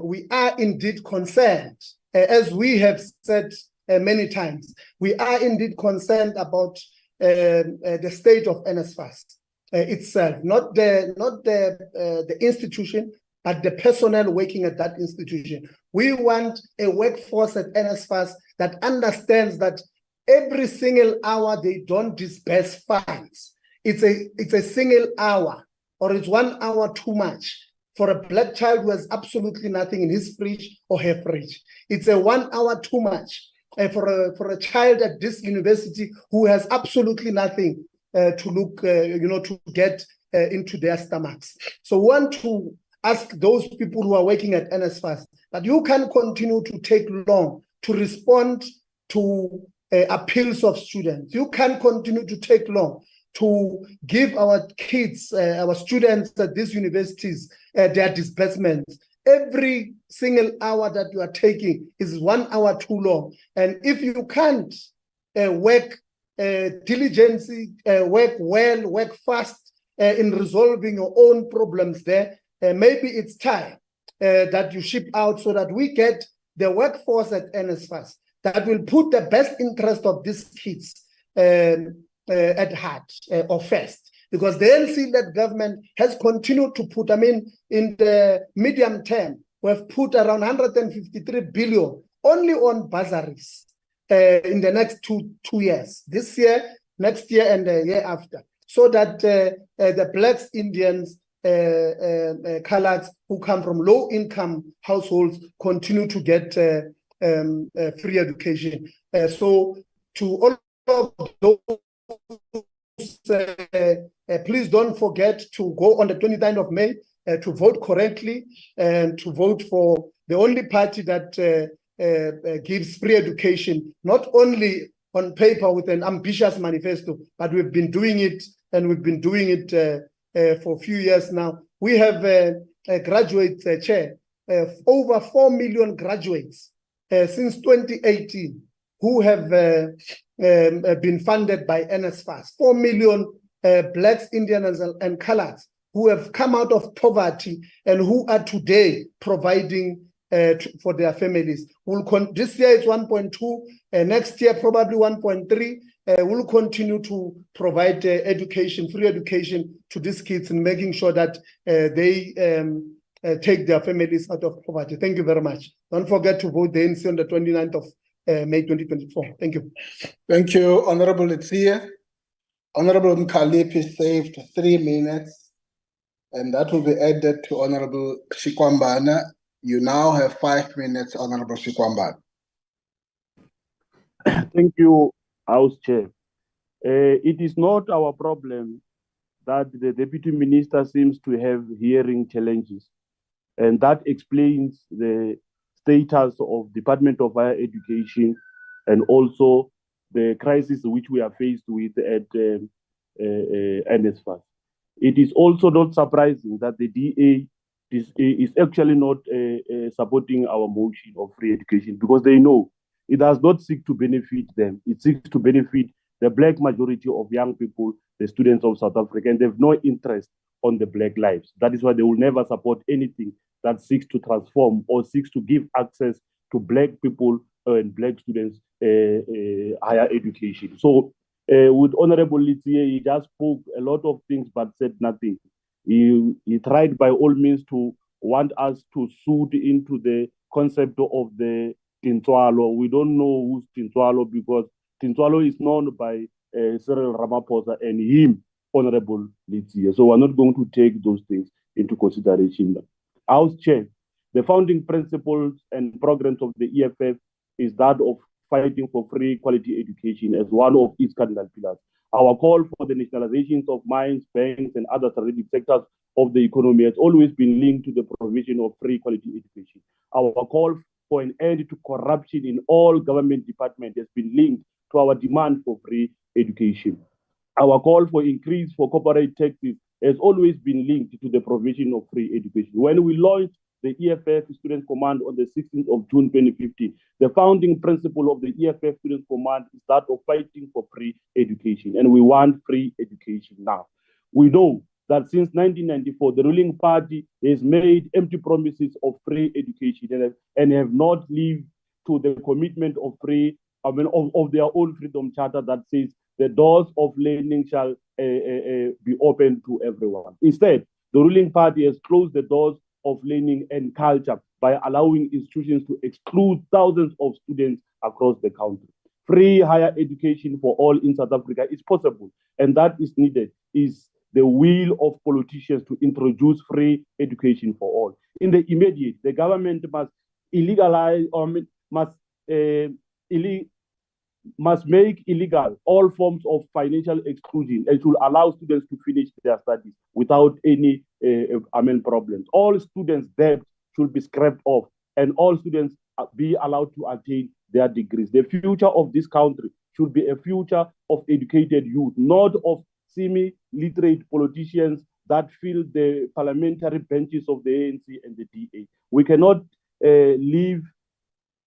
we are indeed concerned, as we have said many times, we are indeed concerned about the state of NSFAS itself, not the institution, but the personnel working at that institution. We want a workforce at NSFAS that understands that every single hour they don't disperse funds. It's a single hour, or it's 1 hour too much for a black child who has absolutely nothing in his fridge or her fridge. It's a 1 hour too much for a child at this university who has absolutely nothing to look, to get into their stomachs. So we want to ask those people who are working at NSFAS that you can continue to take long to respond to appeals of students. You can continue to take long to give our kids, our students at these universities, their disbursements. Every single hour that you are taking is 1 hour too long. And if you can't work diligently, work well, work fast in resolving your own problems there, maybe it's time that you ship out so that we get the workforce at NSFAS that will put the best interest of these kids at heart or first. Because the NC-led government has continued to put, in the medium term, we've put around 153 billion only on bursaries in the next two years, this year, next year, and the year after, so that the Blacks, Indians, coloreds who come from low-income households continue to get free education. So to all of those, please don't forget to go on the 29th of May to vote correctly and to vote for the only party that gives free education, not only on paper with an ambitious manifesto, but we've been doing it, and we've been doing it for a few years now. We have a graduate chair, over 4 million graduates since 2018 who have been funded by NSFAS. 4 million Blacks, Indians, and coloreds who have come out of poverty and who are today providing for their families. This year it's 1.2, next year probably 1.3. We'll continue to provide education, free education to these kids, and making sure that they take their families out of poverty. Thank you very much. Don't forget to vote the NC on the 29th of May 2024. Thank you. Thank you, Honorable Letsia. Honorable Mkhaliphi saved 3 minutes, and that will be added to Honorable Shikwambana. You now have 5 minutes, Honorable Shikwambana. Thank you, House Chair. It is not our problem that the Deputy Minister seems to have hearing challenges, and that explains the status of Department of Higher Education and also the crisis which we are faced with at NSFAS. It is also not surprising that the DA is actually not supporting our motion of free education, because they know it does not seek to benefit them. It seeks to benefit the Black majority of young people, the students of South Africa, and they have no interest on the Black lives. That is why they will never support anything that seeks to transform or seeks to give access to Black people and Black students higher education. So with Honorable Letsie, he just spoke a lot of things but said nothing. He tried by all means to want us to suit into the concept of the Tintswalo. We don't know who's Tintswalo, because Tintswalo is known by Cyril Ramaphosa and him, Honorable Letsie. So we're not going to take those things into consideration. House Chair, the founding principles and programs of the EFF is that of fighting for free quality education as one of its cardinal pillars. Our call for the nationalizations of mines, banks, and other strategic sectors of the economy has always been linked to the provision of free quality education. Our call for an end to corruption in all government departments has been linked to our demand for free education. Our call for increase for corporate taxes has always been linked to the provision of free education. When we launched the EFF Students Command on the 16th of June 2015, the founding principle of the EFF Students Command is that of fighting for free education, and we want free education now. We know that since 1994, the ruling party has made empty promises of free education and have not lived to the commitment of free, of their own freedom charter that says the doors of learning shall be open to everyone. Instead, the ruling party has closed the doors of learning and culture by allowing institutions to exclude thousands of students across the country. Free higher education for all in South Africa is possible, and that is needed is the will of politicians to introduce free education for all. In the immediate, the government must illegalize or must make illegal all forms of financial exclusion and should allow students to finish their studies without any problems. All students' debt should be scrapped off, and all students be allowed to attain their degrees. The future of this country should be a future of educated youth, not of semi-literate politicians that fill the parliamentary benches of the ANC and the DA. We cannot leave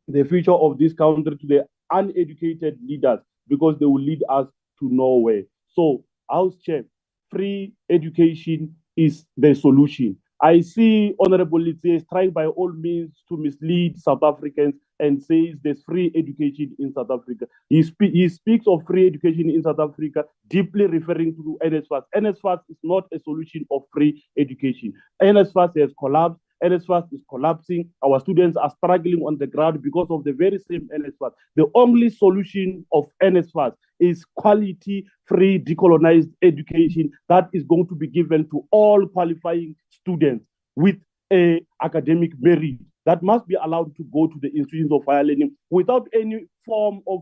the future of this country to the uneducated leaders because they will lead us to nowhere. So, House Chair, free education is the solution. I see Honorable Litse trying by all means to mislead South Africans and says there's free education in South Africa. He speaks of free education in South Africa, deeply referring to NSFAS. NSFAS is not a solution of free education. NSFAS has collapsed. NSFAS is collapsing. Our students are struggling on the ground because of the very same NSFAS. The only solution of NSFAS is quality, free, decolonized education that is going to be given to all qualifying students with academic merit that must be allowed to go to the institutions of higher learning without any form of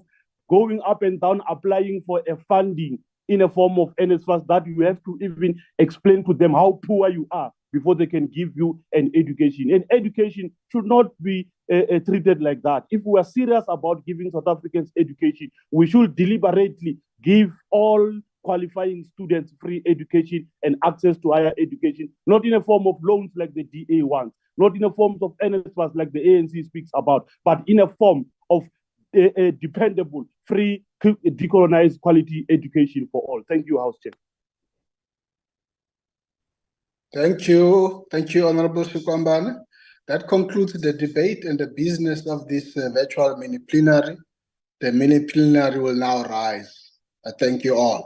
going up and down, applying for a funding in a form of NSFAS that you have to even explain to them how poor you are before they can give you an education. And education should not be treated like that. If we are serious about giving South Africans education, we should deliberately give all qualifying students free education and access to higher education, not in a form of loans like the DA wants, not in a form of NSFAS like the ANC speaks about, but in a form of a dependable, free, decolonized quality education for all. Thank you, House Chair. Thank you. Thank you, Honorable Shikwambana. That concludes the debate and the business of this virtual mini-plenary. The mini-plenary will now rise. I thank you all.